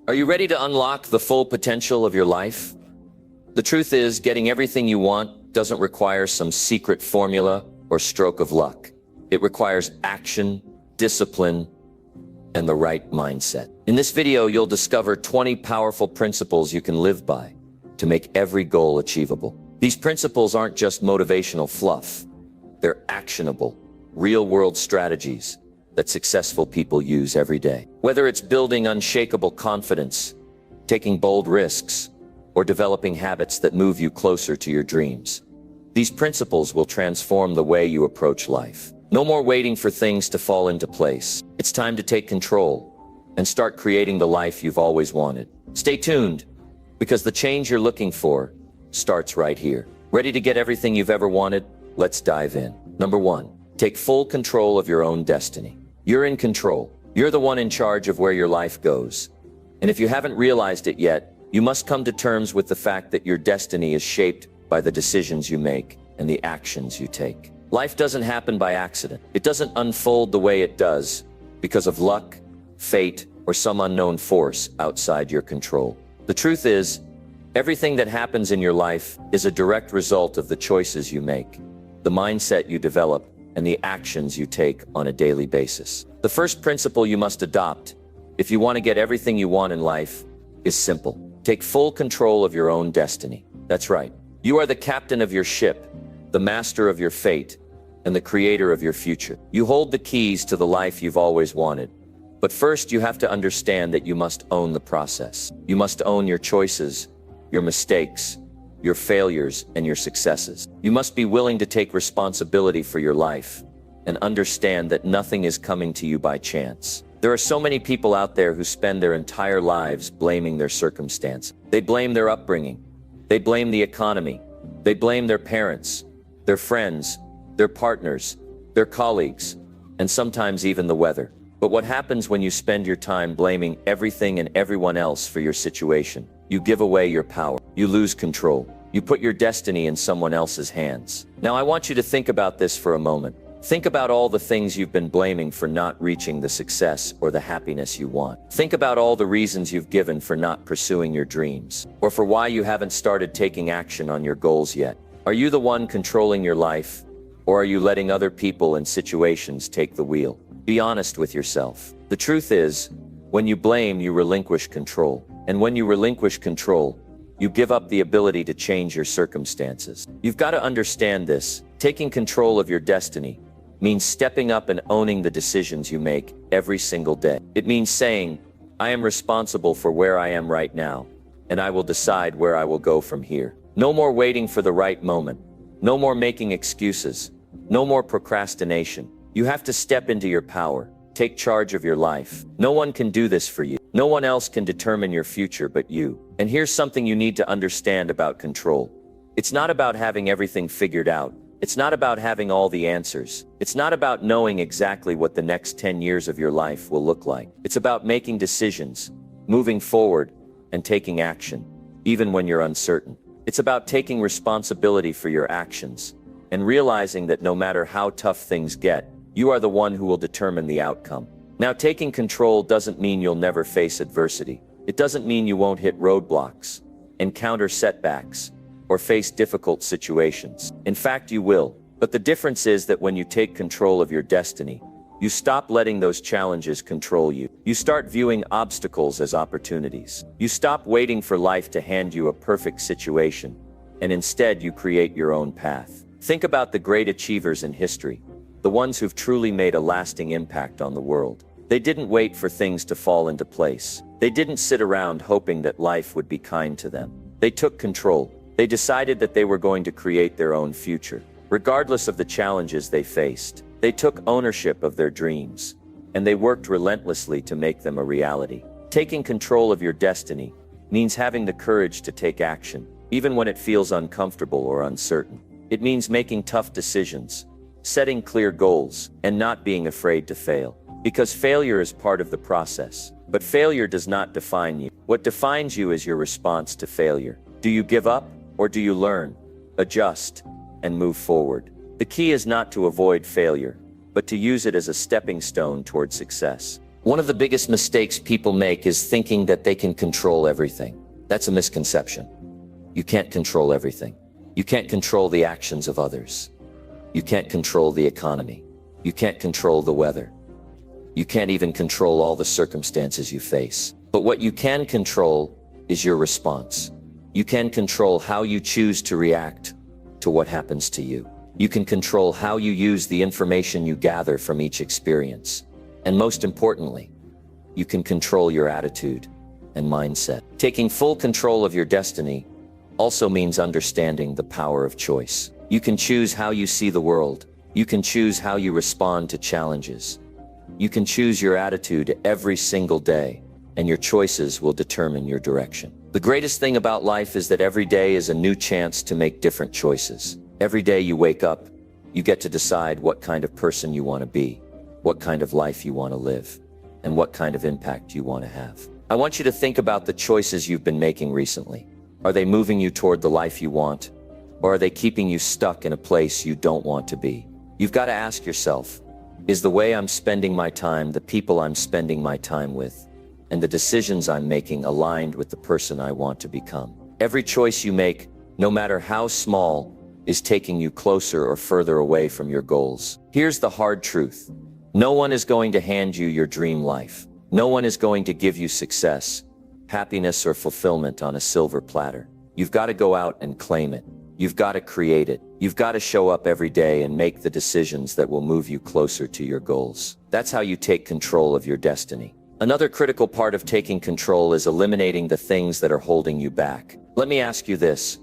Are you ready to unlock the full potential of your life? The truth is, getting everything you want doesn't require some secret formula or stroke of luck. It requires action, discipline, and the right mindset. In this video, you'll discover 20 powerful principles you can live by to make every goal achievable. These principles aren't just motivational fluff. They're actionable, real-world strategies that successful people use every day. Whether it's building unshakable confidence, taking bold risks, or developing habits that move you closer to your dreams, these principles will transform the way you approach life. No more waiting for things to fall into place. It's time to take control and start creating the life you've always wanted. Stay tuned, because the change you're looking for starts right here. Ready to get everything you've ever wanted? Let's dive in. Number 1, take full control of your own destiny. You're in control. You're the one in charge of where your life goes. And if you haven't realized it yet, you must come to terms with the fact that your destiny is shaped by the decisions you make and the actions you take. Life doesn't happen by accident. It doesn't unfold the way it does because of luck, fate, or some unknown force outside your control. The truth is, everything that happens in your life is a direct result of the choices you make, the mindset you develop, and the actions you take on a daily basis. The first principle you must adopt, if you want to get everything you want in life, is simple. Take full control of your own destiny. That's right. You are the captain of your ship, the master of your fate, and the creator of your future. You hold the keys to the life you've always wanted. But first, you have to understand that you must own the process. You must own your choices, your mistakes, your failures, and your successes. You must be willing to take responsibility for your life and understand that nothing is coming to you by chance. There are so many people out there who spend their entire lives blaming their circumstance. They blame their upbringing. They blame the economy. They blame their parents, their friends, their partners, their colleagues, and sometimes even the weather. But what happens when you spend your time blaming everything and everyone else for your situation? You give away your power. You lose control. You put your destiny in someone else's hands. Now, I want you to think about this for a moment. Think about all the things you've been blaming for not reaching the success or the happiness you want. Think about all the reasons you've given for not pursuing your dreams, or for why you haven't started taking action on your goals yet. Are you the one controlling your life, or are you letting other people and situations take the wheel? Be honest with yourself. The truth is, when you blame, you relinquish control. And when you relinquish control, you give up the ability to change your circumstances. You've got to understand this. Taking control of your destiny means stepping up and owning the decisions you make every single day. It means saying, I am responsible for where I am right now, and I will decide where I will go from here. No more waiting for the right moment. No more making excuses. No more procrastination. You have to step into your power. Take charge of your life. No one can do this for you. No one else can determine your future but you. And here's something you need to understand about control. It's not about having everything figured out. It's not about having all the answers. It's not about knowing exactly what the next 10 years of your life will look like. It's about making decisions, moving forward, and taking action, even when you're uncertain. It's about taking responsibility for your actions and realizing that no matter how tough things get, you are the one who will determine the outcome. Now, taking control doesn't mean you'll never face adversity. It doesn't mean you won't hit roadblocks, encounter setbacks, or face difficult situations. In fact, you will. But the difference is that when you take control of your destiny, you stop letting those challenges control you. You start viewing obstacles as opportunities. You stop waiting for life to hand you a perfect situation, and instead you create your own path. Think about the great achievers in history, the ones who've truly made a lasting impact on the world. They didn't wait for things to fall into place. They didn't sit around hoping that life would be kind to them. They took control. They decided that they were going to create their own future, regardless of the challenges they faced. They took ownership of their dreams, and they worked relentlessly to make them a reality. Taking control of your destiny means having the courage to take action, even when it feels uncomfortable or uncertain. It means making tough decisions, setting clear goals, and not being afraid to fail. Because failure is part of the process. But failure does not define you. What defines you is your response to failure. Do you give up, or do you learn, adjust, and move forward? The key is not to avoid failure, but to use it as a stepping stone toward success. One of the biggest mistakes people make is thinking that they can control everything. That's a misconception. You can't control everything. You can't control the actions of others. You can't control the economy. You can't control the weather. You can't even control all the circumstances you face. But what you can control is your response. You can control how you choose to react to what happens to you. You can control how you use the information you gather from each experience. And most importantly, you can control your attitude and mindset. Taking full control of your destiny also means understanding the power of choice. You can choose how you see the world. You can choose how you respond to challenges. You can choose your attitude every single day, and your choices will determine your direction. The greatest thing about life is that every day is a new chance to make different choices. Every day you wake up, you get to decide what kind of person you want to be, what kind of life you want to live, and what kind of impact you want to have. I want you to think about the choices you've been making recently. Are they moving you toward the life you want, or are they keeping you stuck in a place you don't want to be? You've got to ask yourself, is the way I'm spending my time, the people I'm spending my time with, and the decisions I'm making aligned with the person I want to become? Every choice you make, no matter how small, is taking you closer or further away from your goals. Here's the hard truth. No one is going to hand you your dream life. No one is going to give you success, happiness, or fulfillment on a silver platter. You've got to go out and claim it. You've got to create it. You've got to show up every day and make the decisions that will move you closer to your goals. That's how you take control of your destiny. Another critical part of taking control is eliminating the things that are holding you back. Let me ask you this.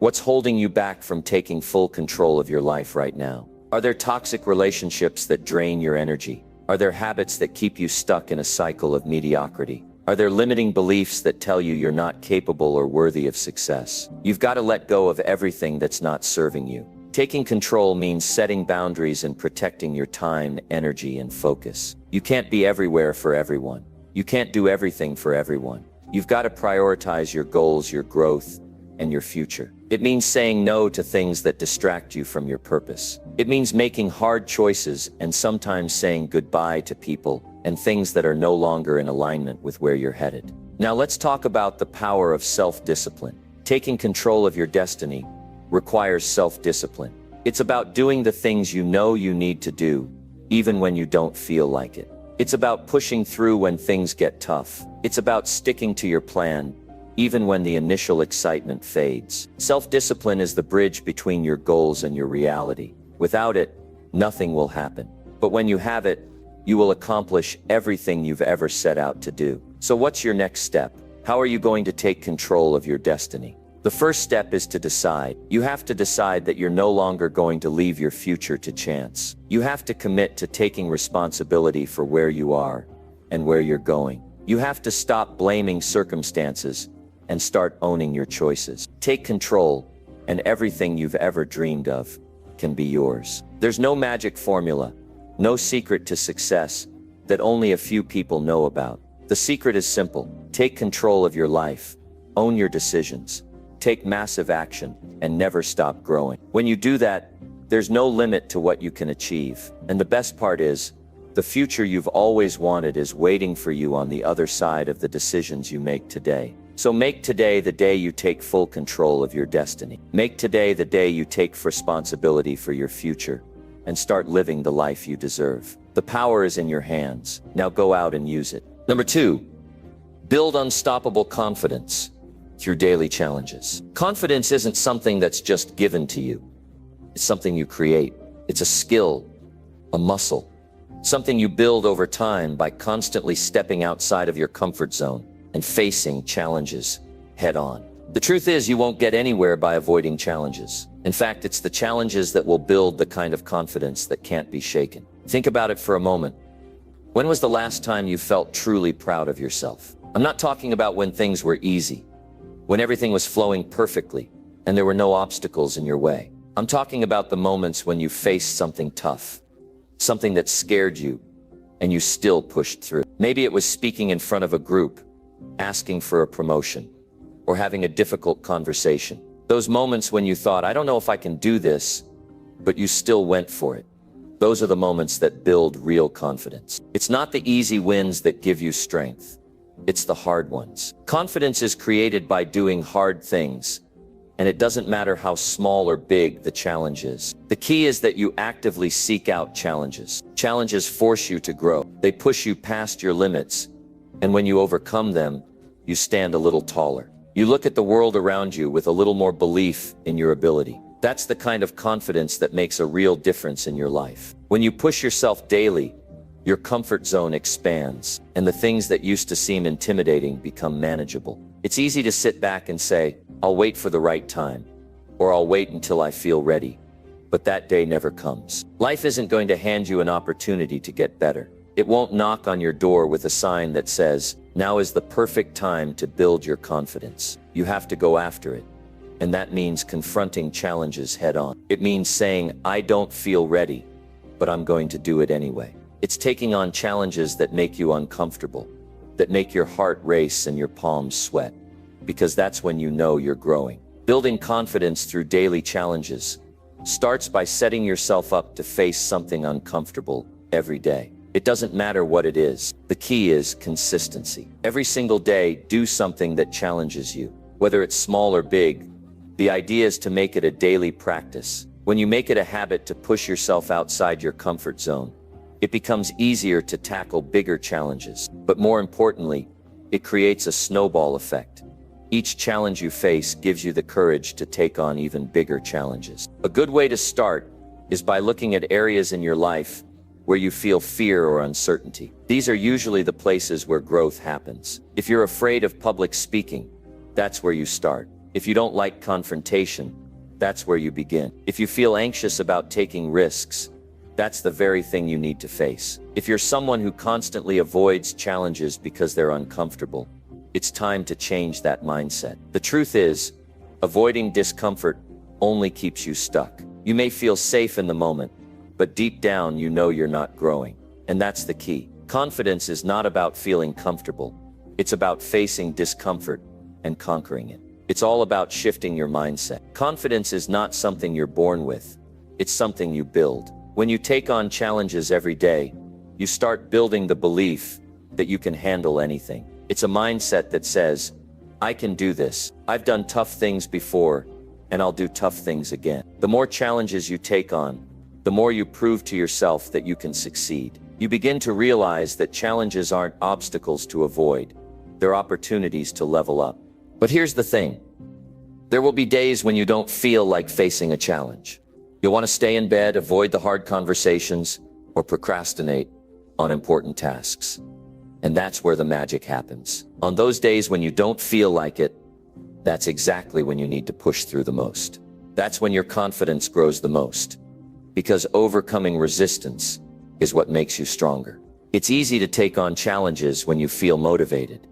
What's holding you back from taking full control of your life right now? Are there toxic relationships that drain your energy? Are there habits that keep you stuck in a cycle of mediocrity? Are there limiting beliefs that tell you you're not capable or worthy of success? You've got to let go of everything that's not serving you. Taking control means setting boundaries and protecting your time, energy, and focus. You can't be everywhere for everyone. You can't do everything for everyone. You've got to prioritize your goals, your growth, and your future. It means saying no to things that distract you from your purpose. It means making hard choices and sometimes saying goodbye to people and things that are no longer in alignment with where you're headed. Now let's talk about the power of self-discipline. Taking control of your destiny requires self-discipline. It's about doing the things you know you need to do, even when you don't feel like it. It's about pushing through when things get tough. It's about sticking to your plan, even when the initial excitement fades. Self-discipline is the bridge between your goals and your reality. Without it, nothing will happen. But when you have it, you will accomplish everything you've ever set out to do. So what's your next step? How are you going to take control of your destiny? The first step is to decide. You have to decide that you're no longer going to leave your future to chance. You have to commit to taking responsibility for where you are and where you're going. You have to stop blaming circumstances and start owning your choices. Take control, and everything you've ever dreamed of can be yours. There's no magic formula, no secret to success that only a few people know about. The secret is simple. Take control of your life, own your decisions, take massive action, and never stop growing. When you do that, there's no limit to what you can achieve. And the best part is, the future you've always wanted is waiting for you on the other side of the decisions you make today. So make today the day you take full control of your destiny. Make today the day you take responsibility for your future and start living the life you deserve. The power is in your hands. Now go out and use it. Number 2, build unstoppable confidence through daily challenges. Confidence isn't something that's just given to you. It's something you create. It's a skill, a muscle, something you build over time by constantly stepping outside of your comfort zone and facing challenges head on. The truth is, you won't get anywhere by avoiding challenges. In fact, it's the challenges that will build the kind of confidence that can't be shaken. Think about it for a moment. When was the last time you felt truly proud of yourself? I'm not talking about when things were easy, when everything was flowing perfectly and there were no obstacles in your way. I'm talking about the moments when you faced something tough, something that scared you, and you still pushed through. Maybe it was speaking in front of a group, asking for a promotion, or having a difficult conversation. Those moments when you thought, I don't know if I can do this, but you still went for it. Those are the moments that build real confidence. It's not the easy wins that give you strength. It's the hard ones. Confidence is created by doing hard things, and it doesn't matter how small or big the challenge is. The key is that you actively seek out challenges. Challenges force you to grow. They push you past your limits, and when you overcome them, you stand a little taller. You look at the world around you with a little more belief in your ability. That's the kind of confidence that makes a real difference in your life. When you push yourself daily, your comfort zone expands, and the things that used to seem intimidating become manageable. It's easy to sit back and say, I'll wait for the right time, or I'll wait until I feel ready. But that day never comes. Life isn't going to hand you an opportunity to get better. It won't knock on your door with a sign that says, now is the perfect time to build your confidence. You have to go after it. And that means confronting challenges head on. It means saying, I don't feel ready, but I'm going to do it anyway. It's taking on challenges that make you uncomfortable, that make your heart race and your palms sweat, because that's when you know you're growing. Building confidence through daily challenges starts by setting yourself up to face something uncomfortable every day. It doesn't matter what it is. The key is consistency. Every single day, do something that challenges you. Whether it's small or big, the idea is to make it a daily practice. When you make it a habit to push yourself outside your comfort zone, it becomes easier to tackle bigger challenges. But more importantly, it creates a snowball effect. Each challenge you face gives you the courage to take on even bigger challenges. A good way to start is by looking at areas in your life where you feel fear or uncertainty. These are usually the places where growth happens. If you're afraid of public speaking, that's where you start. If you don't like confrontation, that's where you begin. If you feel anxious about taking risks, that's the very thing you need to face. If you're someone who constantly avoids challenges because they're uncomfortable, it's time to change that mindset. The truth is, avoiding discomfort only keeps you stuck. You may feel safe in the moment, but deep down you know you're not growing. And that's the key. Confidence is not about feeling comfortable. It's about facing discomfort and conquering it. It's all about shifting your mindset. Confidence is not something you're born with. It's something you build. When you take on challenges every day, you start building the belief that you can handle anything. It's a mindset that says, I can do this. I've done tough things before, and I'll do tough things again. The more challenges you take on, the more you prove to yourself that you can succeed. You begin to realize that challenges aren't obstacles to avoid. They're opportunities to level up. But here's the thing. There will be days when you don't feel like facing a challenge. You'll want to stay in bed, avoid the hard conversations, or procrastinate on important tasks. And that's where the magic happens. On those days when you don't feel like it, that's exactly when you need to push through the most. That's when your confidence grows the most. Because overcoming resistance is what makes you stronger. It's easy to take on challenges when you feel motivated.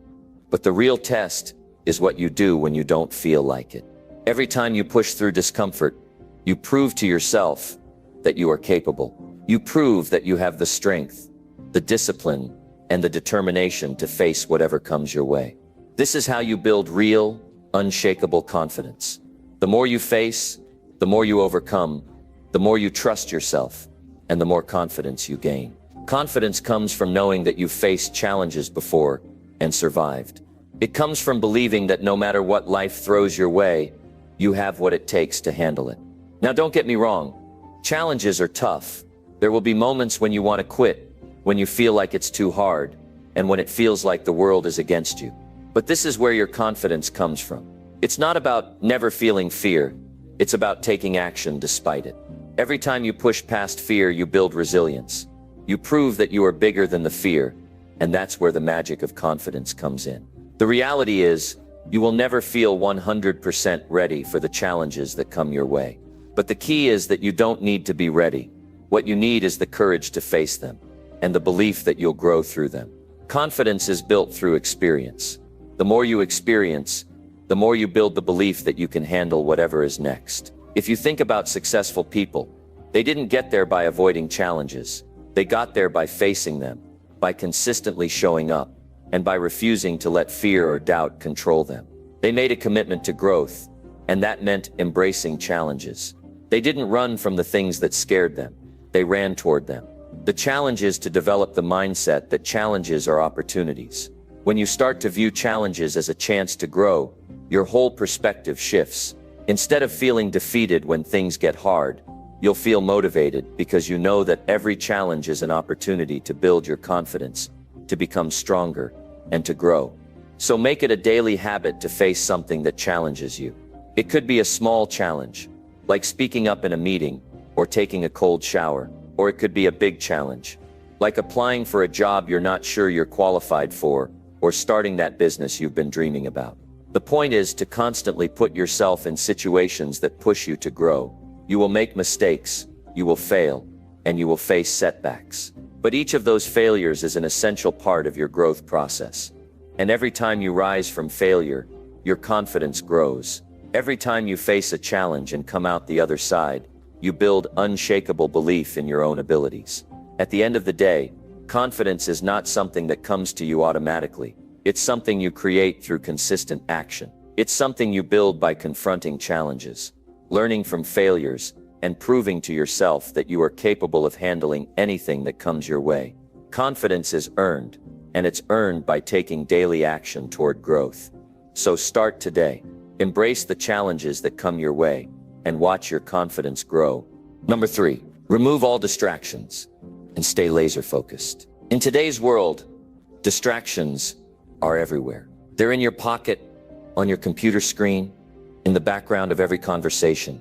But the real test is what you do when you don't feel like it. Every time you push through discomfort, you prove to yourself that you are capable. You prove that you have the strength, the discipline, and the determination to face whatever comes your way. This is how you build real, unshakable confidence. The more you face, the more you overcome, the more you trust yourself, and the more confidence you gain. Confidence comes from knowing that you've faced challenges before and survived. It comes from believing that no matter what life throws your way, you have what it takes to handle it. Now, don't get me wrong. Challenges are tough. There will be moments when you want to quit, when you feel like it's too hard, and when it feels like the world is against you. But this is where your confidence comes from. It's not about never feeling fear. It's about taking action despite it. Every time you push past fear, you build resilience. You prove that you are bigger than the fear, and that's where the magic of confidence comes in. The reality is, you will never feel 100% ready for the challenges that come your way. But the key is that you don't need to be ready. What you need is the courage to face them, and the belief that you'll grow through them. Confidence is built through experience. The more you experience, the more you build the belief that you can handle whatever is next. If you think about successful people, they didn't get there by avoiding challenges. They got there by facing them, by consistently showing up, and by refusing to let fear or doubt control them. They made a commitment to growth, and that meant embracing challenges. They didn't run from the things that scared them. they ran toward them. The challenge is to develop the mindset that challenges are opportunities. When you start to view challenges as a chance to grow, your whole perspective shifts. Instead of feeling defeated when things get hard, you'll feel motivated because you know that every challenge is an opportunity to build your confidence, to become stronger, and to grow. So make it a daily habit to face something that challenges you. It could be a small challenge, like speaking up in a meeting or taking a cold shower, or it could be a big challenge, like applying for a job you're not sure you're qualified for, or starting that business you've been dreaming about. The point is to constantly put yourself in situations that push you to grow. You will make mistakes, you will fail, and you will face setbacks. But each of those failures is an essential part of your growth process. And every time you rise from failure, your confidence grows. Every time you face a challenge and come out the other side, you build unshakable belief in your own abilities. At the end of the day, confidence is not something that comes to you automatically. It's something you create through consistent action. It's something you build by confronting challenges, learning from failures, and proving to yourself that you are capable of handling anything that comes your way. Confidence is earned, and it's earned by taking daily action toward growth. So start today. Embrace the challenges that come your way, and watch your confidence grow. Number 3, remove all distractions and stay laser focused. In today's world, distractions are everywhere. They're in your pocket, on your computer screen, in the background of every conversation,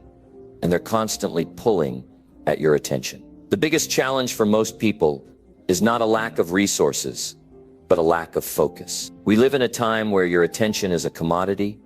and they're constantly pulling at your attention. The biggest challenge for most people is not a lack of resources, but a lack of focus. We live in a time where your attention is a commodity,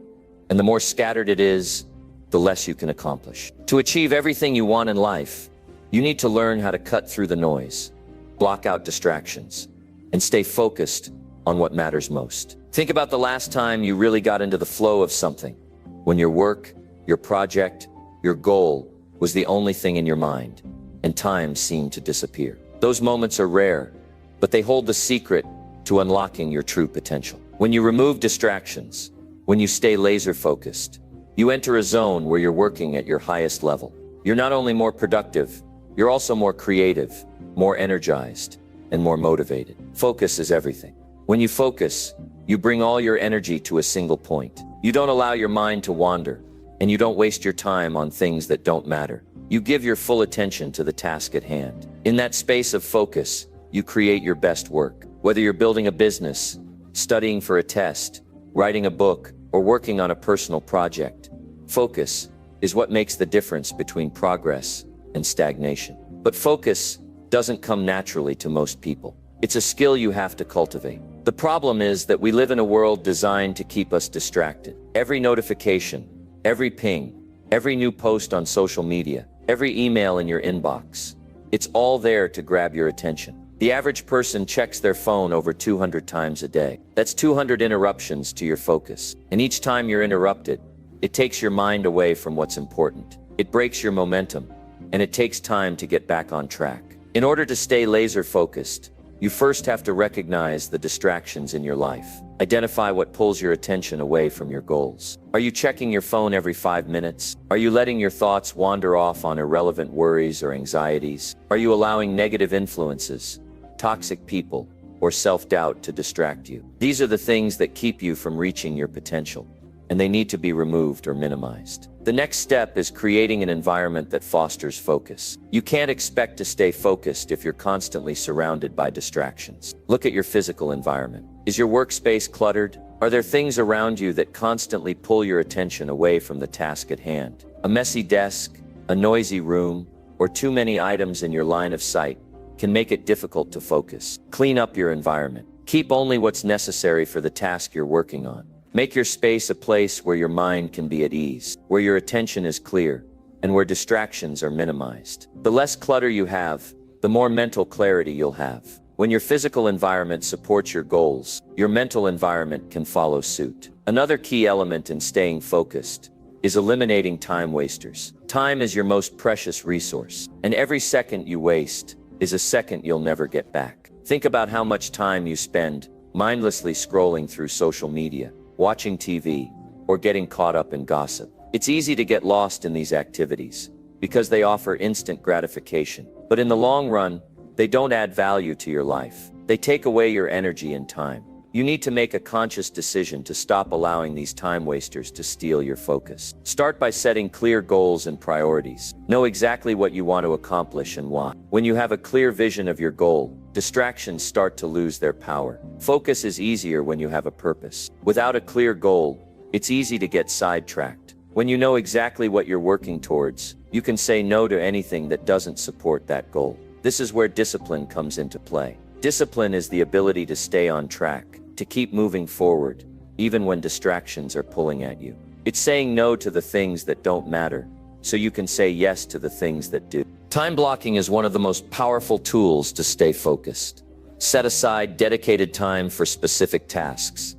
and the more scattered it is, the less you can accomplish. To achieve everything you want in life, you need to learn how to cut through the noise, block out distractions, and stay focused on what matters most. Think about the last time you really got into the flow of something, when your work, your project, your goal was the only thing in your mind, and time seemed to disappear. Those moments are rare, but they hold the secret to unlocking your true potential. When you remove distractions, when you stay laser focused, you enter a zone where you're working at your highest level. You're not only more productive, you're also more creative, more energized, and more motivated. Focus is everything. When you focus, you bring all your energy to a single point. You don't allow your mind to wander, and you don't waste your time on things that don't matter. You give your full attention to the task at hand. In that space of focus, you create your best work. Whether you're building a business, studying for a test, writing a book, or working on a personal project, focus is what makes the difference between progress and stagnation. But focus doesn't come naturally to most people. It's a skill you have to cultivate. The problem is that we live in a world designed to keep us distracted. Every notification, every ping, every new post on social media, every email in your inbox, it's all there to grab your attention. The average person checks their phone over 200 times a day. That's 200 interruptions to your focus. And each time you're interrupted, it takes your mind away from what's important. It breaks your momentum, and it takes time to get back on track. In order to stay laser focused, you first have to recognize the distractions in your life. Identify what pulls your attention away from your goals. Are you checking your phone every 5 minutes? Are you letting your thoughts wander off on irrelevant worries or anxieties? Are you allowing negative influences, toxic people, or self-doubt to distract you? These are the things that keep you from reaching your potential, and they need to be removed or minimized. The next step is creating an environment that fosters focus. You can't expect to stay focused if you're constantly surrounded by distractions. Look at your physical environment. Is your workspace cluttered? Are there things around you that constantly pull your attention away from the task at hand? A messy desk, a noisy room, or too many items in your line of sight can make it difficult to focus. Clean up your environment. Keep only what's necessary for the task you're working on. Make your space a place where your mind can be at ease, where your attention is clear, and where distractions are minimized. The less clutter you have, the more mental clarity you'll have. When your physical environment supports your goals, your mental environment can follow suit. Another key element in staying focused is eliminating time wasters. Time is your most precious resource, and every second you waste is a second you'll never get back. Think about how much time you spend mindlessly scrolling through social media, watching TV, or getting caught up in gossip. It's easy to get lost in these activities because they offer instant gratification. But in the long run, they don't add value to your life. They take away your energy and time. You need to make a conscious decision to stop allowing these time wasters to steal your focus. Start by setting clear goals and priorities. Know exactly what you want to accomplish and why. When you have a clear vision of your goal, distractions start to lose their power. Focus is easier when you have a purpose. Without a clear goal, it's easy to get sidetracked. When you know exactly what you're working towards, you can say no to anything that doesn't support that goal. This is where discipline comes into play. Discipline is the ability to stay on track, to keep moving forward, even when distractions are pulling at you. It's saying no to the things that don't matter, so you can say yes to the things that do. Time blocking is one of the most powerful tools to stay focused. Set aside dedicated time for specific tasks,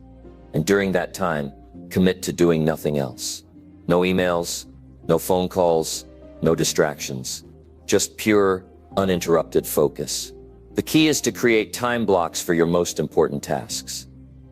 and during that time, commit to doing nothing else. No emails, no phone calls, no distractions. Just pure, uninterrupted focus. The key is to create time blocks for your most important tasks,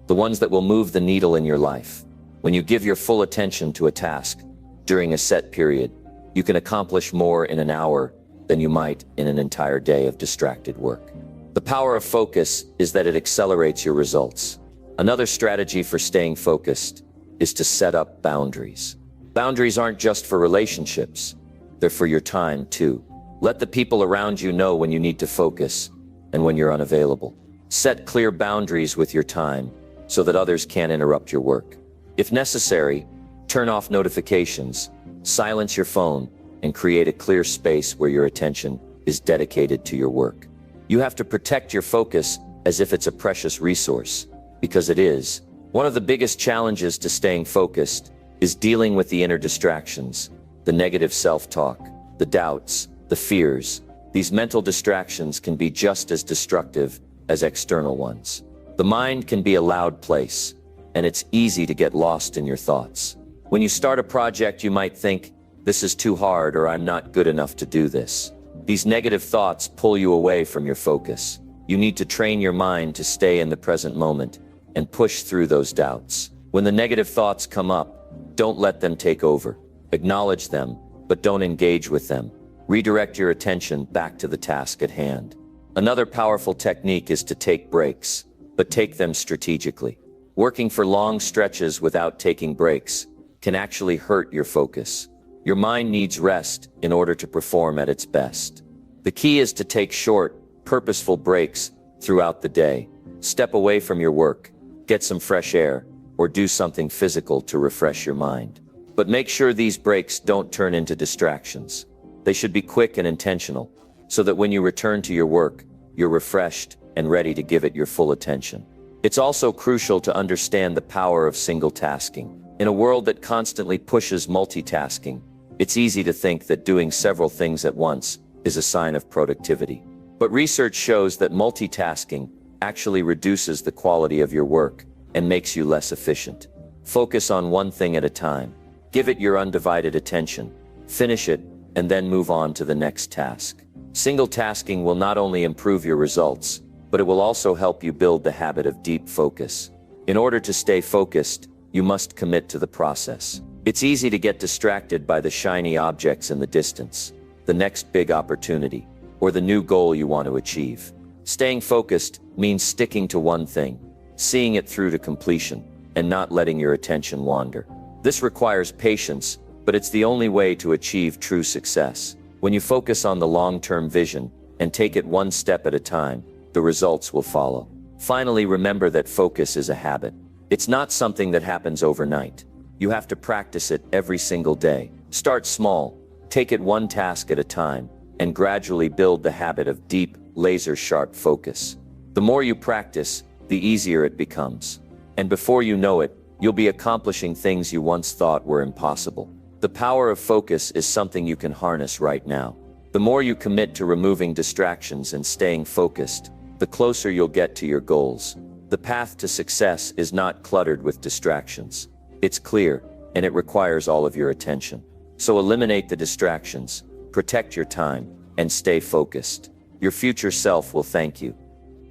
the ones that will move the needle in your life. When you give your full attention to a task during a set period, you can accomplish more in an hour than you might in an entire day of distracted work. The power of focus is that it accelerates your results. Another strategy for staying focused is to set up boundaries. Boundaries aren't just for relationships, they're for your time too. Let the people around you know when you need to focus and when you're unavailable. Set clear boundaries with your time so that others can't interrupt your work. If necessary, turn off notifications, silence your phone, and create a clear space where your attention is dedicated to your work. You have to protect your focus as if it's a precious resource, because it is. One of the biggest challenges to staying focused is dealing with the inner distractions, the negative self-talk, the doubts, the fears. These mental distractions can be just as destructive as external ones. The mind can be a loud place, and it's easy to get lost in your thoughts. When you start a project, you might think, "This is too hard," or "I'm not good enough to do this." These negative thoughts pull you away from your focus. You need to train your mind to stay in the present moment and push through those doubts. When the negative thoughts come up, don't let them take over. Acknowledge them, but don't engage with them. Redirect your attention back to the task at hand. Another powerful technique is to take breaks, but take them strategically. Working for long stretches without taking breaks can actually hurt your focus. Your mind needs rest in order to perform at its best. The key is to take short, purposeful breaks throughout the day. Step away from your work, get some fresh air, or do something physical to refresh your mind. But make sure these breaks don't turn into distractions. They should be quick and intentional, so that when you return to your work, you're refreshed and ready to give it your full attention. It's also crucial to understand the power of single tasking. In a world that constantly pushes multitasking, it's easy to think that doing several things at once is a sign of productivity. But research shows that multitasking actually reduces the quality of your work and makes you less efficient. Focus on one thing at a time. Give it your undivided attention. Finish it, and then move on to the next task. Single tasking will not only improve your results, but it will also help you build the habit of deep focus. In order to stay focused, you must commit to the process. It's easy to get distracted by the shiny objects in the distance, the next big opportunity, or the new goal you want to achieve. Staying focused means sticking to one thing, seeing it through to completion, and not letting your attention wander. This requires patience, but it's the only way to achieve true success. When you focus on the long-term vision and take it one step at a time, the results will follow. Finally, remember that focus is a habit. It's not something that happens overnight. You have to practice it every single day. Start small, take it one task at a time, and gradually build the habit of deep, laser-sharp focus. The more you practice, the easier it becomes. And before you know it, you'll be accomplishing things you once thought were impossible. The power of focus is something you can harness right now. The more you commit to removing distractions and staying focused, the closer you'll get to your goals. The path to success is not cluttered with distractions. It's clear, and it requires all of your attention. So eliminate the distractions, protect your time, and stay focused. Your future self will thank you.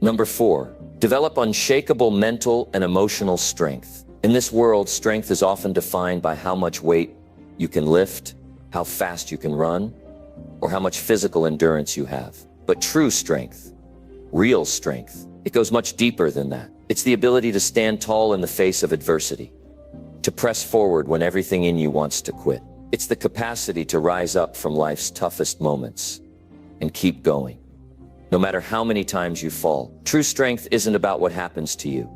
Number 4, develop unshakable mental and emotional strength. In this world, strength is often defined by how much weight you can lift, how fast you can run, or how much physical endurance you have. But true strength, real strength, it goes much deeper than that. It's the ability to stand tall in the face of adversity, to press forward when everything in you wants to quit. It's the capacity to rise up from life's toughest moments and keep going, no matter how many times you fall. True strength isn't about what happens to you.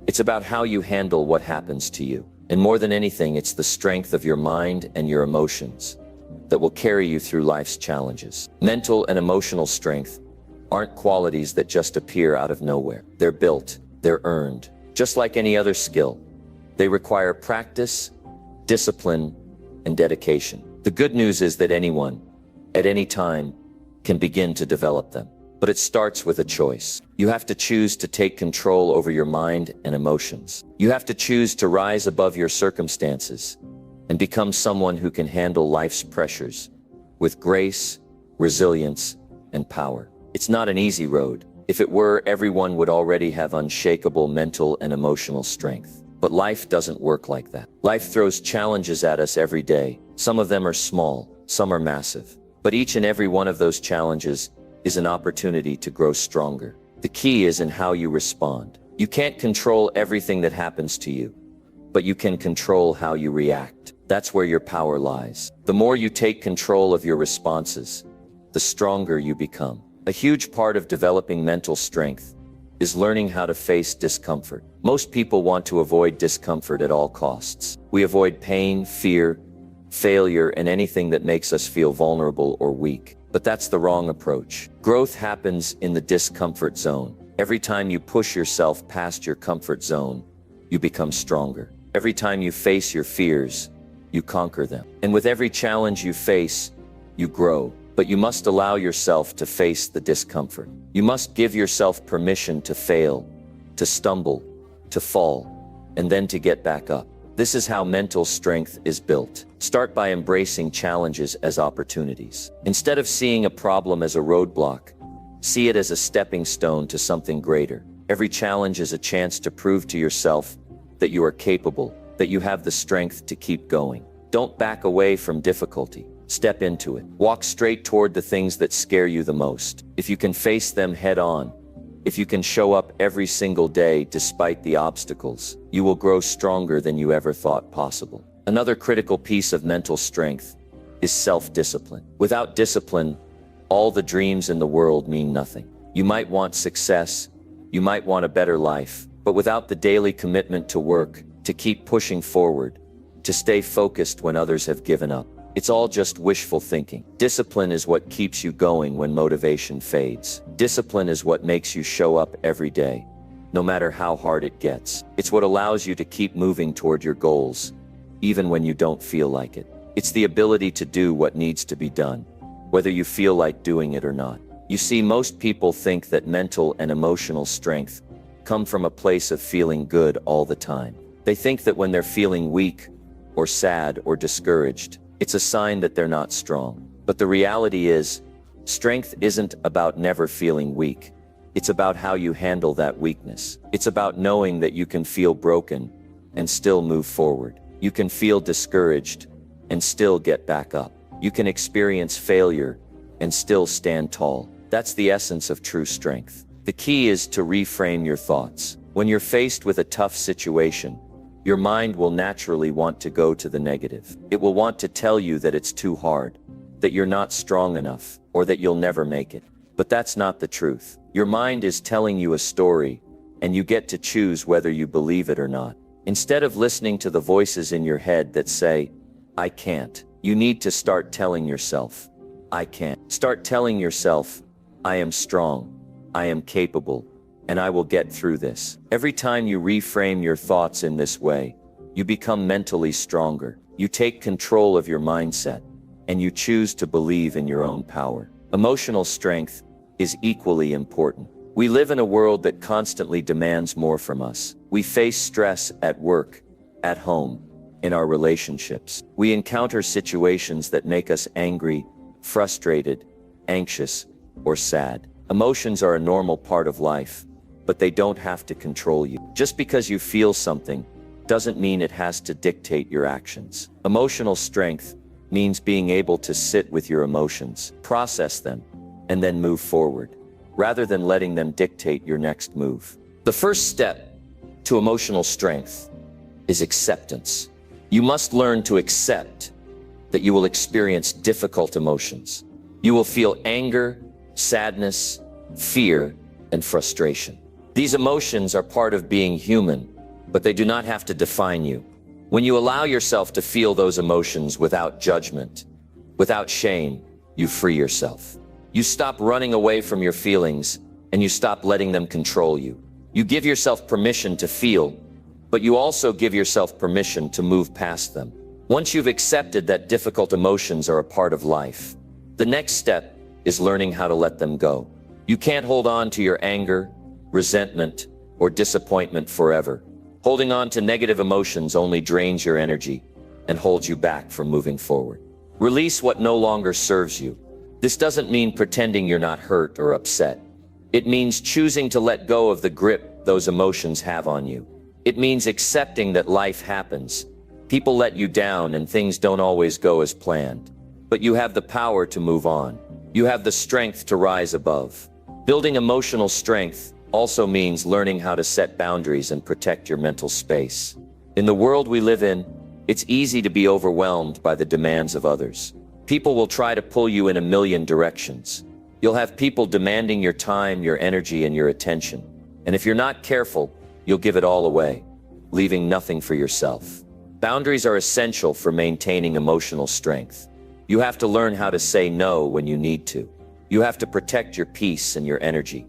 It's about how you handle what happens to you. And more than anything, it's the strength of your mind and your emotions that will carry you through life's challenges. Mental and emotional strength aren't qualities that just appear out of nowhere. They're built, they're earned. Just like any other skill, they require practice, discipline, and dedication. The good news is that anyone, at any time, can begin to develop them. But it starts with a choice. You have to choose to take control over your mind and emotions. You have to choose to rise above your circumstances and become someone who can handle life's pressures with grace, resilience, and power. It's not an easy road. If it were, everyone would already have unshakable mental and emotional strength. But life doesn't work like that. Life throws challenges at us every day. Some of them are small, some are massive. But each and every one of those challenges is an opportunity to grow stronger. The key is in how you respond. You can't control everything that happens to you, but you can control how you react. That's where your power lies. The more you take control of your responses, the stronger you become. A huge part of developing mental strength is learning how to face discomfort. Most people want to avoid discomfort at all costs. We avoid pain, fear, failure, and anything that makes us feel vulnerable or weak. But that's the wrong approach. Growth happens in the discomfort zone. Every time you push yourself past your comfort zone, you become stronger. Every time you face your fears, you conquer them. And with every challenge you face, you grow. But you must allow yourself to face the discomfort. You must give yourself permission to fail, to stumble, to fall, and then to get back up. This is how mental strength is built. Start by embracing challenges as opportunities. Instead of seeing a problem as a roadblock, see it as a stepping stone to something greater. Every challenge is a chance to prove to yourself that you are capable, that you have the strength to keep going. Don't back away from difficulty. Step into it. Walk straight toward the things that scare you the most. If you can face them head on, if you can show up every single day despite the obstacles, you will grow stronger than you ever thought possible. Another critical piece of mental strength is self-discipline. Without discipline, all the dreams in the world mean nothing. You might want success, you might want a better life, but without the daily commitment to work, to keep pushing forward, to stay focused when others have given up, it's all just wishful thinking. Discipline is what keeps you going when motivation fades. Discipline is what makes you show up every day, no matter how hard it gets. It's what allows you to keep moving toward your goals, even when you don't feel like it. It's the ability to do what needs to be done, whether you feel like doing it or not. You see, most people think that mental and emotional strength come from a place of feeling good all the time. They think that when they're feeling weak, or sad, or discouraged, it's a sign that they're not strong. But the reality is, strength isn't about never feeling weak. It's about how you handle that weakness. It's about knowing that you can feel broken and still move forward. You can feel discouraged and still get back up. You can experience failure and still stand tall. That's the essence of true strength. The key is to reframe your thoughts. When you're faced with a tough situation, your mind will naturally want to go to the negative. It will want to tell you that it's too hard, that you're not strong enough, or that you'll never make it. But that's not the truth. Your mind is telling you a story, and you get to choose whether you believe it or not. Instead of listening to the voices in your head that say, "I can't," you need to start telling yourself, "I can." Start telling yourself, "I am strong, I am capable, and I will get through this." Every time you reframe your thoughts in this way, you become mentally stronger. You take control of your mindset, and you choose to believe in your own power. Emotional strength is equally important. We live in a world that constantly demands more from us. We face stress at work, at home, in our relationships. We encounter situations that make us angry, frustrated, anxious, or sad. Emotions are a normal part of life, but they don't have to control you. Just because you feel something doesn't mean it has to dictate your actions. Emotional strength means being able to sit with your emotions, process them, and then move forward, rather than letting them dictate your next move. The first step to emotional strength is acceptance. You must learn to accept that you will experience difficult emotions. You will feel anger, sadness, fear, and frustration. These emotions are part of being human, but they do not have to define you. When you allow yourself to feel those emotions without judgment, without shame, you free yourself. You stop running away from your feelings, and you stop letting them control you. You give yourself permission to feel, but you also give yourself permission to move past them. Once you've accepted that difficult emotions are a part of life, the next step is learning how to let them go. You can't hold on to your anger, resentment, or disappointment forever. Holding on to negative emotions only drains your energy and holds you back from moving forward. Release what no longer serves you. This doesn't mean pretending you're not hurt or upset. It means choosing to let go of the grip those emotions have on you. It means accepting that life happens. People let you down and things don't always go as planned. But you have the power to move on. You have the strength to rise above. Building emotional strength also means learning how to set boundaries and protect your mental space. In the world we live in, it's easy to be overwhelmed by the demands of others. People will try to pull you in a million directions. You'll have people demanding your time, your energy, and your attention. And if you're not careful, you'll give it all away, leaving nothing for yourself. Boundaries are essential for maintaining emotional strength. You have to learn how to say no when you need to. You have to protect your peace and your energy.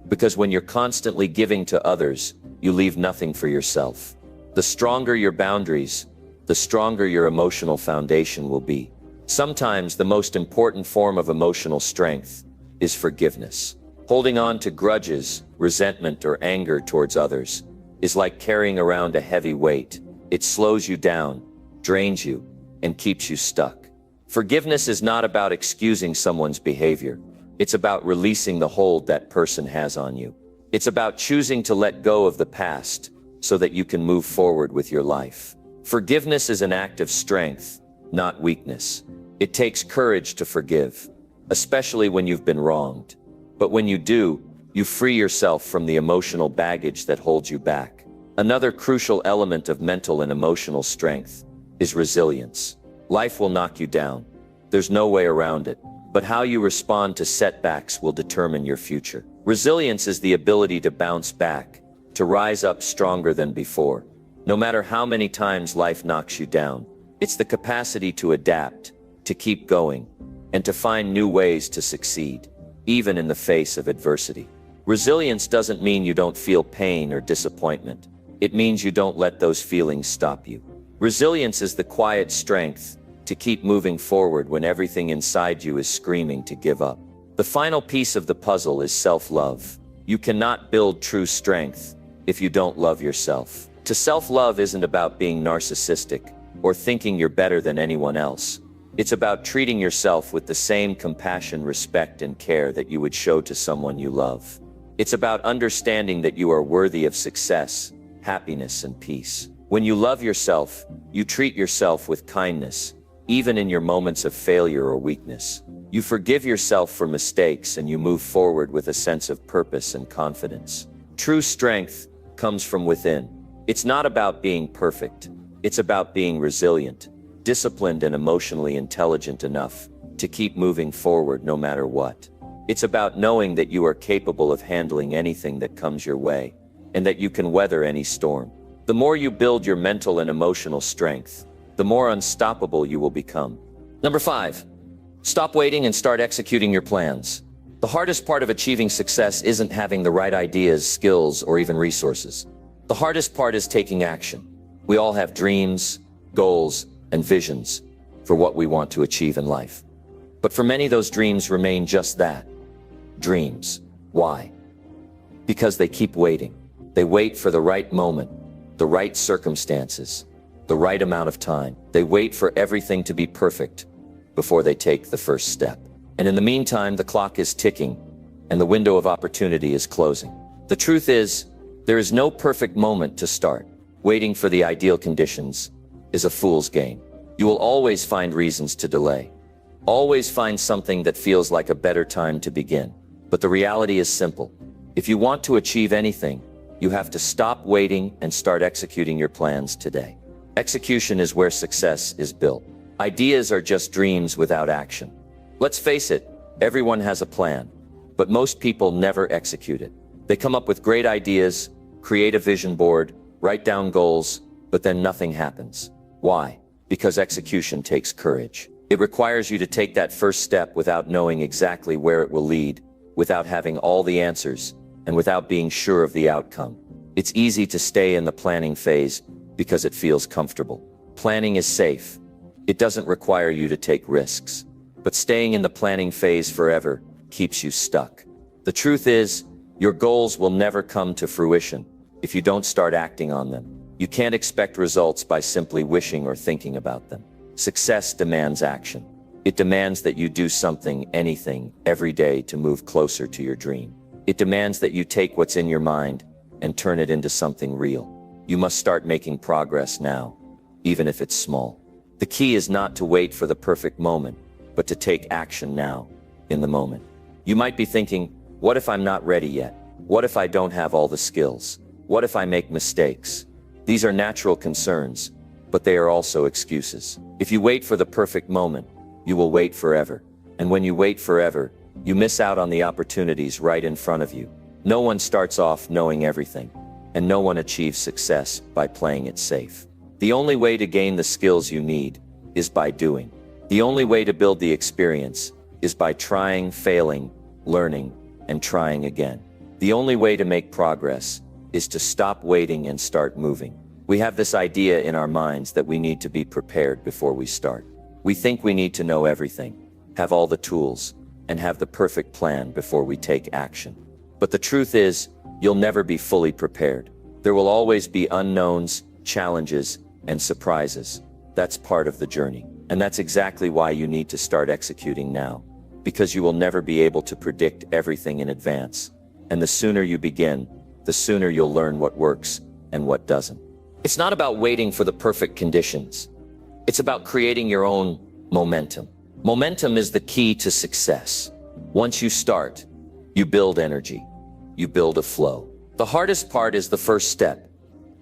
Because when you're constantly giving to others, you leave nothing for yourself. The stronger your boundaries, the stronger your emotional foundation will be. Sometimes the most important form of emotional strength is forgiveness. Holding on to grudges, resentment, or anger towards others is like carrying around a heavy weight. It slows you down, drains you, and keeps you stuck. Forgiveness is not about excusing someone's behavior. It's about releasing the hold that person has on you. It's about choosing to let go of the past so that you can move forward with your life. Forgiveness is an act of strength, not weakness. It takes courage to forgive, especially when you've been wronged. But when you do, you free yourself from the emotional baggage that holds you back. Another crucial element of mental and emotional strength is resilience. Life will knock you down. There's no way around it. But how you respond to setbacks will determine your future. Resilience is the ability to bounce back, to rise up stronger than before. No matter how many times life knocks you down, it's the capacity to adapt, to keep going, and to find new ways to succeed, even in the face of adversity. Resilience doesn't mean you don't feel pain or disappointment. It means you don't let those feelings stop you. Resilience is the quiet strength to keep moving forward when everything inside you is screaming to give up. The final piece of the puzzle is self-love. You cannot build true strength if you don't love yourself. To self-love isn't about being narcissistic or thinking you're better than anyone else. It's about treating yourself with the same compassion, respect, and care that you would show to someone you love. It's about understanding that you are worthy of success, happiness, and peace. When you love yourself, you treat yourself with kindness, even in your moments of failure or weakness. You forgive yourself for mistakes and you move forward with a sense of purpose and confidence. True strength comes from within. It's not about being perfect. It's about being resilient, disciplined, and emotionally intelligent enough to keep moving forward no matter what. It's about knowing that you are capable of handling anything that comes your way and that you can weather any storm. The more you build your mental and emotional strength, the more unstoppable you will become. Number 5, stop waiting and start executing your plans. The hardest part of achieving success isn't having the right ideas, skills, or even resources. The hardest part is taking action. We all have dreams, goals, and visions for what we want to achieve in life. But for many, those dreams remain just that, dreams. Why? Because they keep waiting. They wait for the right moment, the right circumstances, the right amount of time. They wait for everything to be perfect before they take the first step. And in the meantime, the clock is ticking and the window of opportunity is closing. The truth is, there is no perfect moment to start. Waiting for the ideal conditions is a fool's game. You will always find reasons to delay. Always find something that feels like a better time to begin. But the reality is simple. If you want to achieve anything, you have to stop waiting and start executing your plans today. Execution is where success is built. Ideas are just dreams without action. Let's face it, everyone has a plan, but most people never execute it. They come up with great ideas, create a vision board, write down goals, but then nothing happens. Why? Because execution takes courage. It requires you to take that first step without knowing exactly where it will lead, without having all the answers, and without being sure of the outcome. It's easy to stay in the planning phase because it feels comfortable. Planning is safe. It doesn't require you to take risks. But staying in the planning phase forever keeps you stuck. The truth is, your goals will never come to fruition if you don't start acting on them. You can't expect results by simply wishing or thinking about them. Success demands action. It demands that you do something, anything, every day to move closer to your dream. It demands that you take what's in your mind and turn it into something real. You must start making progress now, even if it's small. The key is not to wait for the perfect moment, but to take action now, in the moment. You might be thinking, what if I'm not ready yet? What if I don't have all the skills? What if I make mistakes? These are natural concerns, but they are also excuses. If you wait for the perfect moment, you will wait forever. And when you wait forever, you miss out on the opportunities right in front of you. No one starts off knowing everything, and no one achieves success by playing it safe. The only way to gain the skills you need is by doing. The only way to build the experience is by trying, failing, learning, and trying again. The only way to make progress is to stop waiting and start moving. We have this idea in our minds that we need to be prepared before we start. We think we need to know everything, have all the tools, and have the perfect plan before we take action. But the truth is, you'll never be fully prepared. There will always be unknowns, challenges, and surprises. That's part of the journey. And that's exactly why you need to start executing now. Because you will never be able to predict everything in advance. And the sooner you begin, the sooner you'll learn what works and what doesn't. It's not about waiting for the perfect conditions. It's about creating your own momentum. Momentum is the key to success. Once you start, you build energy. You build a flow. The hardest part is the first step.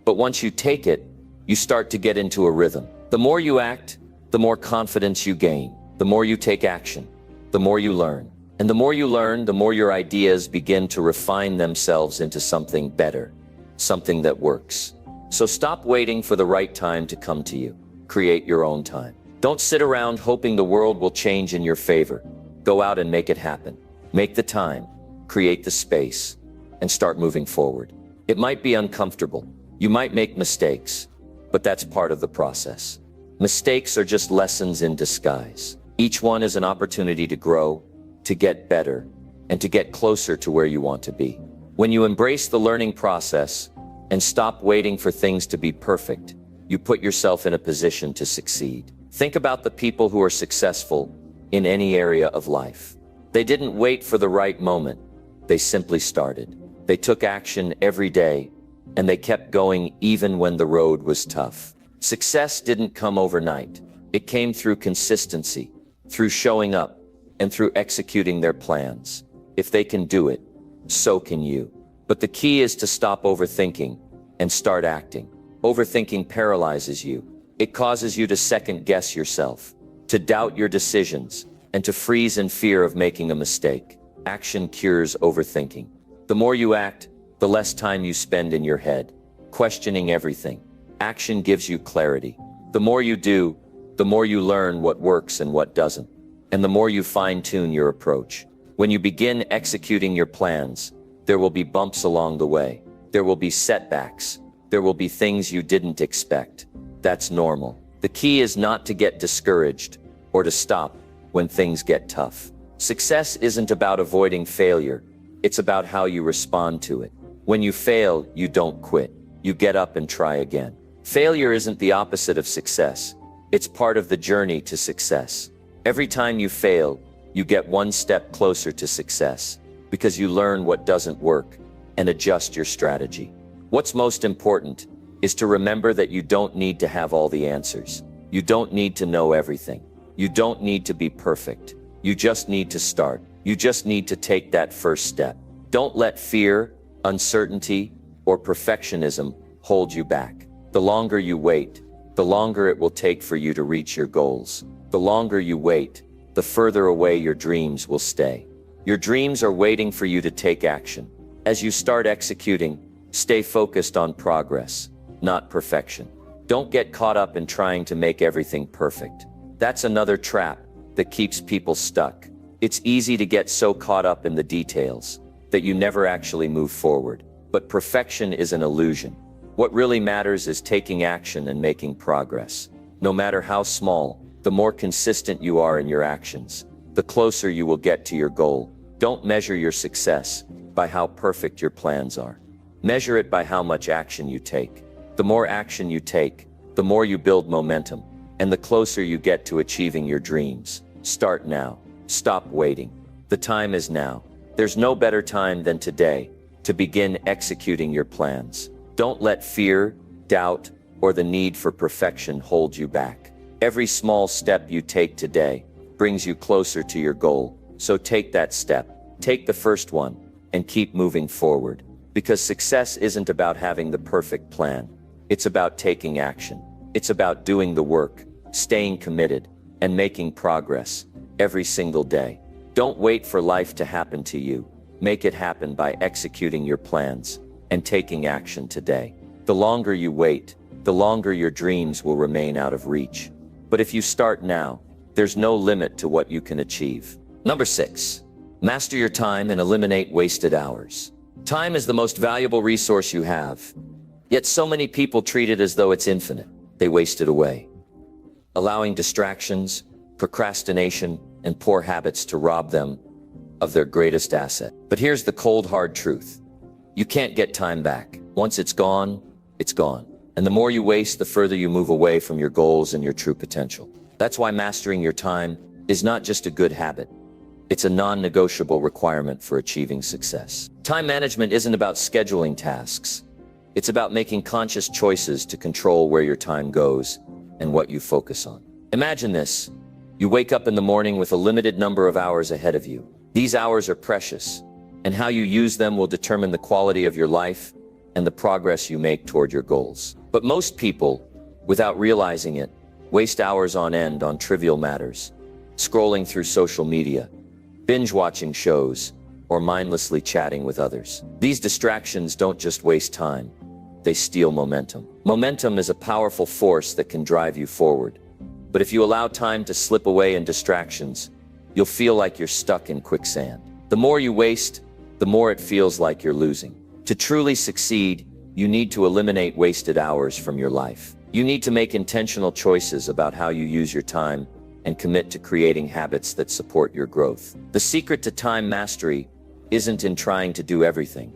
But once you take it, you start to get into a rhythm. The more you act, the more confidence you gain. The more you take action, the more you learn. And the more you learn, the more your ideas begin to refine themselves into something better, something that works. So stop waiting for the right time to come to you. Create your own time. Don't sit around hoping the world will change in your favor. Go out and make it happen. Make the time, create the space, and start moving forward. It might be uncomfortable. You might make mistakes, but that's part of the process. Mistakes are just lessons in disguise. Each one is an opportunity to grow, to get better, and to get closer to where you want to be. When you embrace the learning process and stop waiting for things to be perfect, you put yourself in a position to succeed. Think about the people who are successful in any area of life. They didn't wait for the right moment. They simply started. They took action every day, and they kept going even when the road was tough. Success didn't come overnight. It came through consistency, through showing up, and through executing their plans. If they can do it, so can you. But the key is to stop overthinking and start acting. Overthinking paralyzes you. It causes you to second-guess yourself, to doubt your decisions, and to freeze in fear of making a mistake. Action cures overthinking. The more you act, the less time you spend in your head, questioning everything. Action gives you clarity. The more you do, the more you learn what works and what doesn't, and the more you fine-tune your approach. When you begin executing your plans, there will be bumps along the way. There will be setbacks. There will be things you didn't expect. That's normal. The key is not to get discouraged or to stop when things get tough. Success isn't about avoiding failure. It's about how you respond to it. When you fail, you don't quit. You get up and try again. Failure isn't the opposite of success. It's part of the journey to success. Every time you fail, you get one step closer to success because you learn what doesn't work and adjust your strategy. What's most important is to remember that you don't need to have all the answers. You don't need to know everything. You don't need to be perfect. You just need to start. You just need to take that first step. Don't let fear, uncertainty, or perfectionism hold you back. The longer you wait, the longer it will take for you to reach your goals. The longer you wait, the further away your dreams will stay. Your dreams are waiting for you to take action. As you start executing, stay focused on progress, not perfection. Don't get caught up in trying to make everything perfect. That's another trap that keeps people stuck. It's easy to get so caught up in the details that you never actually move forward. But perfection is an illusion. What really matters is taking action and making progress. No matter how small, the more consistent you are in your actions, the closer you will get to your goal. Don't measure your success by how perfect your plans are. Measure it by how much action you take. The more action you take, the more you build momentum, and the closer you get to achieving your dreams. Start now. Stop waiting. The time is now. There's no better time than today to begin executing your plans. Don't let fear, doubt, or the need for perfection hold you back. Every small step you take today brings you closer to your goal. So take that step. Take the first one and keep moving forward. Because success isn't about having the perfect plan. It's about taking action. It's about doing the work, staying committed, and making progress every single day. Don't wait for life to happen to you. Make it happen by executing your plans and taking action today. The longer you wait, the longer your dreams will remain out of reach. But if you start now, there's no limit to what you can achieve. Number 6, master your time and eliminate wasted hours. Time is the most valuable resource you have. Yet so many people treat it as though it's infinite. They waste it away, allowing distractions, procrastination, and poor habits to rob them of their greatest asset. But here's the cold, hard truth. You can't get time back. Once it's gone, it's gone. And the more you waste, the further you move away from your goals and your true potential. That's why mastering your time is not just a good habit. It's a non-negotiable requirement for achieving success. Time management isn't about scheduling tasks. It's about making conscious choices to control where your time goes and what you focus on. Imagine this. You wake up in the morning with a limited number of hours ahead of you. These hours are precious, and how you use them will determine the quality of your life and the progress you make toward your goals. But most people, without realizing it, waste hours on end on trivial matters, scrolling through social media, binge-watching shows, or mindlessly chatting with others. These distractions don't just waste time, they steal momentum. Momentum is a powerful force that can drive you forward. But if you allow time to slip away in distractions, you'll feel like you're stuck in quicksand. The more you waste, the more it feels like you're losing. To truly succeed, you need to eliminate wasted hours from your life. You need to make intentional choices about how you use your time and commit to creating habits that support your growth. The secret to time mastery isn't in trying to do everything.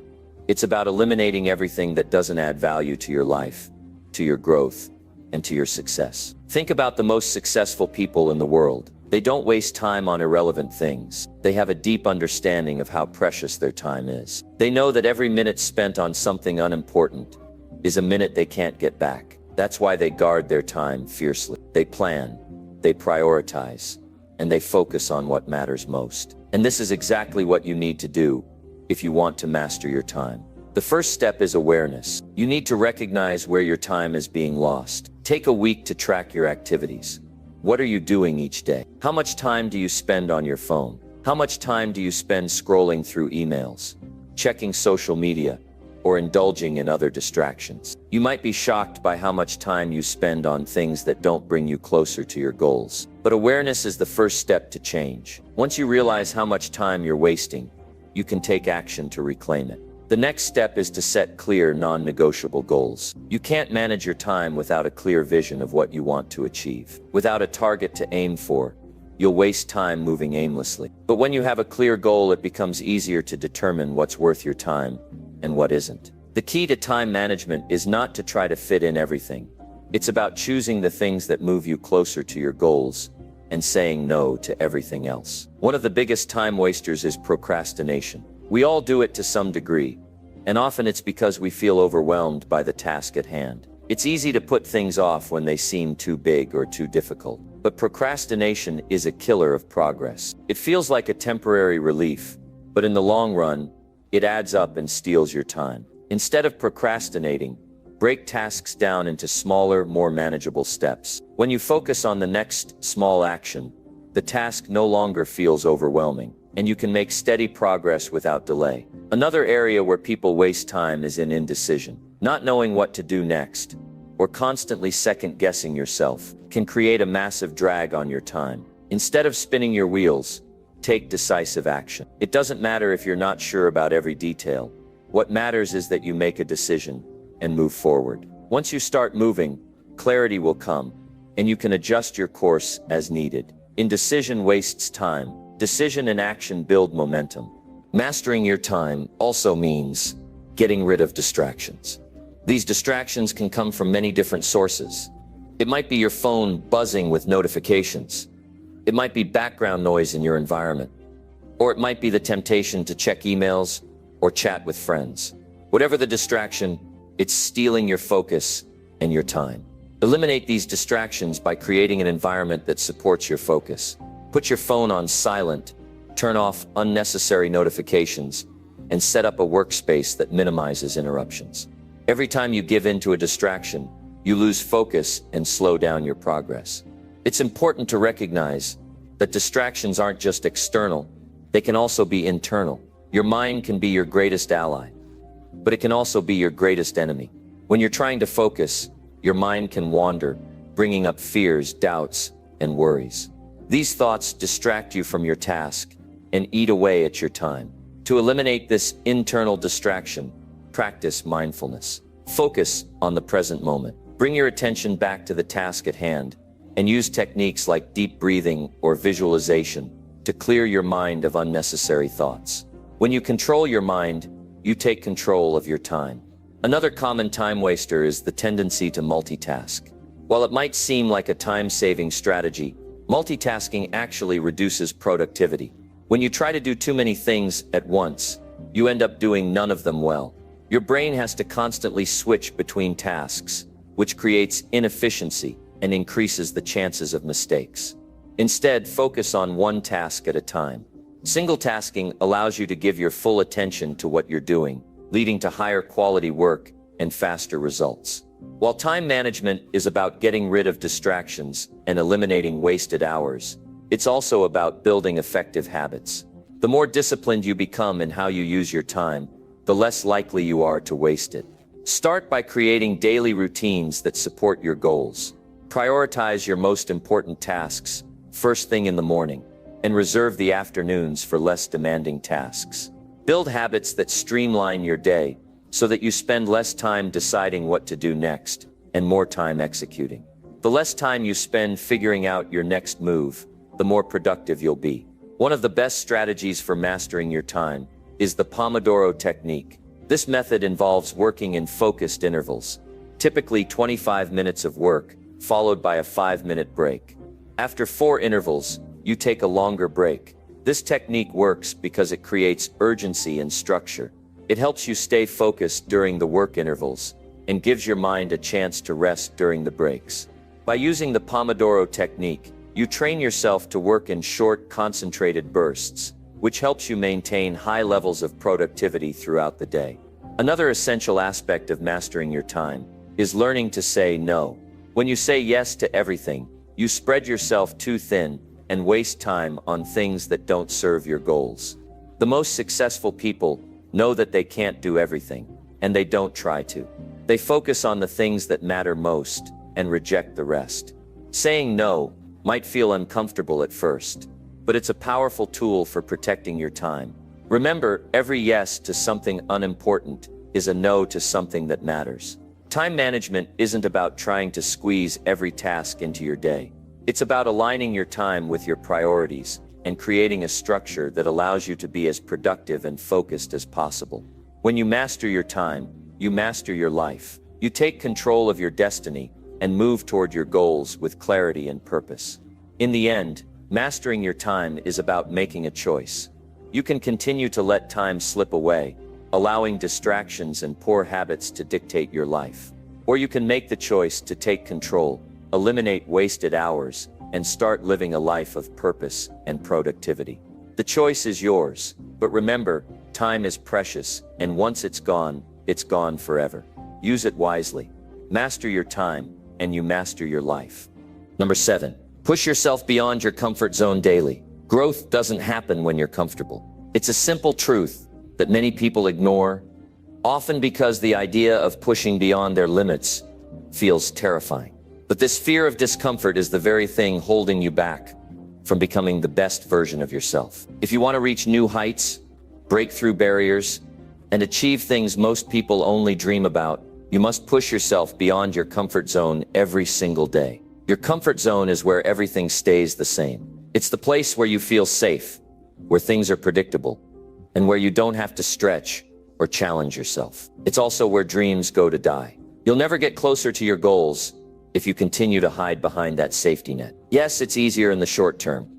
It's about eliminating everything that doesn't add value to your life, to your growth, and to your success. Think about the most successful people in the world. They don't waste time on irrelevant things. They have a deep understanding of how precious their time is. They know that every minute spent on something unimportant is a minute they can't get back. That's why they guard their time fiercely. They plan, they prioritize, and they focus on what matters most. And this is exactly what you need to do if you want to master your time. The first step is awareness. You need to recognize where your time is being lost. Take a week to track your activities. What are you doing each day? How much time do you spend on your phone? How much time do you spend scrolling through emails, checking social media, or indulging in other distractions? You might be shocked by how much time you spend on things that don't bring you closer to your goals. But awareness is the first step to change. Once you realize how much time you're wasting, you can take action to reclaim it. The next step is to set clear, non-negotiable goals. You can't manage your time without a clear vision of what you want to achieve. Without a target to aim for, you'll waste time moving aimlessly. But when you have a clear goal, it becomes easier to determine what's worth your time and what isn't. The key to time management is not to try to fit in everything. It's about choosing the things that move you closer to your goals and saying no to everything else. One of the biggest time wasters is procrastination. We all do it to some degree, and often it's because we feel overwhelmed by the task at hand. It's easy to put things off when they seem too big or too difficult. But procrastination is a killer of progress. It feels like a temporary relief, but in the long run, it adds up and steals your time. Instead of procrastinating, break tasks down into smaller, more manageable steps. When you focus on the next small action, the task no longer feels overwhelming, and you can make steady progress without delay. Another area where people waste time is in indecision. Not knowing what to do next, or constantly second-guessing yourself, can create a massive drag on your time. Instead of spinning your wheels, take decisive action. It doesn't matter if you're not sure about every detail. What matters is that you make a decision and move forward. Once you start moving, clarity will come, and you can adjust your course as needed. Indecision wastes time. Decision and action build momentum. Mastering your time also means getting rid of distractions. These distractions can come from many different sources. It might be your phone buzzing with notifications. It might be background noise in your environment. Or it might be the temptation to check emails or chat with friends. Whatever the distraction, it's stealing your focus and your time. Eliminate these distractions by creating an environment that supports your focus. Put your phone on silent, turn off unnecessary notifications, and set up a workspace that minimizes interruptions. Every time you give in to a distraction, you lose focus and slow down your progress. It's important to recognize that distractions aren't just external, they can also be internal. Your mind can be your greatest ally, but it can also be your greatest enemy. When you're trying to focus, your mind can wander, bringing up fears, doubts, and worries. These thoughts distract you from your task and eat away at your time. To eliminate this internal distraction, practice mindfulness. Focus on the present moment. Bring your attention back to the task at hand and use techniques like deep breathing or visualization to clear your mind of unnecessary thoughts. When you control your mind, you take control of your time. Another common time waster is the tendency to multitask. While it might seem like a time-saving strategy, multitasking actually reduces productivity. When you try to do too many things at once, you end up doing none of them well. Your brain has to constantly switch between tasks, which creates inefficiency and increases the chances of mistakes. Instead, focus on one task at a time. Single tasking allows you to give your full attention to what you're doing, leading to higher quality work and faster results. While time management is about getting rid of distractions and eliminating wasted hours, it's also about building effective habits. The more disciplined you become in how you use your time, the less likely you are to waste it. Start by creating daily routines that support your goals. Prioritize your most important tasks first thing in the morning, and reserve the afternoons for less demanding tasks. Build habits that streamline your day so that you spend less time deciding what to do next and more time executing. The less time you spend figuring out your next move, the more productive you'll be. One of the best strategies for mastering your time is the Pomodoro technique. This method involves working in focused intervals, typically 25 minutes of work, followed by a 5-minute break. After 4 intervals, you take a longer break. This technique works because it creates urgency and structure. It helps you stay focused during the work intervals and gives your mind a chance to rest during the breaks. By using the Pomodoro technique, you train yourself to work in short, concentrated bursts, which helps you maintain high levels of productivity throughout the day. Another essential aspect of mastering your time is learning to say no. When you say yes to everything, you spread yourself too thin and waste time on things that don't serve your goals. The most successful people know that they can't do everything, and they don't try to. They focus on the things that matter most and reject the rest. Saying no might feel uncomfortable at first, but it's a powerful tool for protecting your time. Remember, every yes to something unimportant is a no to something that matters. Time management isn't about trying to squeeze every task into your day. It's about aligning your time with your priorities and creating a structure that allows you to be as productive and focused as possible. When you master your time, you master your life. You take control of your destiny and move toward your goals with clarity and purpose. In the end, mastering your time is about making a choice. You can continue to let time slip away, allowing distractions and poor habits to dictate your life. Or you can make the choice to take control, eliminate wasted hours, and start living a life of purpose and productivity. The choice is yours, but remember, time is precious, and once it's gone forever. Use it wisely. Master your time, and you master your life. Number 7, push yourself beyond your comfort zone daily. Growth doesn't happen when you're comfortable. It's a simple truth that many people ignore, often because the idea of pushing beyond their limits feels terrifying. But this fear of discomfort is the very thing holding you back from becoming the best version of yourself. If you want to reach new heights, break through barriers, and achieve things most people only dream about, you must push yourself beyond your comfort zone every single day. Your comfort zone is where everything stays the same. It's the place where you feel safe, where things are predictable, and where you don't have to stretch or challenge yourself. It's also where dreams go to die. You'll never get closer to your goals if you continue to hide behind that safety net. Yes, it's easier in the short term,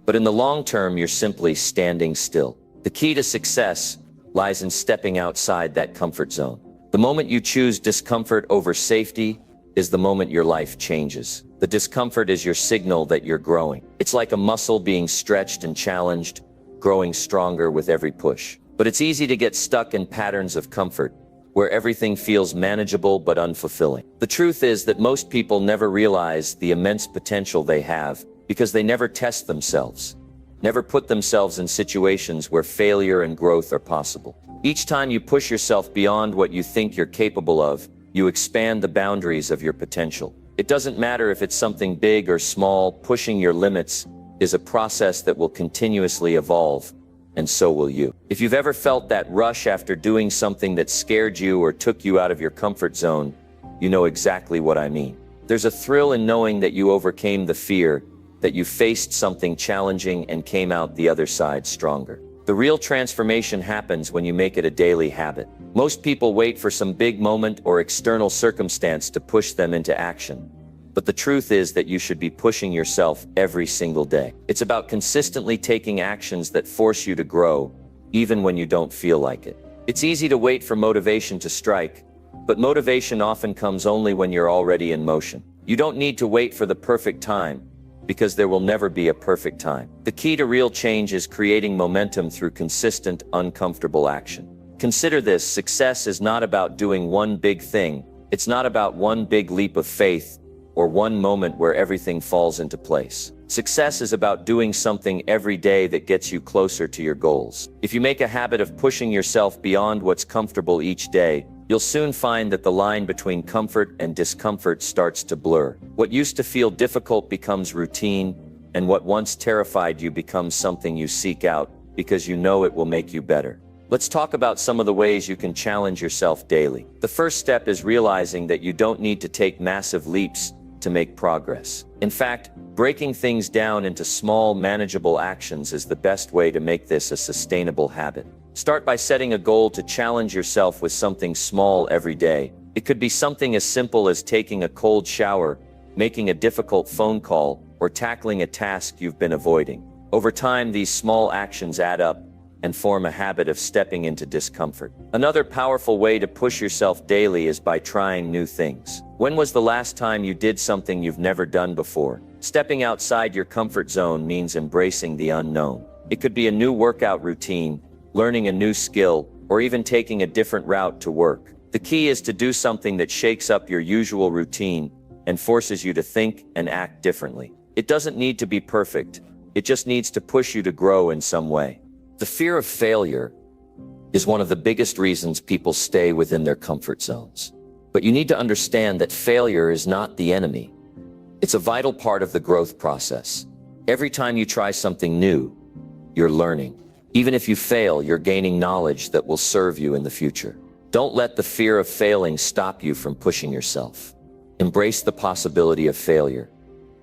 but in the long term, you're simply standing still. The key to success lies in stepping outside that comfort zone. The moment you choose discomfort over safety is the moment your life changes. The discomfort is your signal that you're growing. It's like a muscle being stretched and challenged, growing stronger with every push. But it's easy to get stuck in patterns of comfort, where everything feels manageable but unfulfilling. The truth is that most people never realize the immense potential they have because they never test themselves, never put themselves in situations where failure and growth are possible. Each time you push yourself beyond what you think you're capable of, you expand the boundaries of your potential. It doesn't matter if it's something big or small, pushing your limits is a process that will continuously evolve, and so will you. If you've ever felt that rush after doing something that scared you or took you out of your comfort zone, you know exactly what I mean. There's a thrill in knowing that you overcame the fear, that you faced something challenging and came out the other side stronger. The real transformation happens when you make it a daily habit. Most people wait for some big moment or external circumstance to push them into action. But the truth is that you should be pushing yourself every single day. It's about consistently taking actions that force you to grow, even when you don't feel like it. It's easy to wait for motivation to strike, but motivation often comes only when you're already in motion. You don't need to wait for the perfect time, because there will never be a perfect time. The key to real change is creating momentum through consistent, uncomfortable action. Consider this: success is not about doing one big thing. It's not about one big leap of faith or one moment where everything falls into place. Success is about doing something every day that gets you closer to your goals. If you make a habit of pushing yourself beyond what's comfortable each day, you'll soon find that the line between comfort and discomfort starts to blur. What used to feel difficult becomes routine, and what once terrified you becomes something you seek out because you know it will make you better. Let's talk about some of the ways you can challenge yourself daily. The first step is realizing that you don't need to take massive leaps to make progress. In fact, breaking things down into small, manageable actions is the best way to make this a sustainable habit. Start by setting a goal to challenge yourself with something small every day. It could be something as simple as taking a cold shower, making a difficult phone call, or tackling a task you've been avoiding. Over time, these small actions add up and form a habit of stepping into discomfort. Another powerful way to push yourself daily is by trying new things. When was the last time you did something you've never done before? Stepping outside your comfort zone means embracing the unknown. It could be a new workout routine, learning a new skill, or even taking a different route to work. The key is to do something that shakes up your usual routine and forces you to think and act differently. It doesn't need to be perfect. It just needs to push you to grow in some way. The fear of failure is one of the biggest reasons people stay within their comfort zones. But you need to understand that failure is not the enemy. It's a vital part of the growth process. Every time you try something new, you're learning. Even if you fail, you're gaining knowledge that will serve you in the future. Don't let the fear of failing stop you from pushing yourself. Embrace the possibility of failure,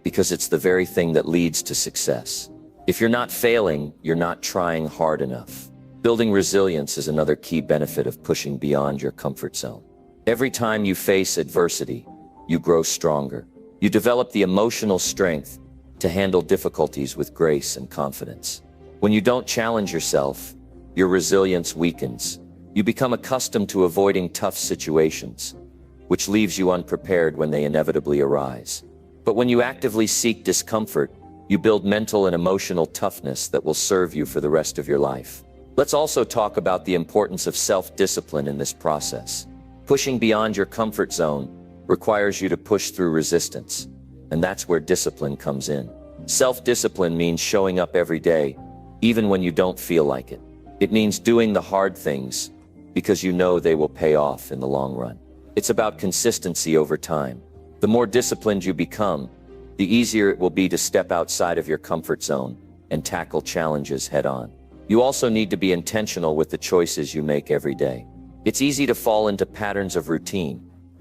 because it's the very thing that leads to success. If you're not failing, you're not trying hard enough. Building resilience is another key benefit of pushing beyond your comfort zone. Every time you face adversity, you grow stronger. You develop the emotional strength to handle difficulties with grace and confidence. When you don't challenge yourself, your resilience weakens. You become accustomed to avoiding tough situations, which leaves you unprepared when they inevitably arise. But when you actively seek discomfort, you build mental and emotional toughness that will serve you for the rest of your life. Let's also talk about the importance of self-discipline in this process. Pushing beyond your comfort zone requires you to push through resistance, and that's where discipline comes in. Self-discipline means showing up every day, even when you don't feel like it. It means doing the hard things because you know they will pay off in the long run. It's about consistency over time. The more disciplined you become, the easier it will be to step outside of your comfort zone and tackle challenges head-on. You also need to be intentional with the choices you make every day. It's easy to fall into patterns of routine,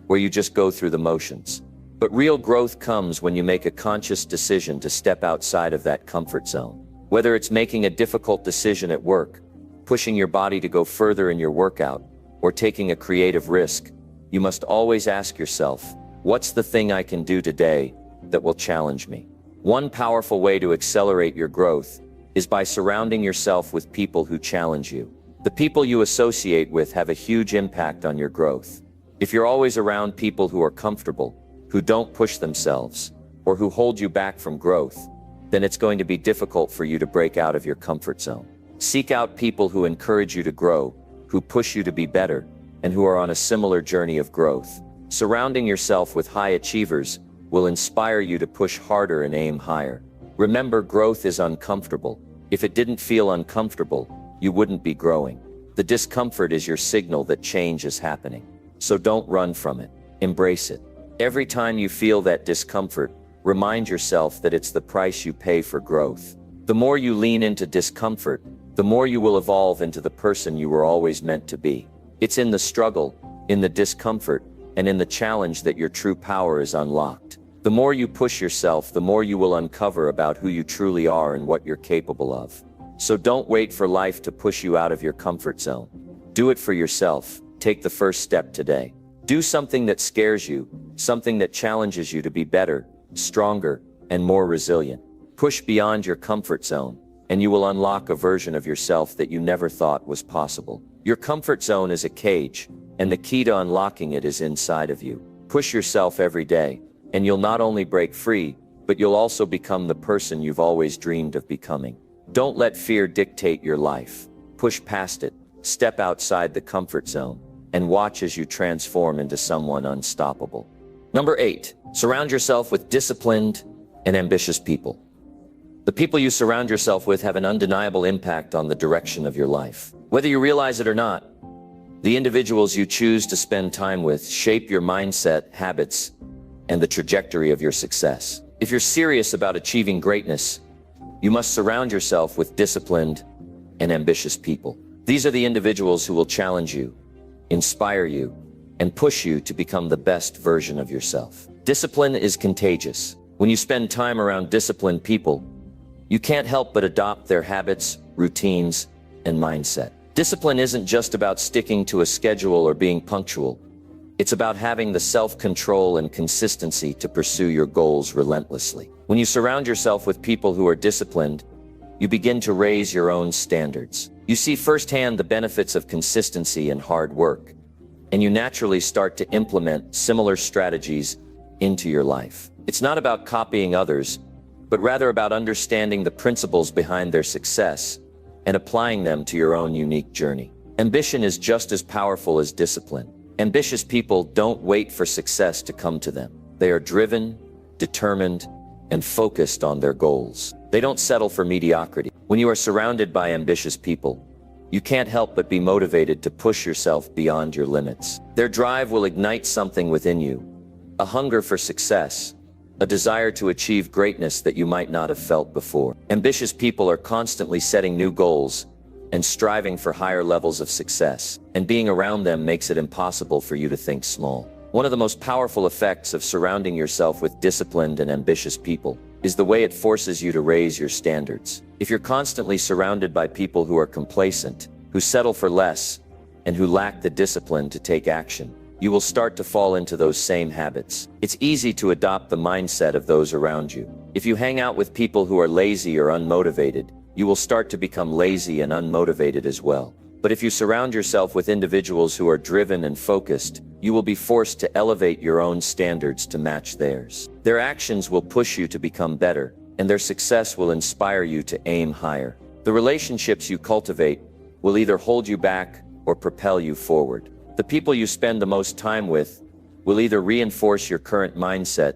where you just go through the motions. But real growth comes when you make a conscious decision to step outside of that comfort zone. Whether it's making a difficult decision at work, pushing your body to go further in your workout, or taking a creative risk, you must always ask yourself, what's the thing I can do today that will challenge me? One powerful way to accelerate your growth is by surrounding yourself with people who challenge you. The people you associate with have a huge impact on your growth. If you're always around people who are comfortable, who don't push themselves, or who hold you back from growth, then it's going to be difficult for you to break out of your comfort zone. Seek out people who encourage you to grow, who push you to be better, and who are on a similar journey of growth. Surrounding yourself with high achievers will inspire you to push harder and aim higher. Remember, growth is uncomfortable. If it didn't feel uncomfortable, you wouldn't be growing. The discomfort is your signal that change is happening. So don't run from it. Embrace it. Every time you feel that discomfort, remind yourself that it's the price you pay for growth. The more you lean into discomfort, the more you will evolve into the person you were always meant to be. It's in the struggle, in the discomfort, and in the challenge that your true power is unlocked. The more you push yourself, the more you will uncover about who you truly are and what you're capable of. So don't wait for life to push you out of your comfort zone. Do it for yourself. Take the first step today. Do something that scares you, something that challenges you to be better, stronger, and more resilient. Push beyond your comfort zone, and you will unlock a version of yourself that you never thought was possible. Your comfort zone is a cage, and the key to unlocking it is inside of you. Push yourself every day, and you'll not only break free, but you'll also become the person you've always dreamed of becoming. Don't let fear dictate your life. Push past it, step outside the comfort zone, and watch as you transform into someone unstoppable. Number 8, surround yourself with disciplined and ambitious people. The people you surround yourself with have an undeniable impact on the direction of your life. Whether you realize it or not, the individuals you choose to spend time with shape your mindset, habits, and the trajectory of your success. If you're serious about achieving greatness, you must surround yourself with disciplined and ambitious people. These are the individuals who will challenge you, inspire you, and push you to become the best version of yourself. Discipline is contagious. When you spend time around disciplined people, you can't help but adopt their habits, routines, and mindset. Discipline isn't just about sticking to a schedule or being punctual. It's about having the self-control and consistency to pursue your goals relentlessly. When you surround yourself with people who are disciplined, you begin to raise your own standards. You see firsthand the benefits of consistency and hard work, and you naturally start to implement similar strategies into your life. It's not about copying others, but rather about understanding the principles behind their success and applying them to your own unique journey. Ambition is just as powerful as discipline. Ambitious people don't wait for success to come to them. They are driven, determined, and focused on their goals. They don't settle for mediocrity. When you are surrounded by ambitious people, you can't help but be motivated to push yourself beyond your limits. Their drive will ignite something within you, a hunger for success, a desire to achieve greatness that you might not have felt before. Ambitious people are constantly setting new goals and striving for higher levels of success, and being around them makes it impossible for you to think small. One of the most powerful effects of surrounding yourself with disciplined and ambitious people is the way it forces you to raise your standards. If you're constantly surrounded by people who are complacent, who settle for less, and who lack the discipline to take action, you will start to fall into those same habits. It's easy to adopt the mindset of those around you. If you hang out with people who are lazy or unmotivated, you will start to become lazy and unmotivated as well. But if you surround yourself with individuals who are driven and focused, you will be forced to elevate your own standards to match theirs. Their actions will push you to become better, and their success will inspire you to aim higher. The relationships you cultivate will either hold you back or propel you forward. The people you spend the most time with will either reinforce your current mindset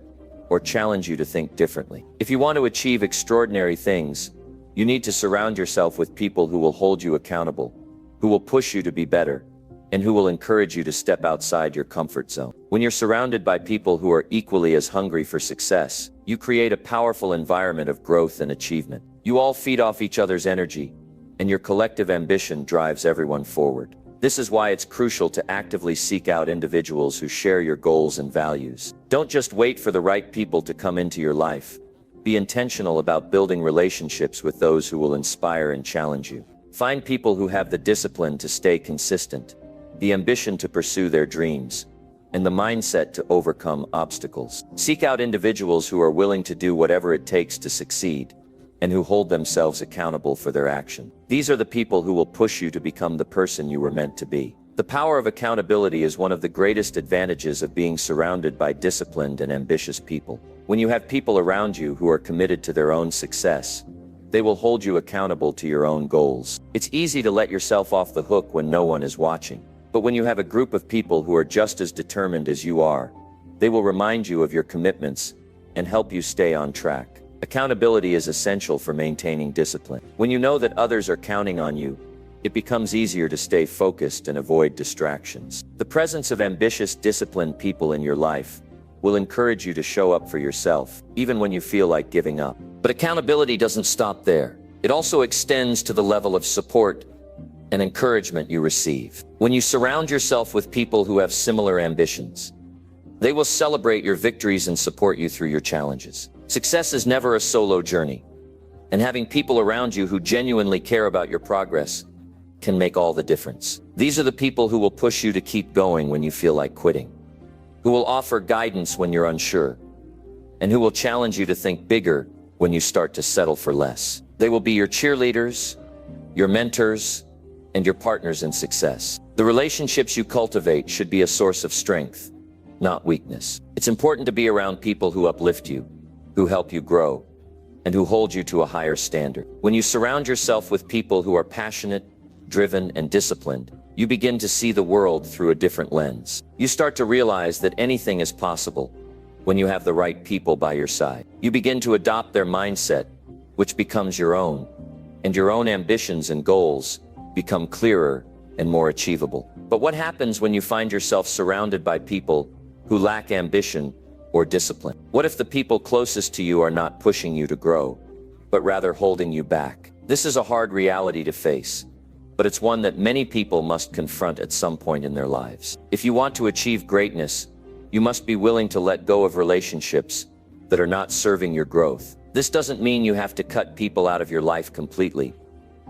or challenge you to think differently. If you want to achieve extraordinary things, you need to surround yourself with people who will hold you accountable, who will push you to be better, and who will encourage you to step outside your comfort zone. When you're surrounded by people who are equally as hungry for success, you create a powerful environment of growth and achievement. You all feed off each other's energy, and your collective ambition drives everyone forward. This is why it's crucial to actively seek out individuals who share your goals and values. Don't just wait for the right people to come into your life. Be intentional about building relationships with those who will inspire and challenge you. Find people who have the discipline to stay consistent, the ambition to pursue their dreams, and the mindset to overcome obstacles. Seek out individuals who are willing to do whatever it takes to succeed, and who hold themselves accountable for their action. These are the people who will push you to become the person you were meant to be. The power of accountability is one of the greatest advantages of being surrounded by disciplined and ambitious people. When you have people around you who are committed to their own success, they will hold you accountable to your own goals. It's easy to let yourself off the hook when no one is watching. But when you have a group of people who are just as determined as you are, they will remind you of your commitments and help you stay on track. Accountability is essential for maintaining discipline. When you know that others are counting on you, it becomes easier to stay focused and avoid distractions. The presence of ambitious, disciplined people in your life will encourage you to show up for yourself, even when you feel like giving up. But accountability doesn't stop there. It also extends to the level of support and encouragement you receive. When you surround yourself with people who have similar ambitions, they will celebrate your victories and support you through your challenges. Success is never a solo journey, and having people around you who genuinely care about your progress can make all the difference. These are the people who will push you to keep going when you feel like quitting, who will offer guidance when you're unsure, and who will challenge you to think bigger when you start to settle for less. They will be your cheerleaders, your mentors, and your partners in success. The relationships you cultivate should be a source of strength, not weakness. It's important to be around people who uplift you, who help you grow, and who hold you to a higher standard. When you surround yourself with people who are passionate, driven, and disciplined, you begin to see the world through a different lens. You start to realize that anything is possible when you have the right people by your side. You begin to adopt their mindset, which becomes your own, and your own ambitions and goals become clearer and more achievable. But what happens when you find yourself surrounded by people who lack ambition or discipline? What if the people closest to you are not pushing you to grow, but rather holding you back? This is a hard reality to face, but it's one that many people must confront at some point in their lives. If you want to achieve greatness, you must be willing to let go of relationships that are not serving your growth. This doesn't mean you have to cut people out of your life completely,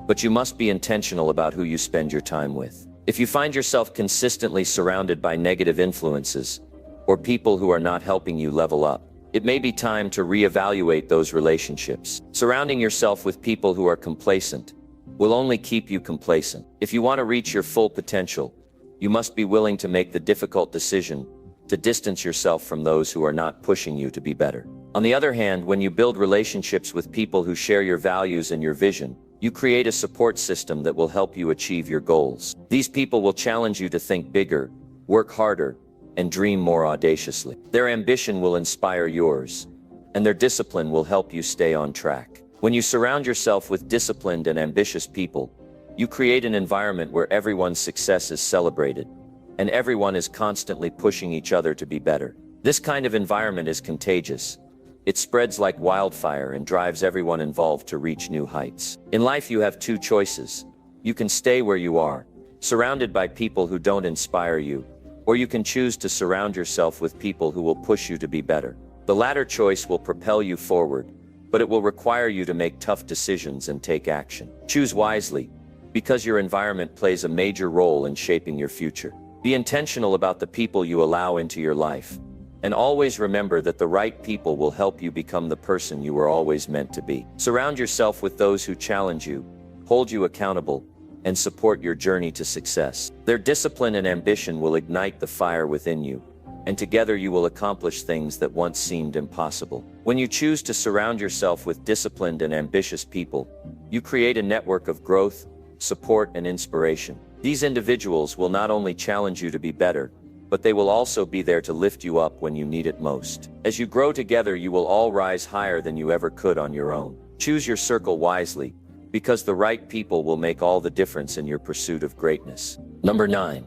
but you must be intentional about who you spend your time with. If you find yourself consistently surrounded by negative influences, or people who are not helping you level up, it may be time to reevaluate those relationships. Surrounding yourself with people who are complacent will only keep you complacent. If you want to reach your full potential, you must be willing to make the difficult decision to distance yourself from those who are not pushing you to be better. On the other hand, when you build relationships with people who share your values and your vision, you create a support system that will help you achieve your goals. These people will challenge you to think bigger, work harder, and dream more audaciously. Their ambition will inspire yours, and their discipline will help you stay on track. When you surround yourself with disciplined and ambitious people, you create an environment where everyone's success is celebrated, and everyone is constantly pushing each other to be better. This kind of environment is contagious. It spreads like wildfire and drives everyone involved to reach new heights. In life, you have two choices. You can stay where you are, surrounded by people who don't inspire you, or you can choose to surround yourself with people who will push you to be better. The latter choice will propel you forward, but it will require you to make tough decisions and take action. Choose wisely, because your environment plays a major role in shaping your future. Be intentional about the people you allow into your life, and always remember that the right people will help you become the person you were always meant to be. Surround yourself with those who challenge you, hold you accountable, and support your journey to success. Their discipline and ambition will ignite the fire within you, and together you will accomplish things that once seemed impossible. When you choose to surround yourself with disciplined and ambitious people, you create a network of growth, support, and inspiration. These individuals will not only challenge you to be better, but they will also be there to lift you up when you need it most. As you grow together, you will all rise higher than you ever could on your own. Choose your circle wisely, because the right people will make all the difference in your pursuit of greatness. Number 9.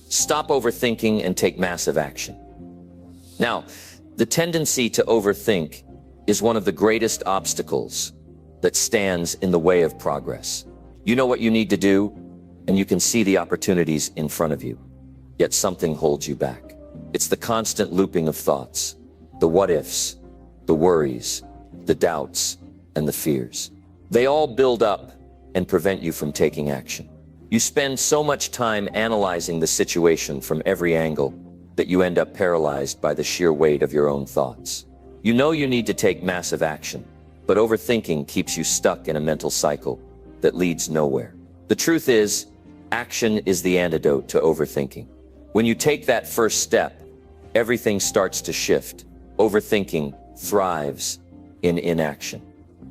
Stop overthinking and take massive action. Now, the tendency to overthink is one of the greatest obstacles that stands in the way of progress. You know what you need to do, and you can see the opportunities in front of you, yet something holds you back. It's the constant looping of thoughts, the what-ifs, the worries, the doubts, and the fears. They all build up and prevent you from taking action. You spend so much time analyzing the situation from every angle that you end up paralyzed by the sheer weight of your own thoughts. You know you need to take massive action, but overthinking keeps you stuck in a mental cycle that leads nowhere. The truth is, action is the antidote to overthinking. When you take that first step, everything starts to shift. Overthinking thrives in inaction.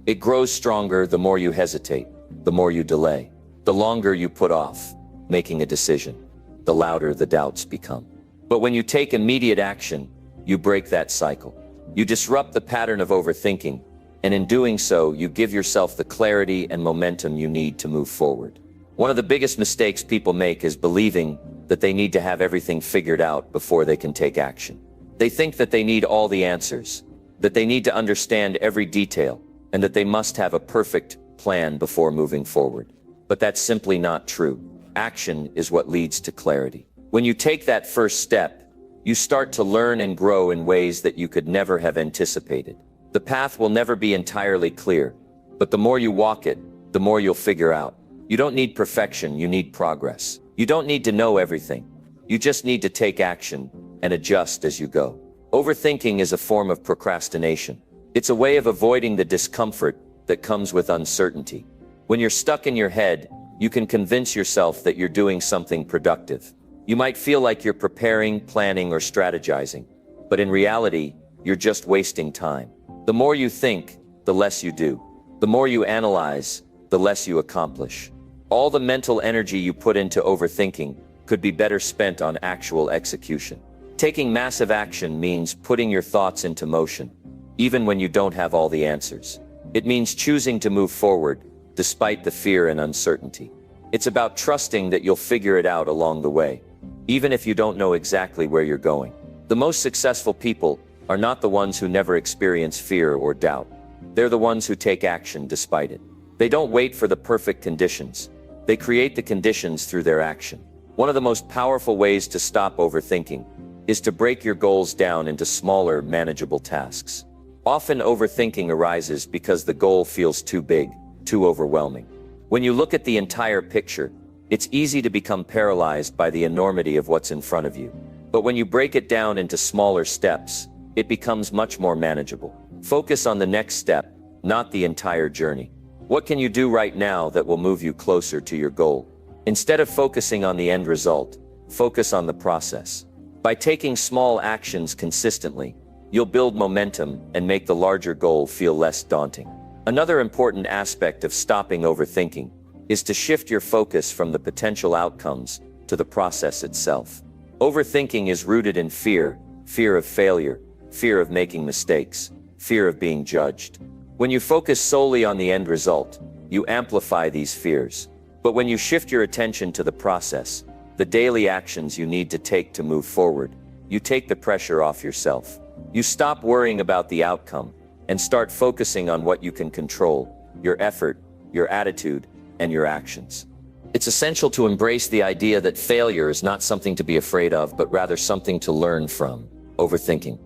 It grows stronger the more you hesitate, the more you delay, the longer you put off making a decision, the louder the doubts become. But when you take immediate action, you break that cycle. You disrupt the pattern of overthinking, and in doing so, you give yourself the clarity and momentum you need to move forward. One of the biggest mistakes people make is believing that they need to have everything figured out before they can take action. They think that they need all the answers, that they need to understand every detail, and that they must have a perfect plan before moving forward. But that's simply not true. Action is what leads to clarity. When you take that first step, you start to learn and grow in ways that you could never have anticipated. The path will never be entirely clear, but the more you walk it, the more you'll figure out. You don't need perfection, you need progress. You don't need to know everything. You just need to take action and adjust as you go. Overthinking is a form of procrastination. It's a way of avoiding the discomfort that comes with uncertainty. When you're stuck in your head, you can convince yourself that you're doing something productive. You might feel like you're preparing, planning, or strategizing, but in reality, you're just wasting time. The more you think, the less you do. The more you analyze, the less you accomplish. All the mental energy you put into overthinking could be better spent on actual execution. Taking massive action means putting your thoughts into motion, even when you don't have all the answers. It means choosing to move forward, despite the fear and uncertainty. It's about trusting that you'll figure it out along the way, even if you don't know exactly where you're going. The most successful people are not the ones who never experience fear or doubt. They're the ones who take action despite it. They don't wait for the perfect conditions. They create the conditions through their action. One of the most powerful ways to stop overthinking is to break your goals down into smaller, manageable tasks. Often overthinking arises because the goal feels too big, too overwhelming. When you look at the entire picture, it's easy to become paralyzed by the enormity of what's in front of you. But when you break it down into smaller steps, it becomes much more manageable. Focus on the next step, not the entire journey. What can you do right now that will move you closer to your goal? Instead of focusing on the end result, focus on the process. By taking small actions consistently, you'll build momentum and make the larger goal feel less daunting. Another important aspect of stopping overthinking is to shift your focus from the potential outcomes to the process itself. Overthinking is rooted in fear, fear of failure, fear of making mistakes, fear of being judged. When you focus solely on the end result, you amplify these fears. But when you shift your attention to the process, the daily actions you need to take to move forward, you take the pressure off yourself. You stop worrying about the outcome and start focusing on what you can control, your effort, your attitude, and your actions. It's essential to embrace the idea that failure is not something to be afraid of, but rather something to learn from. Overthinking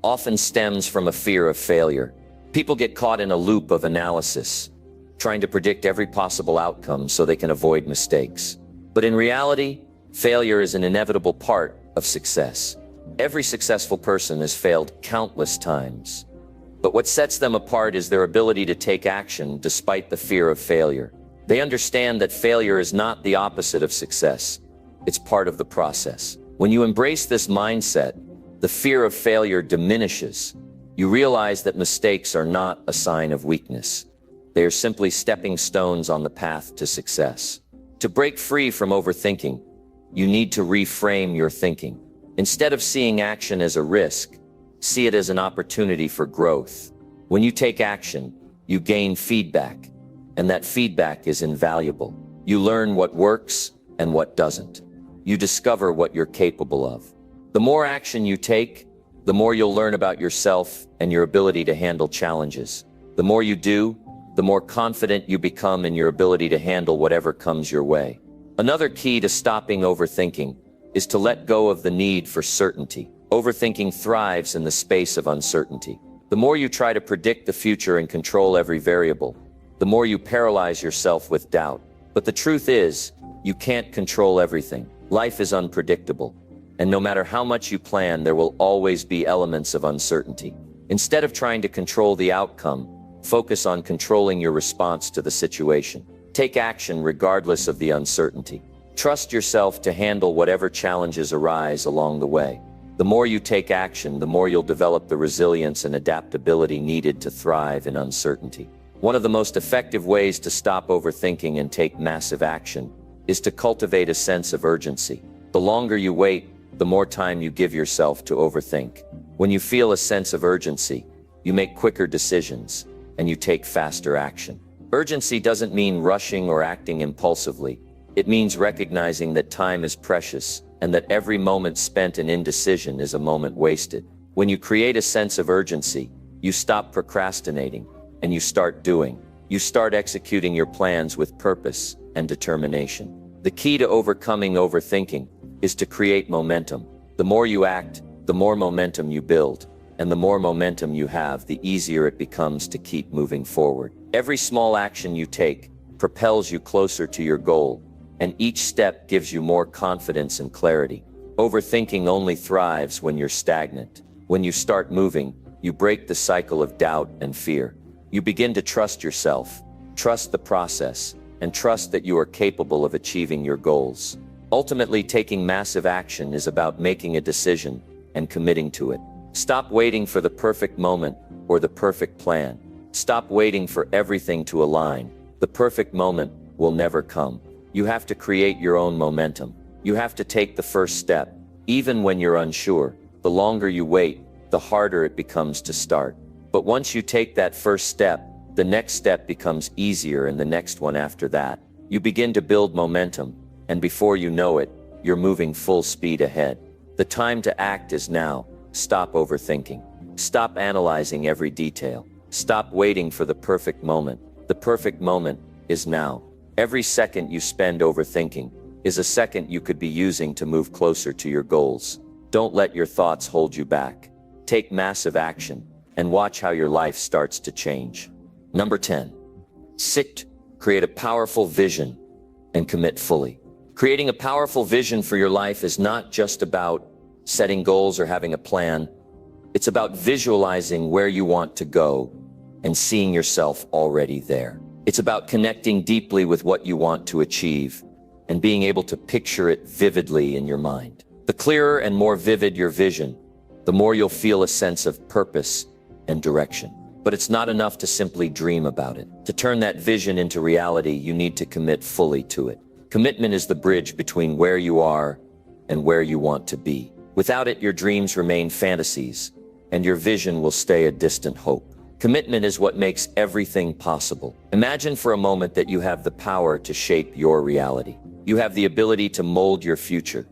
often stems from a fear of failure. People get caught in a loop of analysis, trying to predict every possible outcome so they can avoid mistakes. But in reality, failure is an inevitable part of success. Every successful person has failed countless times. But what sets them apart is their ability to take action despite the fear of failure. They understand that failure is not the opposite of success. It's part of the process. When you embrace this mindset, the fear of failure diminishes. You realize that mistakes are not a sign of weakness. They are simply stepping stones on the path to success. To break free from overthinking, you need to reframe your thinking. Instead of seeing action as a risk, see it as an opportunity for growth. When you take action, you gain feedback, and that feedback is invaluable. You learn what works and what doesn't. You discover what you're capable of. The more action you take, the more you'll learn about yourself and your ability to handle challenges. The more you do, the more confident you become in your ability to handle whatever comes your way. Another key to stopping overthinking is to let go of the need for certainty. Overthinking thrives in the space of uncertainty. The more you try to predict the future and control every variable, the more you paralyze yourself with doubt. But the truth is, you can't control everything. Life is unpredictable. And no matter how much you plan, there will always be elements of uncertainty. Instead of trying to control the outcome, focus on controlling your response to the situation. Take action regardless of the uncertainty. Trust yourself to handle whatever challenges arise along the way. The more you take action, the more you'll develop the resilience and adaptability needed to thrive in uncertainty. One of the most effective ways to stop overthinking and take massive action is to cultivate a sense of urgency. The longer you wait, the more time you give yourself to overthink. When you feel a sense of urgency, you make quicker decisions and you take faster action. Urgency doesn't mean rushing or acting impulsively. It means recognizing that time is precious and that every moment spent in indecision is a moment wasted. When you create a sense of urgency, you stop procrastinating and you start doing. You start executing your plans with purpose and determination. The key to overcoming overthinking is to create momentum. The more you act, the more momentum you build. And the more momentum you have, the easier it becomes to keep moving forward. Every small action you take propels you closer to your goal, and each step gives you more confidence and clarity. Overthinking only thrives when you're stagnant. When you start moving, you break the cycle of doubt and fear. You begin to trust yourself, trust the process, and trust that you are capable of achieving your goals. Ultimately, taking massive action is about making a decision and committing to it. Stop waiting for the perfect moment or the perfect plan. Stop waiting for everything to align. The perfect moment will never come. You have to create your own momentum. You have to take the first step. Even when you're unsure, the longer you wait, the harder it becomes to start. But once you take that first step, the next step becomes easier and the next one after that. You begin to build momentum, and before you know it, you're moving full speed ahead. The time to act is now. Stop overthinking. Stop analyzing every detail. Stop waiting for the perfect moment. The perfect moment is now. Every second you spend overthinking is a second you could be using to move closer to your goals. Don't let your thoughts hold you back. Take massive action and watch how your life starts to change. Number 10. Create a powerful vision and commit fully. Creating a powerful vision for your life is not just about setting goals or having a plan. It's about visualizing where you want to go and seeing yourself already there. It's about connecting deeply with what you want to achieve and being able to picture it vividly in your mind. The clearer and more vivid your vision, the more you'll feel a sense of purpose and direction. But it's not enough to simply dream about it. To turn that vision into reality, you need to commit fully to it. Commitment is the bridge between where you are and where you want to be. Without it, your dreams remain fantasies, and your vision will stay a distant hope. Commitment is what makes everything possible. Imagine for a moment that you have the power to shape your reality. You have the ability to mold your future,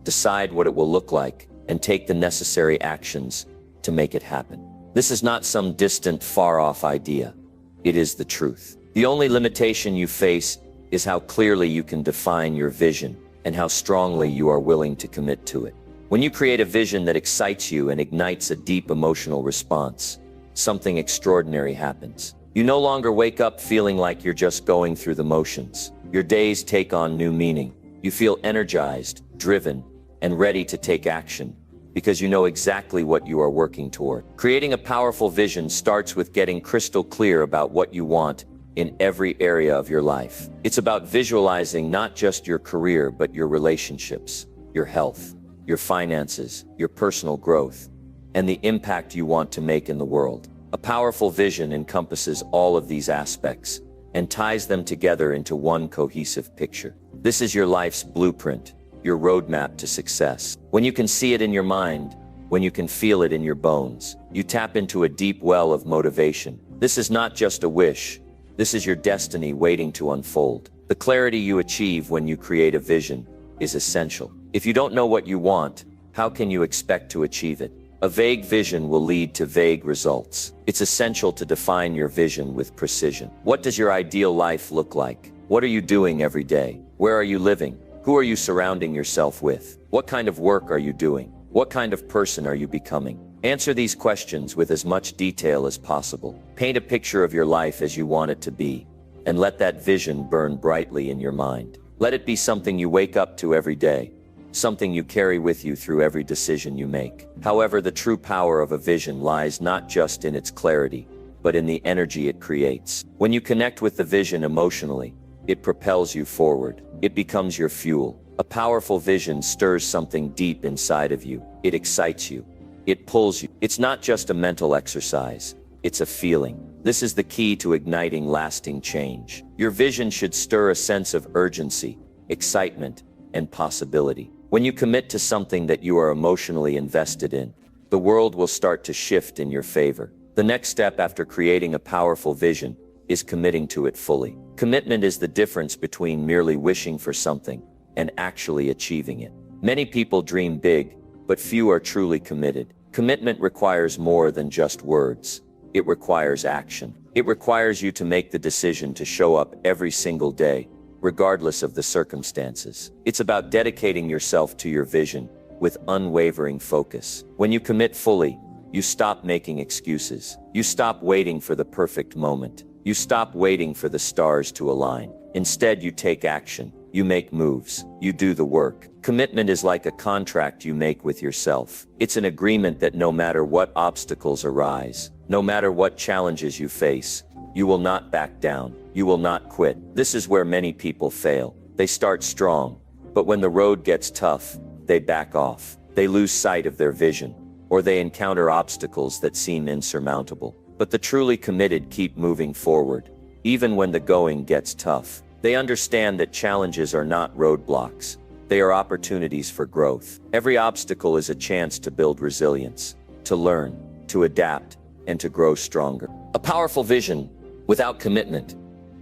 decide what it will look like, and take the necessary actions to make it happen. This is not some distant, far-off idea. It is the truth. The only limitation you face is how clearly you can define your vision and how strongly you are willing to commit to it. When you create a vision that excites you and ignites a deep emotional response, something extraordinary happens. You no longer wake up feeling like you're just going through the motions. Your days take on new meaning. You feel energized, driven, and ready to take action because you know exactly what you are working toward. Creating a powerful vision starts with getting crystal clear about what you want in every area of your life. It's about visualizing not just your career, but your relationships, your health, your finances, your personal growth, and the impact you want to make in the world. A powerful vision encompasses all of these aspects and ties them together into one cohesive picture. This is your life's blueprint, your roadmap to success. When you can see it in your mind, when you can feel it in your bones, you tap into a deep well of motivation. This is not just a wish. This is your destiny waiting to unfold. The clarity you achieve when you create a vision is essential. If you don't know what you want, how can you expect to achieve it? A vague vision will lead to vague results. It's essential to define your vision with precision. What does your ideal life look like? What are you doing every day? Where are you living? Who are you surrounding yourself with? What kind of work are you doing? What kind of person are you becoming? Answer these questions with as much detail as possible. Paint a picture of your life as you want it to be, and let that vision burn brightly in your mind. Let it be something you wake up to every day, something you carry with you through every decision you make. However, the true power of a vision lies not just in its clarity, but in the energy it creates. When you connect with the vision emotionally, it propels you forward. It becomes your fuel. A powerful vision stirs something deep inside of you. It excites you. It pulls you. It's not just a mental exercise. It's a feeling. This is the key to igniting lasting change. Your vision should stir a sense of urgency, excitement, and possibility. When you commit to something that you are emotionally invested in, the world will start to shift in your favor. The next step after creating a powerful vision is committing to it fully. Commitment is the difference between merely wishing for something and actually achieving it. Many people dream big, but few are truly committed. Commitment requires more than just words. It requires action. It requires you to make the decision to show up every single day, regardless of the circumstances. It's about dedicating yourself to your vision with unwavering focus. When you commit fully, you stop making excuses. You stop waiting for the perfect moment. You stop waiting for the stars to align. Instead, you take action. You make moves. You do the work. Commitment is like a contract you make with yourself. It's an agreement that no matter what obstacles arise, no matter what challenges you face, you will not back down. You will not quit. This is where many people fail. They start strong, but when the road gets tough, they back off. They lose sight of their vision, or they encounter obstacles that seem insurmountable. But the truly committed keep moving forward, even when the going gets tough. They understand that challenges are not roadblocks. They are opportunities for growth. Every obstacle is a chance to build resilience, to learn, to adapt, and to grow stronger. A powerful vision without commitment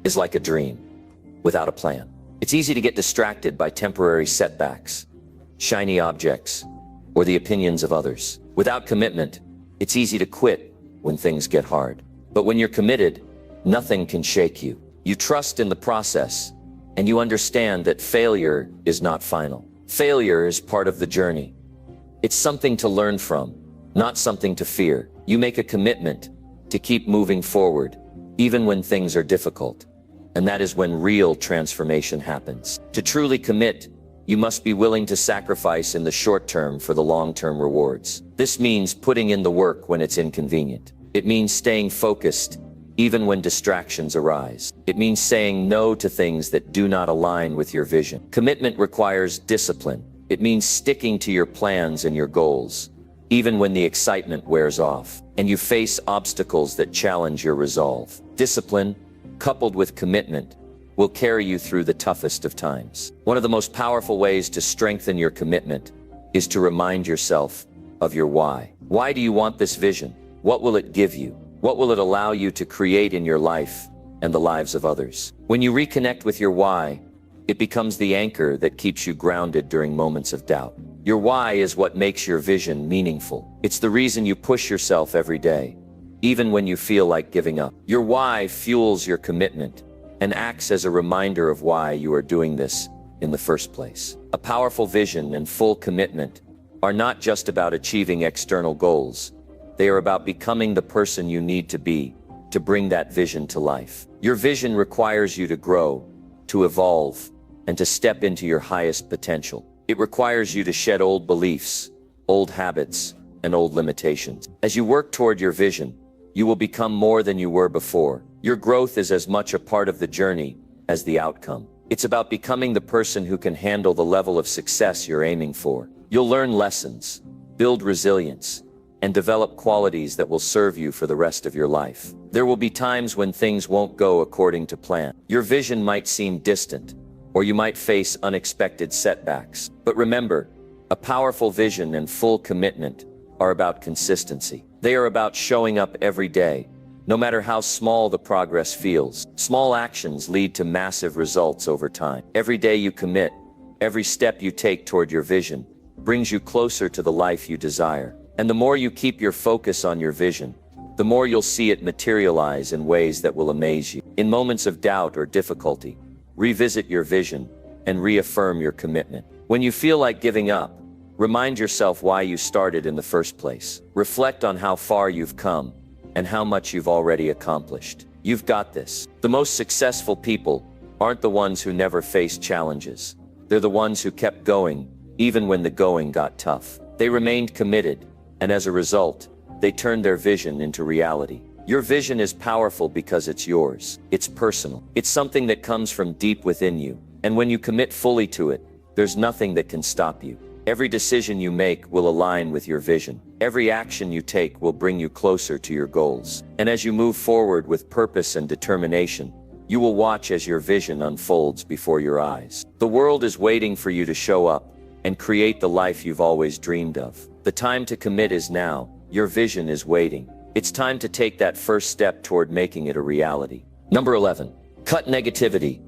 is like a dream without a plan. It's easy to get distracted by temporary setbacks, shiny objects, or the opinions of others. Without commitment, it's easy to quit when things get hard. But when you're committed, nothing can shake you. You trust in the process, and you understand that failure is not final. Failure is part of the journey. It's something to learn from, not something to fear. You make a commitment to keep moving forward, even when things are difficult. And that is when real transformation happens. To truly commit, you must be willing to sacrifice in the short term for the long-term rewards. This means putting in the work when it's inconvenient. It means staying focused even when distractions arise. It means saying no to things that do not align with your vision. Commitment requires discipline. It means sticking to your plans and your goals, even when the excitement wears off, and you face obstacles that challenge your resolve. Discipline, coupled with commitment, will carry you through the toughest of times. One of the most powerful ways to strengthen your commitment is to remind yourself of your why. Why do you want this vision? What will it give you? What will it allow you to create in your life and the lives of others? When you reconnect with your why, it becomes the anchor that keeps you grounded during moments of doubt. Your why is what makes your vision meaningful. It's the reason you push yourself every day, even when you feel like giving up. Your why fuels your commitment and acts as a reminder of why you are doing this in the first place. A powerful vision and full commitment are not just about achieving external goals. They are about becoming the person you need to be to bring that vision to life. Your vision requires you to grow, to evolve, and to step into your highest potential. It requires you to shed old beliefs, old habits, and old limitations. As you work toward your vision, you will become more than you were before. Your growth is as much a part of the journey as the outcome. It's about becoming the person who can handle the level of success you're aiming for. You'll learn lessons, build resilience, and develop qualities that will serve you for the rest of your life. There will be times when things won't go according to plan. Your vision might seem distant, or you might face unexpected setbacks. But remember, a powerful vision and full commitment are about consistency. They are about showing up every day, no matter how small the progress feels. Small actions lead to massive results over time. Every day you commit, every step you take toward your vision, brings you closer to the life you desire. And the more you keep your focus on your vision, the more you'll see it materialize in ways that will amaze you. In moments of doubt or difficulty, revisit your vision and reaffirm your commitment. When you feel like giving up, remind yourself why you started in the first place. Reflect on how far you've come and how much you've already accomplished. You've got this. The most successful people aren't the ones who never faced challenges. They're the ones who kept going, even when the going got tough. They remained committed, and as a result, they turned their vision into reality. Your vision is powerful because it's yours. It's personal. It's something that comes from deep within you. And when you commit fully to it, there's nothing that can stop you. Every decision you make will align with your vision. Every action you take will bring you closer to your goals. And as you move forward with purpose and determination, you will watch as your vision unfolds before your eyes. The world is waiting for you to show up and create the life you've always dreamed of. The time to commit is now. Your vision is waiting. It's time to take that first step toward making it a reality. Number 11, cut negativity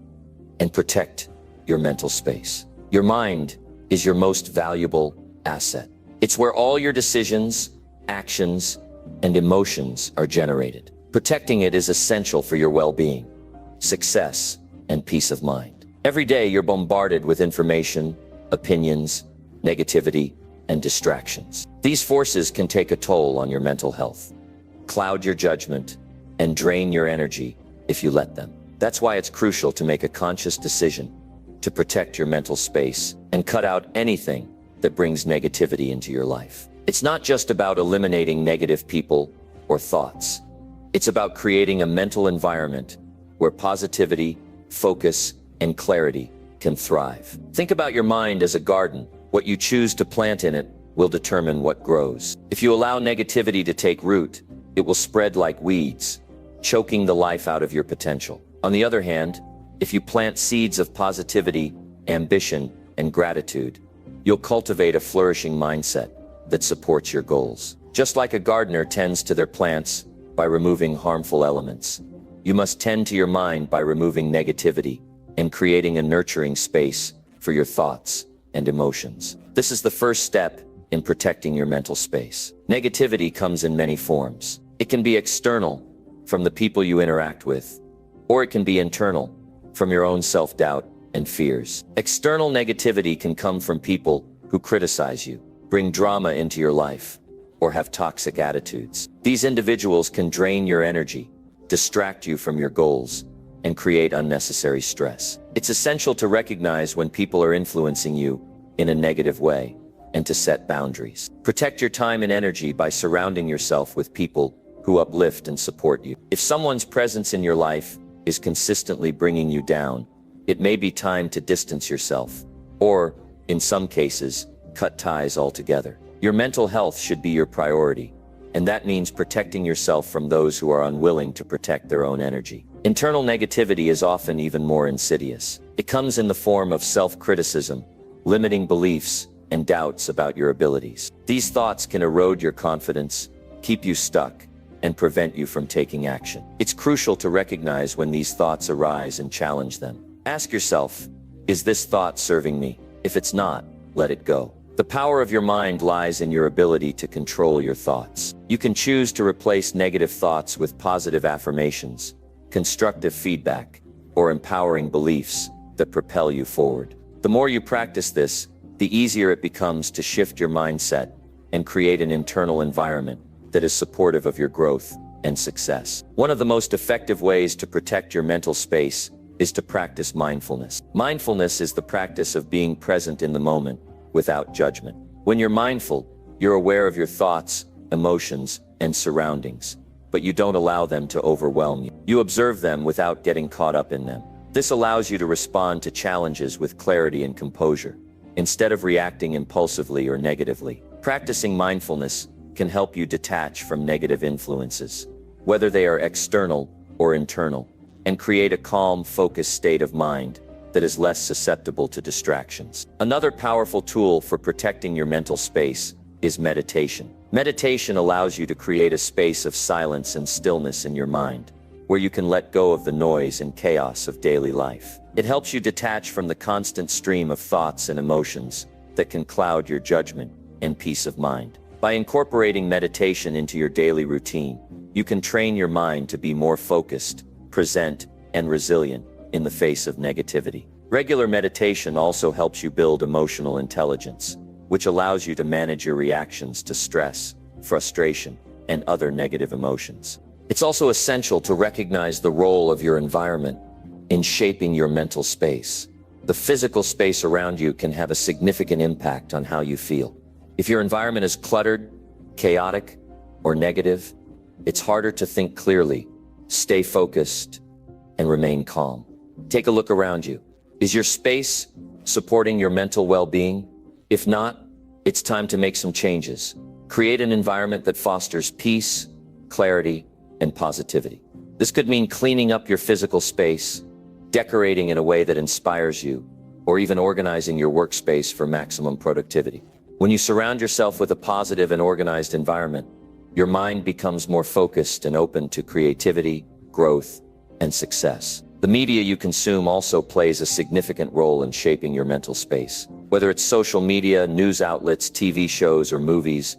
and protect your mental space. Your mind is your most valuable asset. It's where all your decisions, actions, and emotions are generated. Protecting it is essential for your well-being, success, and peace of mind. Every day you're bombarded with information, opinions, negativity, and distractions. These forces can take a toll on your mental health, cloud your judgment, and drain your energy if you let them. That's why it's crucial to make a conscious decision to protect your mental space and cut out anything that brings negativity into your life. It's not just about eliminating negative people or thoughts. It's about creating a mental environment where positivity, focus, and clarity can thrive. Think about your mind as a garden. What you choose to plant in it will determine what grows. If you allow negativity to take root, it will spread like weeds, choking the life out of your potential. On the other hand, if you plant seeds of positivity, ambition, and gratitude, you'll cultivate a flourishing mindset that supports your goals. Just like a gardener tends to their plants by removing harmful elements, you must tend to your mind by removing negativity and creating a nurturing space for your thoughts and emotions. This is the first step in protecting your mental space. Negativity comes in many forms. It can be external, from the people you interact with, or it can be internal, from your own self-doubt and fears. External negativity can come from people who criticize you, bring drama into your life, or have toxic attitudes. These individuals can drain your energy, distract you from your goals, and create unnecessary stress. It's essential to recognize when people are influencing you in a negative way and to set boundaries. Protect your time and energy by surrounding yourself with people who uplift and support you. If someone's presence in your life is consistently bringing you down, it may be time to distance yourself, or, in some cases, cut ties altogether. Your mental health should be your priority, and that means protecting yourself from those who are unwilling to protect their own energy. Internal negativity is often even more insidious. It comes in the form of self-criticism, limiting beliefs, and doubts about your abilities. These thoughts can erode your confidence, keep you stuck, and prevent you from taking action. It's crucial to recognize when these thoughts arise and challenge them. Ask yourself, is this thought serving me? If it's not, let it go. The power of your mind lies in your ability to control your thoughts. You can choose to replace negative thoughts with positive affirmations, constructive feedback, or empowering beliefs that propel you forward. The more you practice this, the easier it becomes to shift your mindset and create an internal environment that is supportive of your growth and success. One of the most effective ways to protect your mental space is to practice mindfulness. Mindfulness is the practice of being present in the moment without judgment. When you're mindful, you're aware of your thoughts, emotions, and surroundings, but you don't allow them to overwhelm you. You observe them without getting caught up in them. This allows you to respond to challenges with clarity and composure, instead of reacting impulsively or negatively. Practicing mindfulness can help you detach from negative influences, whether they are external or internal, and create a calm, focused state of mind that is less susceptible to distractions. Another powerful tool for protecting your mental space is meditation. Meditation allows you to create a space of silence and stillness in your mind, where you can let go of the noise and chaos of daily life. It helps you detach from the constant stream of thoughts and emotions that can cloud your judgment and peace of mind. By incorporating meditation into your daily routine, you can train your mind to be more focused, present, and resilient in the face of negativity. Regular meditation also helps you build emotional intelligence, which allows you to manage your reactions to stress, frustration, and other negative emotions. It's also essential to recognize the role of your environment in shaping your mental space. The physical space around you can have a significant impact on how you feel. If your environment is cluttered, chaotic, or negative, it's harder to think clearly, stay focused, and remain calm. Take a look around you. Is your space supporting your mental well-being? If not, it's time to make some changes. Create an environment that fosters peace, clarity, and positivity. This could mean cleaning up your physical space, decorating in a way that inspires you, or even organizing your workspace for maximum productivity. When you surround yourself with a positive and organized environment, your mind becomes more focused and open to creativity, growth, and success. The media you consume also plays a significant role in shaping your mental space. Whether it's social media, news outlets, TV shows, or movies,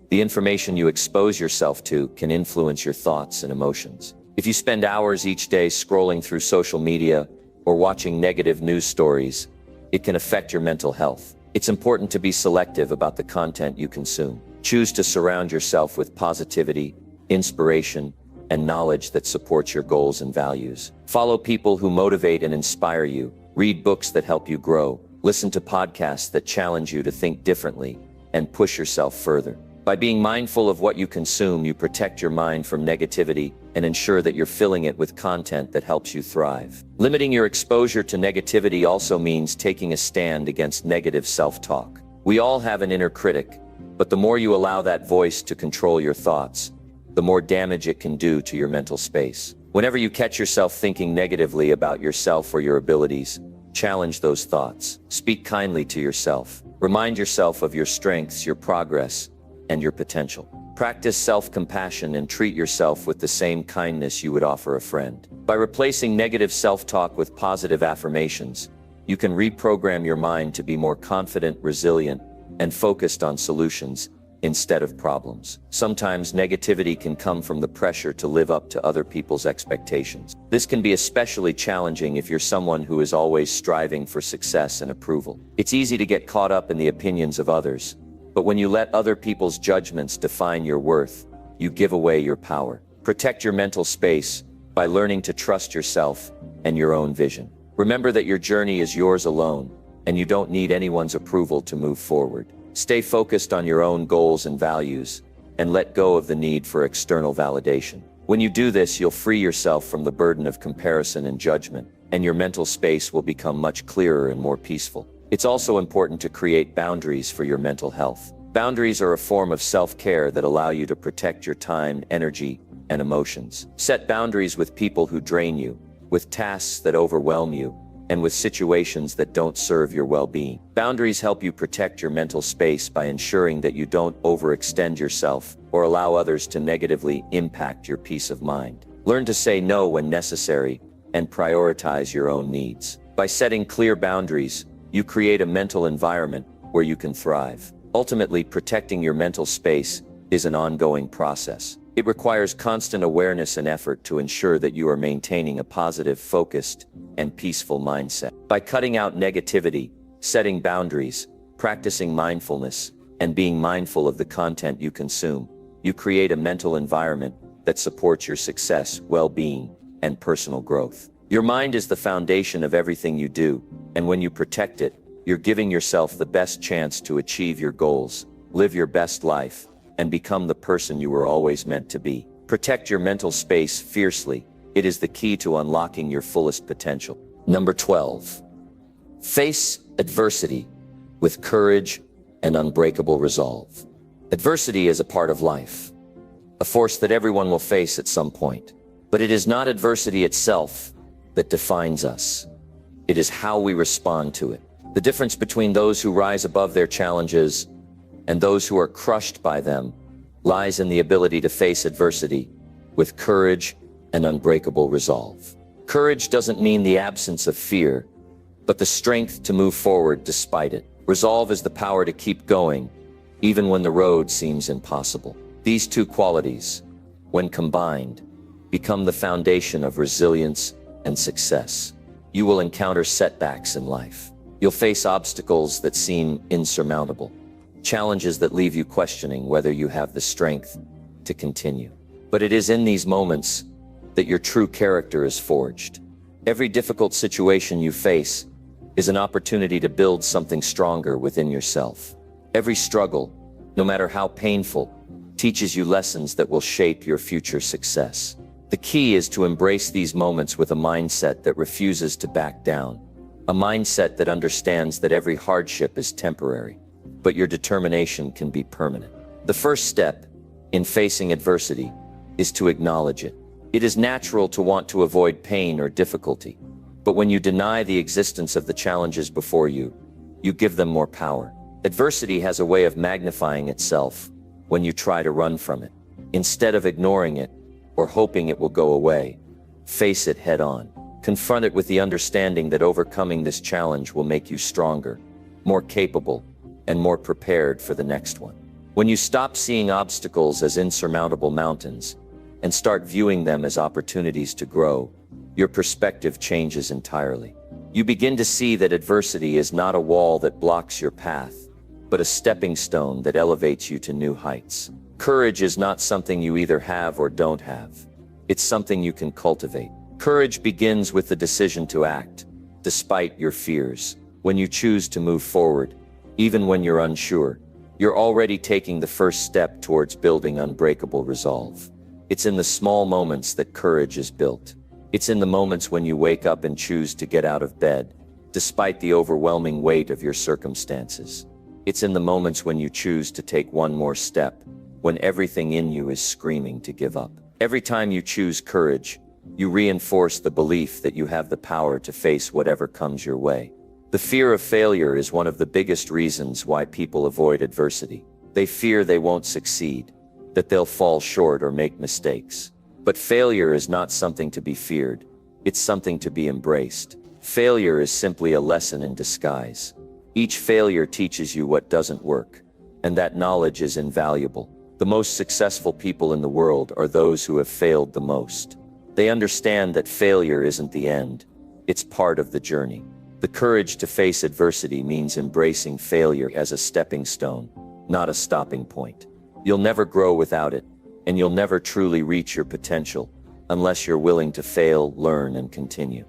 the information you expose yourself to can influence your thoughts and emotions. If you spend hours each day scrolling through social media or watching negative news stories, it can affect your mental health. It's important to be selective about the content you consume. Choose to surround yourself with positivity, inspiration, and knowledge that supports your goals and values. Follow people who motivate and inspire you. Read books that help you grow. Listen to podcasts that challenge you to think differently and push yourself further. By being mindful of what you consume, you protect your mind from negativity and ensure that you're filling it with content that helps you thrive. Limiting your exposure to negativity also means taking a stand against negative self-talk. We all have an inner critic, but the more you allow that voice to control your thoughts, the more damage it can do to your mental space. Whenever you catch yourself thinking negatively about yourself or your abilities, challenge those thoughts. Speak kindly to yourself. Remind yourself of your strengths, your progress, and your potential. Practice self-compassion and treat yourself with the same kindness you would offer a friend. By replacing negative self-talk with positive affirmations, you can reprogram your mind to be more confident, resilient, and focused on solutions instead of problems. Sometimes negativity can come from the pressure to live up to other people's expectations. This can be especially challenging if you're someone who is always striving for success and approval. It's easy to get caught up in the opinions of others, but when you let other people's judgments define your worth, you give away your power. Protect your mental space by learning to trust yourself and your own vision. Remember that your journey is yours alone, and you don't need anyone's approval to move forward. Stay focused on your own goals and values, and let go of the need for external validation. When you do this, you'll free yourself from the burden of comparison and judgment, and your mental space will become much clearer and more peaceful. It's also important to create boundaries for your mental health. Boundaries are a form of self-care that allow you to protect your time, energy, and emotions. Set boundaries with people who drain you, with tasks that overwhelm you, and with situations that don't serve your well-being. Boundaries help you protect your mental space by ensuring that you don't overextend yourself or allow others to negatively impact your peace of mind. Learn to say no when necessary and prioritize your own needs. By setting clear boundaries, you create a mental environment where you can thrive. Ultimately, protecting your mental space is an ongoing process. It requires constant awareness and effort to ensure that you are maintaining a positive, focused, and peaceful mindset. By cutting out negativity, setting boundaries, practicing mindfulness, and being mindful of the content you consume, you create a mental environment that supports your success, well-being, and personal growth. Your mind is the foundation of everything you do, and when you protect it, you're giving yourself the best chance to achieve your goals, live your best life, and become the person you were always meant to be. Protect your mental space fiercely. It is the key to unlocking your fullest potential. Number 12. Face adversity with courage and unbreakable resolve. Adversity is a part of life, a force that everyone will face at some point. But it is not adversity itself that defines us. It is how we respond to it. The difference between those who rise above their challenges and those who are crushed by them lies in the ability to face adversity with courage and unbreakable resolve. Courage doesn't mean the absence of fear, but the strength to move forward despite it. Resolve is the power to keep going, even when the road seems impossible. These two qualities, when combined, become the foundation of resilience and success. You will encounter setbacks in life. You'll face obstacles that seem insurmountable, challenges that leave you questioning whether you have the strength to continue. But it is in these moments that your true character is forged. Every difficult situation you face is an opportunity to build something stronger within yourself. Every struggle, no matter how painful, teaches you lessons that will shape your future success. The key is to embrace these moments with a mindset that refuses to back down, a mindset that understands that every hardship is temporary, but your determination can be permanent. The first step in facing adversity is to acknowledge it. It is natural to want to avoid pain or difficulty, but when you deny the existence of the challenges before you, you give them more power. Adversity has a way of magnifying itself when you try to run from it. Instead of ignoring it or hoping it will go away, face it head on. Confront it with the understanding that overcoming this challenge will make you stronger, more capable, and more prepared for the next one. When you stop seeing obstacles as insurmountable mountains and start viewing them as opportunities to grow, your perspective changes entirely. You begin to see that adversity is not a wall that blocks your path, but a stepping stone that elevates you to new heights. Courage is not something you either have or don't have. It's something you can cultivate. Courage begins with the decision to act, despite your fears. When you choose to move forward, even when you're unsure, you're already taking the first step towards building unbreakable resolve. It's in the small moments that courage is built. It's in the moments when you wake up and choose to get out of bed, despite the overwhelming weight of your circumstances. It's in the moments when you choose to take one more step, when everything in you is screaming to give up. Every time you choose courage, you reinforce the belief that you have the power to face whatever comes your way. The fear of failure is one of the biggest reasons why people avoid adversity. They fear they won't succeed, that they'll fall short or make mistakes. But failure is not something to be feared. It's something to be embraced. Failure is simply a lesson in disguise. Each failure teaches you what doesn't work, and that knowledge is invaluable. The most successful people in the world are those who have failed the most. They understand that failure isn't the end. It's part of the journey. The courage to face adversity means embracing failure as a stepping stone, not a stopping point. You'll never grow without it, and you'll never truly reach your potential unless you're willing to fail, learn, and continue.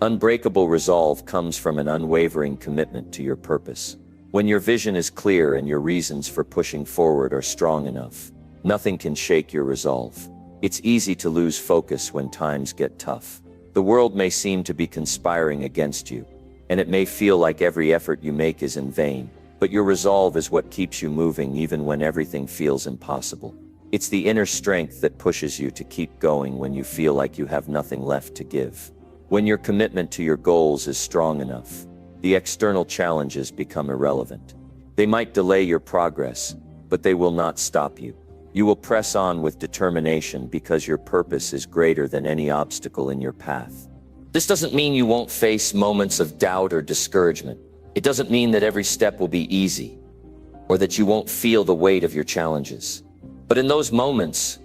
Unbreakable resolve comes from an unwavering commitment to your purpose. When your vision is clear and your reasons for pushing forward are strong enough, nothing can shake your resolve. It's easy to lose focus when times get tough. The world may seem to be conspiring against you, and it may feel like every effort you make is in vain, but your resolve is what keeps you moving even when everything feels impossible. It's the inner strength that pushes you to keep going when you feel like you have nothing left to give. When your commitment to your goals is strong enough, the external challenges become irrelevant. They might delay your progress, but they will not stop you. You will press on with determination because your purpose is greater than any obstacle in your path. This doesn't mean you won't face moments of doubt or discouragement. It doesn't mean that every step will be easy, or that you won't feel the weight of your challenges. But in those moments,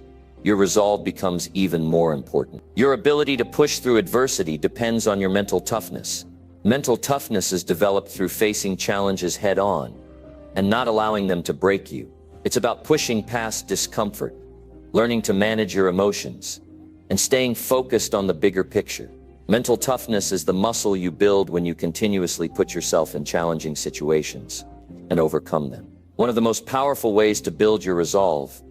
your resolve becomes even more important. Your ability to push through adversity depends on your mental toughness. Mental toughness is developed through facing challenges head on and not allowing them to break you. It's about pushing past discomfort, learning to manage your emotions, and staying focused on the bigger picture. Mental toughness is the muscle you build when you continuously put yourself in challenging situations and overcome them. One of the most powerful ways to build your resolve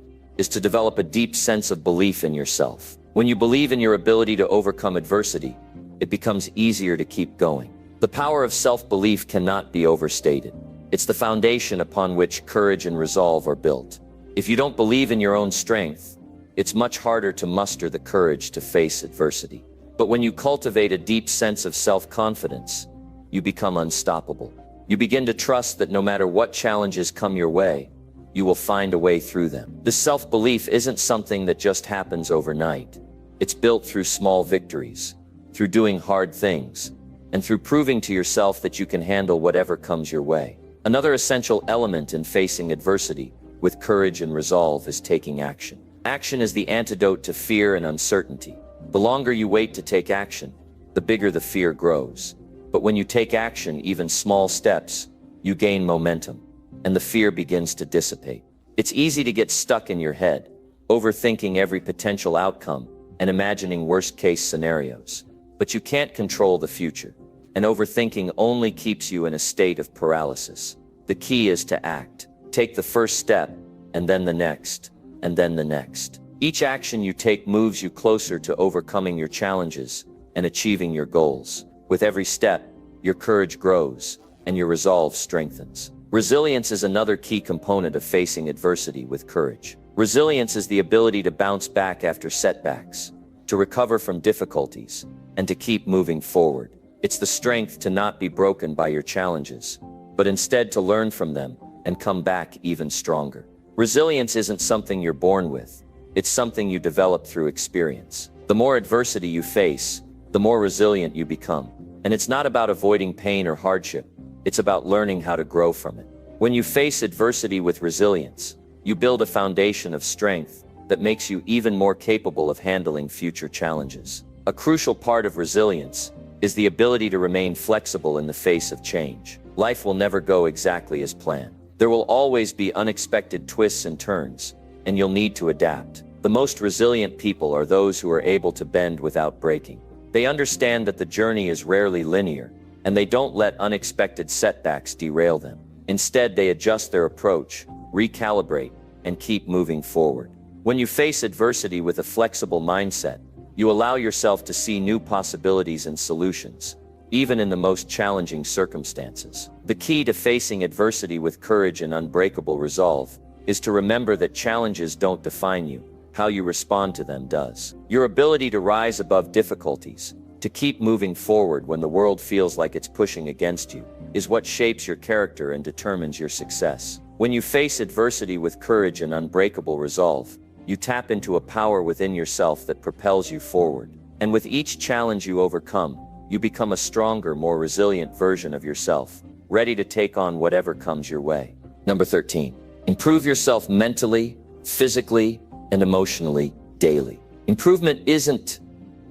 is to develop a deep sense of belief in yourself. When you believe in your ability to overcome adversity, it becomes easier to keep going. The power of self-belief cannot be overstated. It's the foundation upon which courage and resolve are built. If you don't believe in your own strength, it's much harder to muster the courage to face adversity. But when you cultivate a deep sense of self-confidence, you become unstoppable. You begin to trust that no matter what challenges come your way, you will find a way through them. This self-belief isn't something that just happens overnight. It's built through small victories, through doing hard things, and through proving to yourself that you can handle whatever comes your way. Another essential element in facing adversity with courage and resolve is taking action. Action is the antidote to fear and uncertainty. The longer you wait to take action, the bigger the fear grows. But when you take action, even small steps, you gain momentum, and the fear begins to dissipate. It's easy to get stuck in your head, overthinking every potential outcome and imagining worst-case scenarios. But you can't control the future, and overthinking only keeps you in a state of paralysis. The key is to act. Take the first step, and then the next, and then the next. Each action you take moves you closer to overcoming your challenges and achieving your goals. With every step, your courage grows, and your resolve strengthens. Resilience is another key component of facing adversity with courage. Resilience is the ability to bounce back after setbacks, to recover from difficulties, and to keep moving forward. It's the strength to not be broken by your challenges, but instead to learn from them and come back even stronger. Resilience isn't something you're born with. It's something you develop through experience. The more adversity you face, the more resilient you become. And it's not about avoiding pain or hardship. It's about learning how to grow from it. When you face adversity with resilience, you build a foundation of strength that makes you even more capable of handling future challenges. A crucial part of resilience is the ability to remain flexible in the face of change. Life will never go exactly as planned. There will always be unexpected twists and turns, and you'll need to adapt. The most resilient people are those who are able to bend without breaking. They understand that the journey is rarely linear, and they don't let unexpected setbacks derail them. Instead, they adjust their approach, recalibrate, and keep moving forward. When you face adversity with a flexible mindset, you allow yourself to see new possibilities and solutions, even in the most challenging circumstances. The key to facing adversity with courage and unbreakable resolve is to remember that challenges don't define you. How you respond to them does. Your ability to rise above difficulties, to keep moving forward when the world feels like it's pushing against you, is what shapes your character and determines your success. When you face adversity with courage and unbreakable resolve, you tap into a power within yourself that propels you forward. And with each challenge you overcome, you become a stronger, more resilient version of yourself, ready to take on whatever comes your way. Number 13. Improve yourself mentally, physically, and emotionally daily. Improvement isn't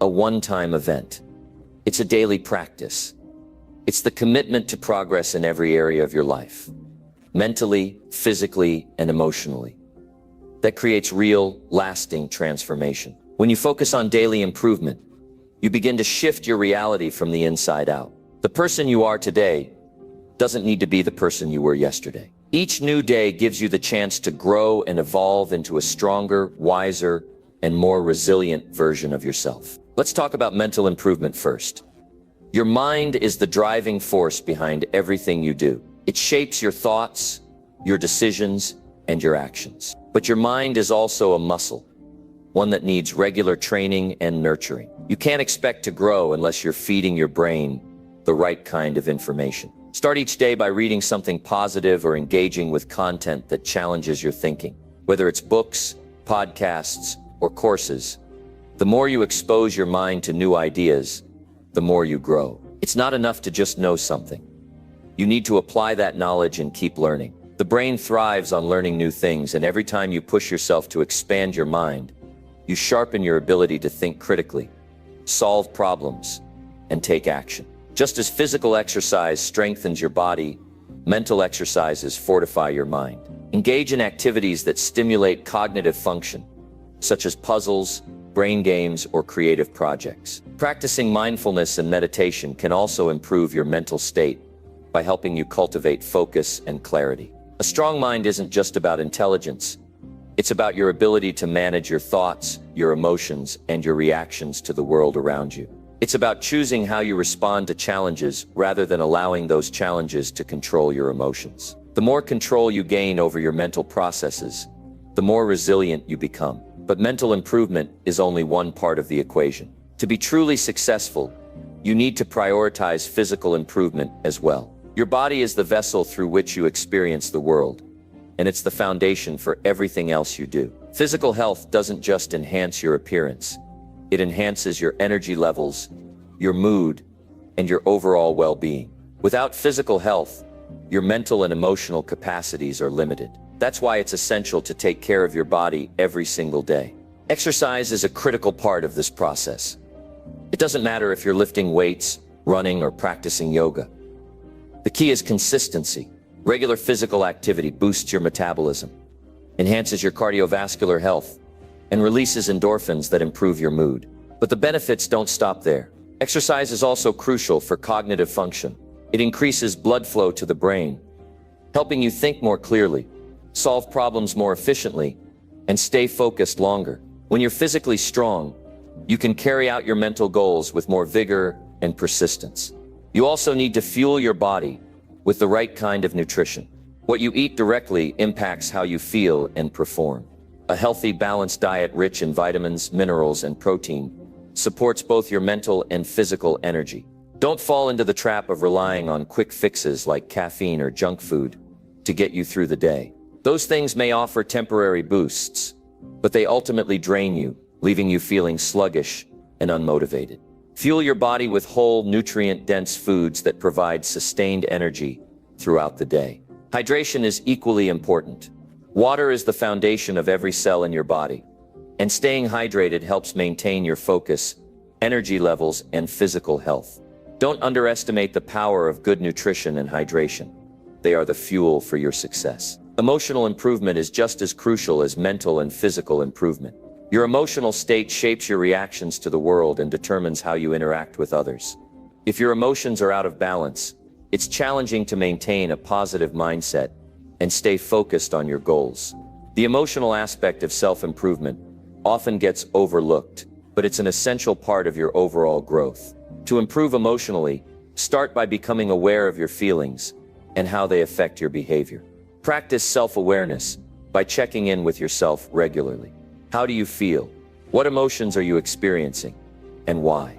a one-time event. It's a daily practice. It's the commitment to progress in every area of your life, mentally, physically, and emotionally, that creates real, lasting transformation. When you focus on daily improvement, you begin to shift your reality from the inside out. The person you are today doesn't need to be the person you were yesterday. Each new day gives you the chance to grow and evolve into a stronger, wiser, and more resilient version of yourself. Let's talk about mental improvement first. Your mind is the driving force behind everything you do. It shapes your thoughts, your decisions, and your actions. But your mind is also a muscle, one that needs regular training and nurturing. You can't expect to grow unless you're feeding your brain the right kind of information. Start each day by reading something positive or engaging with content that challenges your thinking. Whether it's books, podcasts, or courses, the more you expose your mind to new ideas, the more you grow. It's not enough to just know something. You need to apply that knowledge and keep learning. The brain thrives on learning new things, and every time you push yourself to expand your mind, you sharpen your ability to think critically, solve problems, and take action. Just as physical exercise strengthens your body, mental exercises fortify your mind. Engage in activities that stimulate cognitive function, such as puzzles, brain games, or creative projects. Practicing mindfulness and meditation can also improve your mental state by helping you cultivate focus and clarity. A strong mind isn't just about intelligence, It's about your ability to manage your thoughts, your emotions, and your reactions to the world around you. It's about choosing how you respond to challenges rather than allowing those challenges to control your emotions. The more control you gain over your mental processes, the more resilient you become. But mental improvement is only one part of the equation. To be truly successful, you need to prioritize physical improvement as well. Your body is the vessel through which you experience the world, and it's the foundation for everything else you do. Physical health doesn't just enhance your appearance. It enhances your energy levels, your mood, and your overall well-being. Without physical health, your mental and emotional capacities are limited. That's why it's essential to take care of your body every single day. Exercise is a critical part of this process. It doesn't matter if you're lifting weights, running, or practicing yoga. The key is consistency. Regular physical activity boosts your metabolism, enhances your cardiovascular health, and releases endorphins that improve your mood. But the benefits don't stop there. Exercise is also crucial for cognitive function. It increases blood flow to the brain, helping you think more clearly, solve problems more efficiently, and stay focused longer. When you're physically strong, you can carry out your mental goals with more vigor and persistence. You also need to fuel your body with the right kind of nutrition. What you eat directly impacts how you feel and perform. A healthy, balanced diet rich in vitamins, minerals, and protein supports both your mental and physical energy. Don't fall into the trap of relying on quick fixes like caffeine or junk food to get you through the day. Those things may offer temporary boosts, but they ultimately drain you, leaving you feeling sluggish and unmotivated. Fuel your body with whole, nutrient-dense foods that provide sustained energy throughout the day. Hydration is equally important. Water is the foundation of every cell in your body, and staying hydrated helps maintain your focus, energy levels, and physical health. Don't underestimate the power of good nutrition and hydration. They are the fuel for your success. Emotional improvement is just as crucial as mental and physical improvement. Your emotional state shapes your reactions to the world and determines how you interact with others. If your emotions are out of balance, it's challenging to maintain a positive mindset and stay focused on your goals. The emotional aspect of self-improvement often gets overlooked, but it's an essential part of your overall growth. To improve emotionally, start by becoming aware of your feelings and how they affect your behavior. Practice self-awareness by checking in with yourself regularly. How do you feel? What emotions are you experiencing? And why?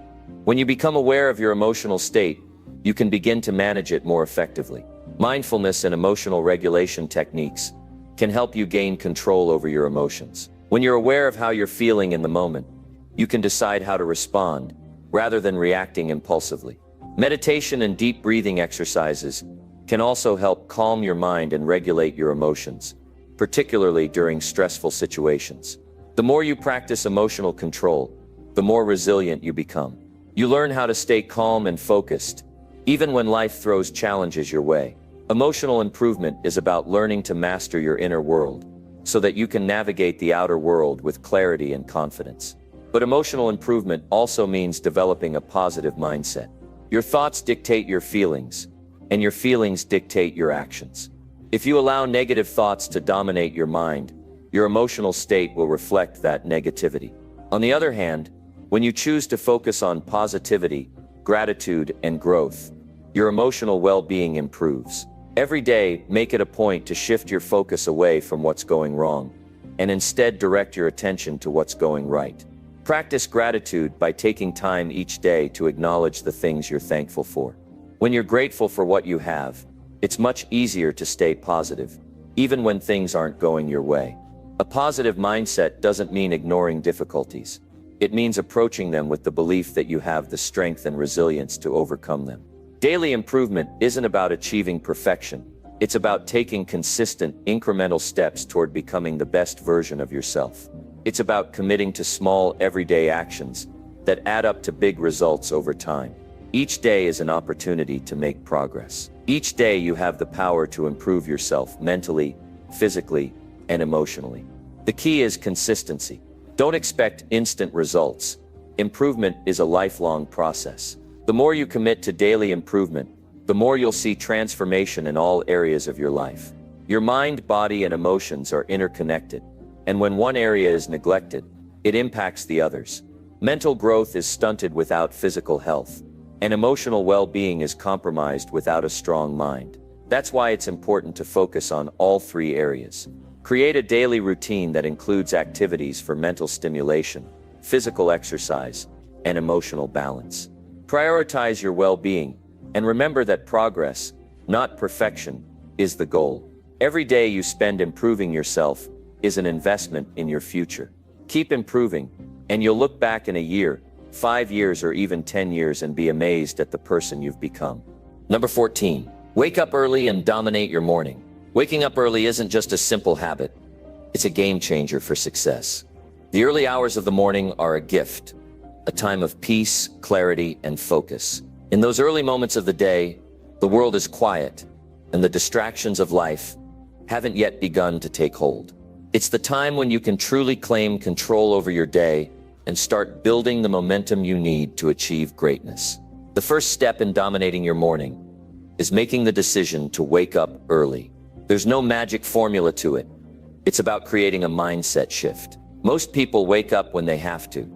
When you become aware of your emotional state, you can begin to manage it more effectively. Mindfulness and emotional regulation techniques can help you gain control over your emotions. When you're aware of how you're feeling in the moment, you can decide how to respond rather than reacting impulsively. Meditation and deep breathing exercises can also help calm your mind and regulate your emotions, particularly during stressful situations. The more you practice emotional control, the more resilient you become. You learn how to stay calm and focused, even when life throws challenges your way. Emotional improvement is about learning to master your inner world so that you can navigate the outer world with clarity and confidence. But emotional improvement also means developing a positive mindset. Your thoughts dictate your feelings, and your feelings dictate your actions. If you allow negative thoughts to dominate your mind, your emotional state will reflect that negativity. On the other hand, when you choose to focus on positivity, gratitude, and growth, your emotional well-being improves. Every day, make it a point to shift your focus away from what's going wrong, and instead direct your attention to what's going right. Practice gratitude by taking time each day to acknowledge the things you're thankful for. When you're grateful for what you have, it's much easier to stay positive, even when things aren't going your way. A positive mindset doesn't mean ignoring difficulties. It means approaching them with the belief that you have the strength and resilience to overcome them. Daily improvement isn't about achieving perfection. It's about taking consistent, incremental steps toward becoming the best version of yourself. It's about committing to small, everyday actions that add up to big results over time. Each day is an opportunity to make progress. Each day you have the power to improve yourself mentally, physically, and emotionally. The key is consistency. Don't expect instant results. Improvement is a lifelong process. The more you commit to daily improvement, the more you'll see transformation in all areas of your life. Your mind, body, and emotions are interconnected, And when one area is neglected, it impacts the others. Mental growth is stunted without physical health, and emotional well-being is compromised without a strong mind. That's why it's important to focus on all three areas. Create a daily routine that includes activities for mental stimulation, physical exercise, and emotional balance. Prioritize your well-being, and remember that progress, not perfection, is the goal. Every day you spend improving yourself is an investment in your future. Keep improving, and you'll look back in a year, 5 years, or even 10 years and be amazed at the person you've become. Number 14, wake up early and dominate your morning. Waking up early isn't just a simple habit, it's a game changer for success. The early hours of the morning are a gift, a time of peace, clarity, and focus. In those early moments of the day, the world is quiet, and the distractions of life haven't yet begun to take hold. It's the time when you can truly claim control over your day and start building the momentum you need to achieve greatness. The first step in dominating your morning is making the decision to wake up early. There's no magic formula to it. It's about creating a mindset shift. Most people wake up when they have to,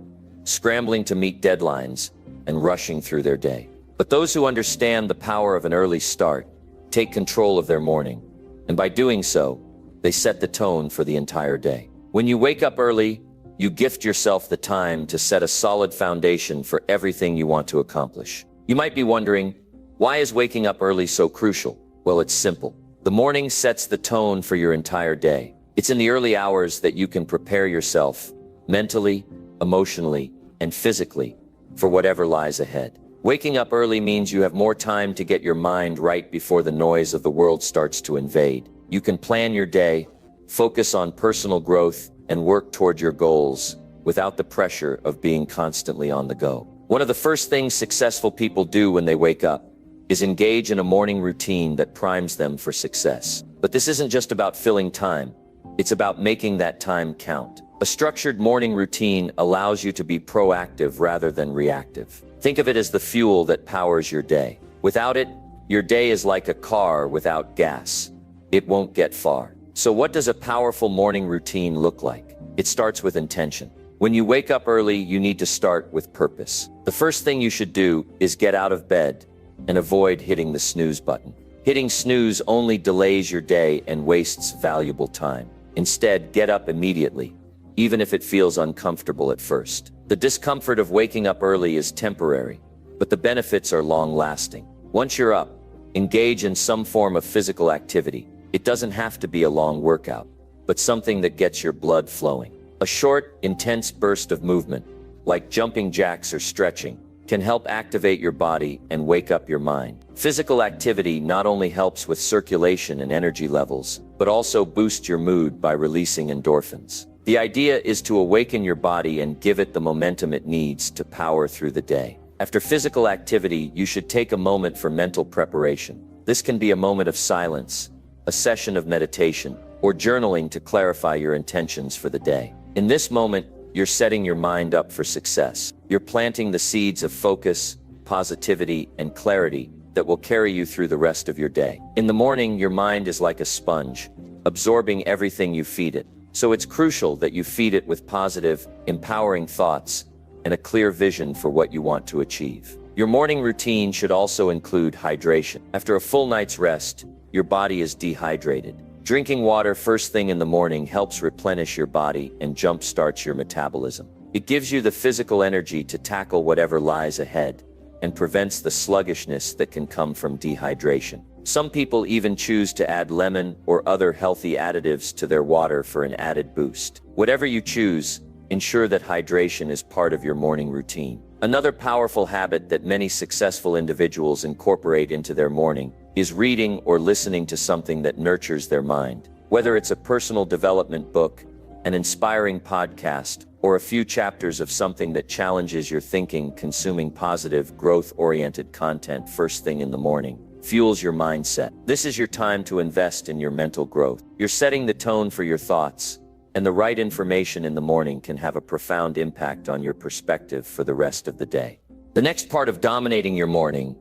scrambling to meet deadlines and rushing through their day. But those who understand the power of an early start take control of their morning, and by doing so, they set the tone for the entire day. When you wake up early, you gift yourself the time to set a solid foundation for everything you want to accomplish. You might be wondering, why is waking up early so crucial? Well, it's simple. The morning sets the tone for your entire day. It's in the early hours that you can prepare yourself mentally, emotionally, and physically for whatever lies ahead. Waking up early means you have more time to get your mind right before the noise of the world starts to invade. You can plan your day, focus on personal growth, and work toward your goals without the pressure of being constantly on the go. One of the first things successful people do when they wake up is engage in a morning routine that primes them for success. But this isn't just about filling time. It's about making that time count. A structured morning routine allows you to be proactive rather than reactive. Think of it as the fuel that powers your day. Without it, your day is like a car without gas. It won't get far. So what does a powerful morning routine look like? It starts with intention. When you wake up early, you need to start with purpose. The first thing you should do is get out of bed and avoid hitting the snooze button. Hitting snooze only delays your day and wastes valuable time. Instead, get up immediately, even if it feels uncomfortable at first. The discomfort of waking up early is temporary, but the benefits are long-lasting. Once you're up, engage in some form of physical activity. It doesn't have to be a long workout, but something that gets your blood flowing. A short, intense burst of movement, like jumping jacks or stretching, can help activate your body and wake up your mind. Physical activity not only helps with circulation and energy levels, but also boosts your mood by releasing endorphins. The idea is to awaken your body and give it the momentum it needs to power through the day. After physical activity, you should take a moment for mental preparation. This can be a moment of silence, a session of meditation, or journaling to clarify your intentions for the day. In this moment, you're setting your mind up for success. You're planting the seeds of focus, positivity, and clarity that will carry you through the rest of your day. In the morning, your mind is like a sponge, absorbing everything you feed it. So it's crucial that you feed it with positive, empowering thoughts and a clear vision for what you want to achieve. Your morning routine should also include hydration. After a full night's rest, your body is dehydrated. Drinking water first thing in the morning helps replenish your body and jumpstarts your metabolism. It gives you the physical energy to tackle whatever lies ahead and prevents the sluggishness that can come from dehydration. Some people even choose to add lemon or other healthy additives to their water for an added boost. Whatever you choose, ensure that hydration is part of your morning routine. Another powerful habit that many successful individuals incorporate into their morning is reading or listening to something that nurtures their mind. Whether it's a personal development book, an inspiring podcast, or a few chapters of something that challenges your thinking, consuming positive, growth-oriented content first thing in the morning fuels your mindset. This is your time to invest in your mental growth. You're setting the tone for your thoughts, and the right information in the morning can have a profound impact on your perspective for the rest of the day. The next part of dominating your morning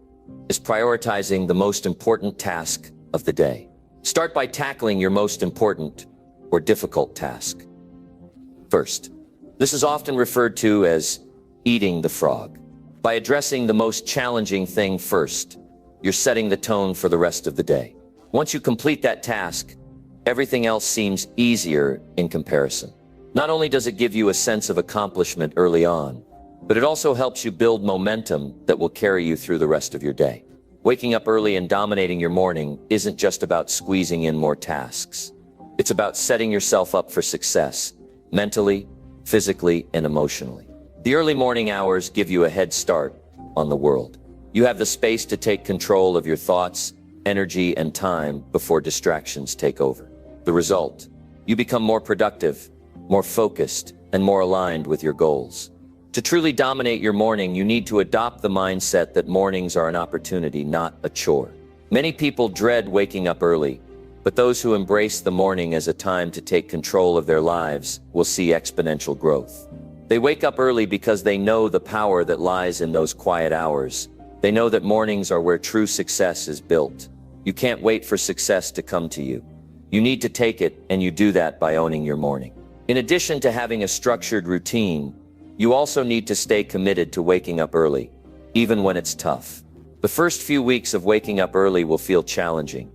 is prioritizing the most important task of the day. Start by tackling your most important or difficult task. First, this is often referred to as eating the frog. By addressing the most challenging thing first, you're setting the tone for the rest of the day. Once you complete that task, everything else seems easier in comparison. Not only does it give you a sense of accomplishment early on, but it also helps you build momentum that will carry you through the rest of your day. Waking up early and dominating your morning isn't just about squeezing in more tasks. It's about setting yourself up for success, mentally, physically, and emotionally. The early morning hours give you a head start on the world. You have the space to take control of your thoughts, energy, and time before distractions take over. The result, you become more productive, more focused, and more aligned with your goals. To truly dominate your morning, you need to adopt the mindset that mornings are an opportunity, not a chore. Many people dread waking up early, but those who embrace the morning as a time to take control of their lives will see exponential growth. They wake up early because they know the power that lies in those quiet hours. They know that mornings are where true success is built. You can't wait for success to come to you. You need to take it, and you do that by owning your morning. In addition to having a structured routine, you also need to stay committed to waking up early, even when it's tough. The first few weeks of waking up early will feel challenging,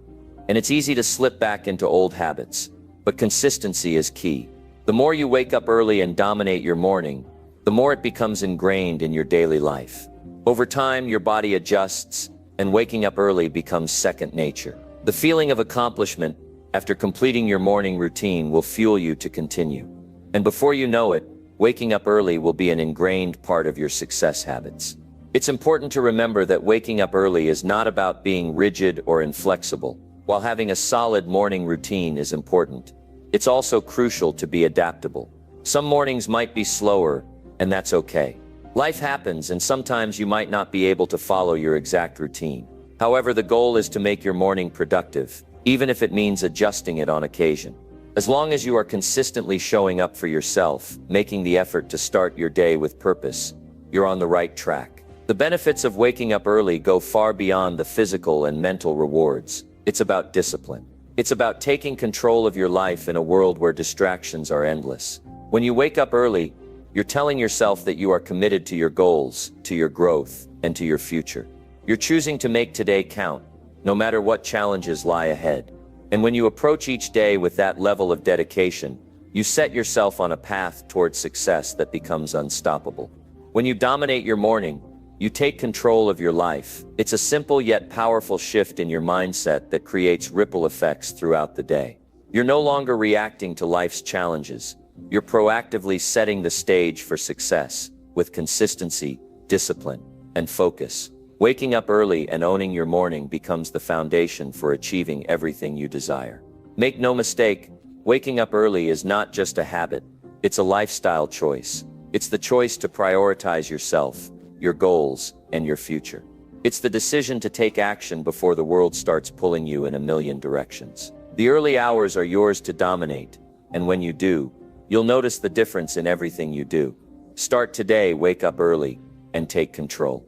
and it's easy to slip back into old habits, but consistency is key. The more you wake up early and dominate your morning, the more it becomes ingrained in your daily life. Over time, your body adjusts, and waking up early becomes second nature. The feeling of accomplishment after completing your morning routine will fuel you to continue. And before you know it, waking up early will be an ingrained part of your success habits. It's important to remember that waking up early is not about being rigid or inflexible. While having a solid morning routine is important, it's also crucial to be adaptable. Some mornings might be slower, and that's okay. Life happens, and sometimes you might not be able to follow your exact routine. However, the goal is to make your morning productive, even if it means adjusting it on occasion. As long as you are consistently showing up for yourself, making the effort to start your day with purpose, you're on the right track. The benefits of waking up early go far beyond the physical and mental rewards. It's about discipline. It's about taking control of your life in a world where distractions are endless. When you wake up early, you're telling yourself that you are committed to your goals, to your growth, and to your future. You're choosing to make today count, no matter what challenges lie ahead. And when you approach each day with that level of dedication, you set yourself on a path towards success that becomes unstoppable. When you dominate your morning, you take control of your life. It's a simple yet powerful shift in your mindset that creates ripple effects throughout the day. You're no longer reacting to life's challenges. You're proactively setting the stage for success with consistency, discipline, and focus. Waking up early and owning your morning becomes the foundation for achieving everything you desire. Make no mistake, waking up early is not just a habit. It's a lifestyle choice. It's the choice to prioritize yourself, your goals, and your future. It's the decision to take action before the world starts pulling you in a million directions. The early hours are yours to dominate, and when you do, you'll notice the difference in everything you do. Start today, wake up early, and take control.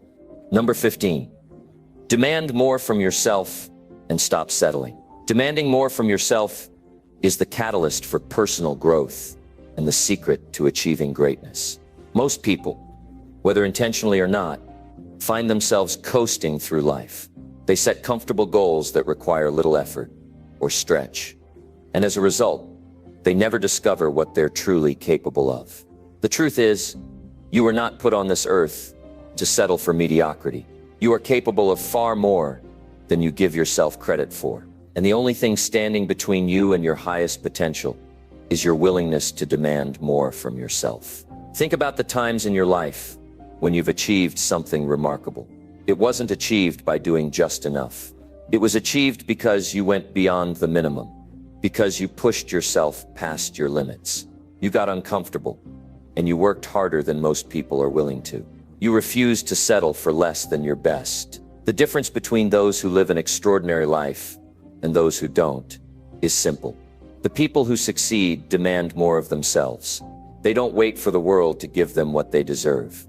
Number 15. Demand more from yourself and stop settling. Demanding more from yourself is the catalyst for personal growth and the secret to achieving greatness. Most people, whether intentionally or not, find themselves coasting through life. They set comfortable goals that require little effort or stretch, and as a result, they never discover what they're truly capable of. The truth is, you were not put on this earth to settle for mediocrity. You are capable of far more than you give yourself credit for, and the only thing standing between you and your highest potential is your willingness to demand more from yourself. Think about the times in your life when you've achieved something remarkable. It wasn't achieved by doing just enough. It was achieved because you went beyond the minimum, because you pushed yourself past your limits. You got uncomfortable, and you worked harder than most people are willing to. You refused to settle for less than your best. The difference between those who live an extraordinary life and those who don't is simple. The people who succeed demand more of themselves. They don't wait for the world to give them what they deserve.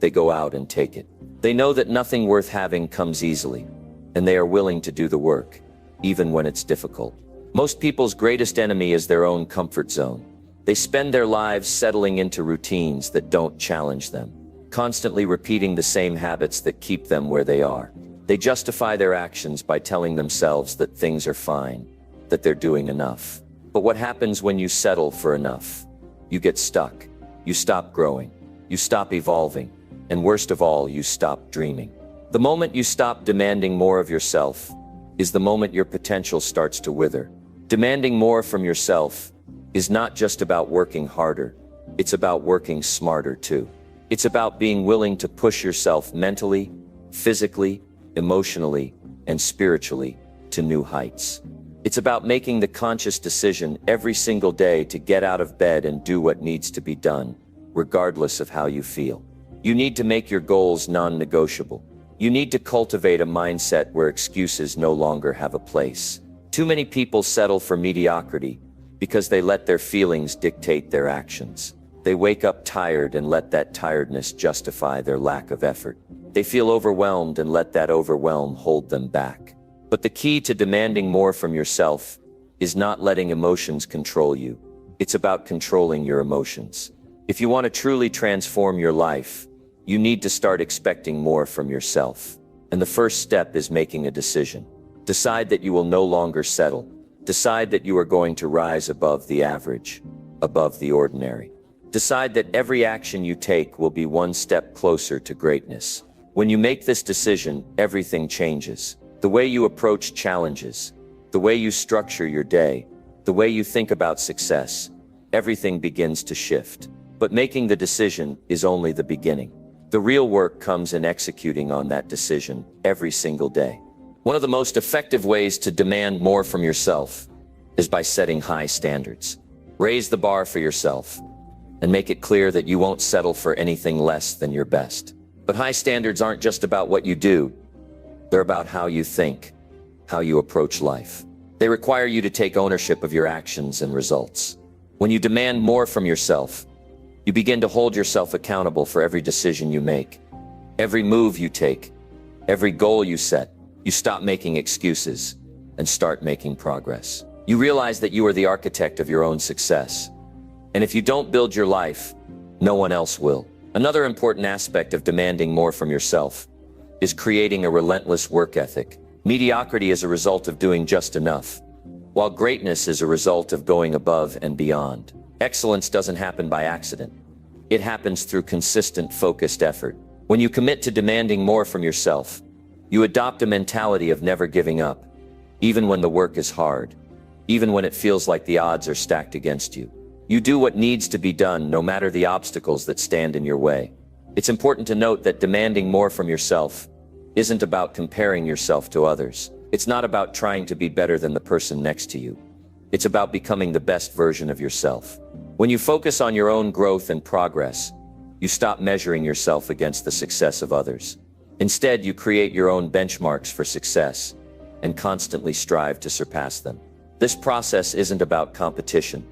They go out and take it. They know that nothing worth having comes easily, and they are willing to do the work, even when it's difficult. Most people's greatest enemy is their own comfort zone. They spend their lives settling into routines that don't challenge them, constantly repeating the same habits that keep them where they are. They justify their actions by telling themselves that things are fine, that they're doing enough. But what happens when you settle for enough? You get stuck. You stop growing. You stop evolving. And worst of all, you stop dreaming. The moment you stop demanding more of yourself is the moment your potential starts to wither. Demanding more from yourself is not just about working harder. It's about working smarter too. It's about being willing to push yourself mentally, physically, emotionally, and spiritually to new heights. It's about making the conscious decision every single day to get out of bed and do what needs to be done, regardless of how you feel. You need to make your goals non-negotiable. You need to cultivate a mindset where excuses no longer have a place. Too many people settle for mediocrity because they let their feelings dictate their actions. They wake up tired and let that tiredness justify their lack of effort. They feel overwhelmed and let that overwhelm hold them back. But the key to demanding more from yourself is not letting emotions control you. It's about controlling your emotions. If you want to truly transform your life, you need to start expecting more from yourself. And the first step is making a decision. Decide that you will no longer settle. Decide that you are going to rise above the average, above the ordinary. Decide that every action you take will be one step closer to greatness. When you make this decision, everything changes. The way you approach challenges, the way you structure your day, the way you think about success, everything begins to shift. But making the decision is only the beginning. The real work comes in executing on that decision every single day. One of the most effective ways to demand more from yourself is by setting high standards. Raise the bar for yourself and make it clear that you won't settle for anything less than your best. But high standards aren't just about what you do. They're about how you think, how you approach life. They require you to take ownership of your actions and results. When you demand more from yourself, you begin to hold yourself accountable for every decision you make, every move you take, every goal you set. You stop making excuses and start making progress. You realize that you are the architect of your own success. And if you don't build your life, no one else will. Another important aspect of demanding more from yourself is creating a relentless work ethic. Mediocrity is a result of doing just enough, while greatness is a result of going above and beyond. Excellence doesn't happen by accident. It happens through consistent, focused effort. When you commit to demanding more from yourself, you adopt a mentality of never giving up, even when the work is hard, even when it feels like the odds are stacked against you. You do what needs to be done, no matter the obstacles that stand in your way. It's important to note that demanding more from yourself isn't about comparing yourself to others. It's not about trying to be better than the person next to you. It's about becoming the best version of yourself. When you focus on your own growth and progress, you stop measuring yourself against the success of others. Instead, you create your own benchmarks for success and constantly strive to surpass them. This process isn't about competition.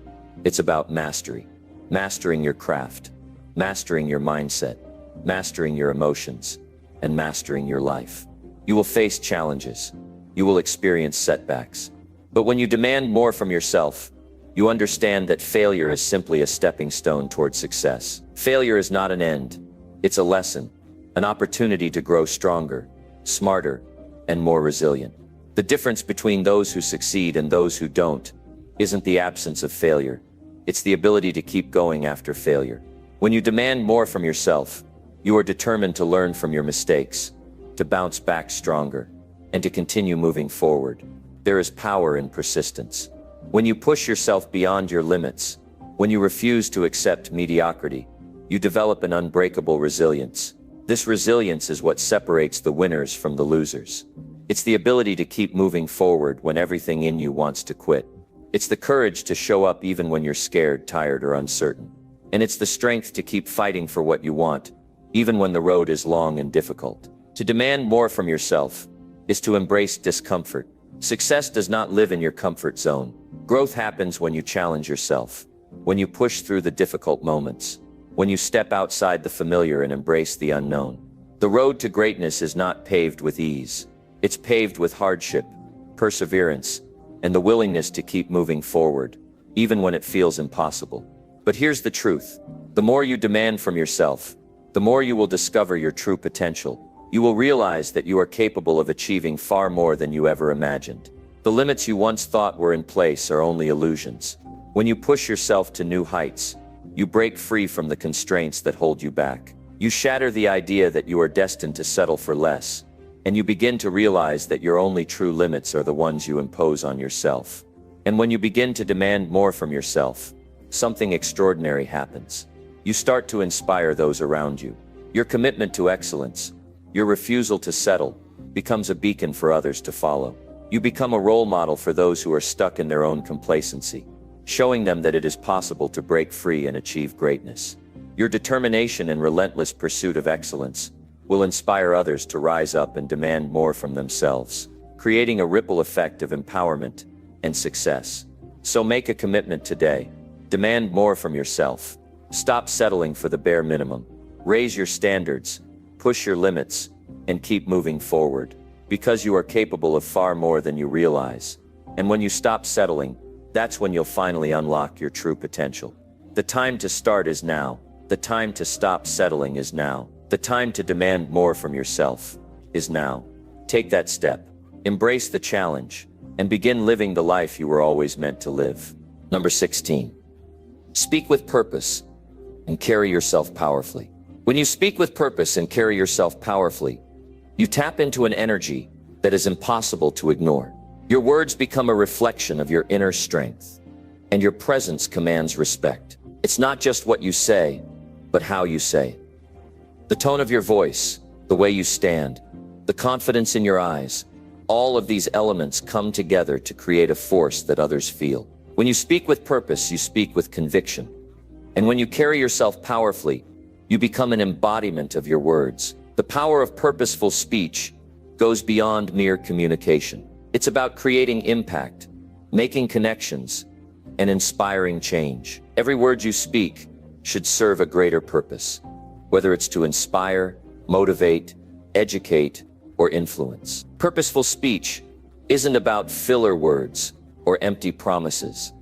It's about mastery. Mastering your craft, mastering your mindset, mastering your emotions, and mastering your life. You will face challenges. You will experience setbacks. But when you demand more from yourself, you understand that failure is simply a stepping stone toward success. Failure is not an end. It's a lesson, an opportunity to grow stronger, smarter, and more resilient. The difference between those who succeed and those who don't isn't the absence of failure. It's the ability to keep going after failure. When you demand more from yourself, you are determined to learn from your mistakes, to bounce back stronger, and to continue moving forward. There is power in persistence. When you push yourself beyond your limits, when you refuse to accept mediocrity, you develop an unbreakable resilience. This resilience is what separates the winners from the losers. It's the ability to keep moving forward when everything in you wants to quit. It's the courage to show up even when you're scared, tired, or uncertain. And it's the strength to keep fighting for what you want, even when the road is long and difficult. To demand more from yourself is to embrace discomfort. Success does not live in your comfort zone. Growth happens when you challenge yourself, when you push through the difficult moments, when you step outside the familiar and embrace the unknown. The road to greatness is not paved with ease. It's paved with hardship, perseverance, and the willingness to keep moving forward, even when it feels impossible. But here's the truth. The more you demand from yourself, the more you will discover your true potential. You will realize that you are capable of achieving far more than you ever imagined. The limits you once thought were in place are only illusions. When you push yourself to new heights, you break free from the constraints that hold you back. You shatter the idea that you are destined to settle for less, and you begin to realize that your only true limits are the ones you impose on yourself. And when you begin to demand more from yourself, something extraordinary happens. You start to inspire those around you. Your commitment to excellence, your refusal to settle, becomes a beacon for others to follow. You become a role model for those who are stuck in their own complacency, showing them that it is possible to break free and achieve greatness. Your determination and relentless pursuit of excellence will inspire others to rise up and demand more from themselves, creating a ripple effect of empowerment and success. So make a commitment today. Demand more from yourself. Stop settling for the bare minimum. Raise your standards, push your limits, and keep moving forward, because you are capable of far more than you realize. And when you stop settling, that's when you'll finally unlock your true potential. The time to start is now. The time to stop settling is now. The time to demand more from yourself is now. Take that step. Embrace the challenge and begin living the life you were always meant to live. Number 16. Speak with purpose and carry yourself powerfully. When you speak with purpose and carry yourself powerfully, you tap into an energy that is impossible to ignore. Your words become a reflection of your inner strength, and your presence commands respect. It's not just what you say, but how you say it. The tone of your voice, the way you stand, the confidence in your eyes, all of these elements come together to create a force that others feel. When you speak with purpose, you speak with conviction. And when you carry yourself powerfully, you become an embodiment of your words. The power of purposeful speech goes beyond mere communication. It's about creating impact, making connections, and inspiring change. Every word you speak should serve a greater purpose, whether it's to inspire, motivate, educate, or influence. Purposeful speech isn't about filler words or empty promises.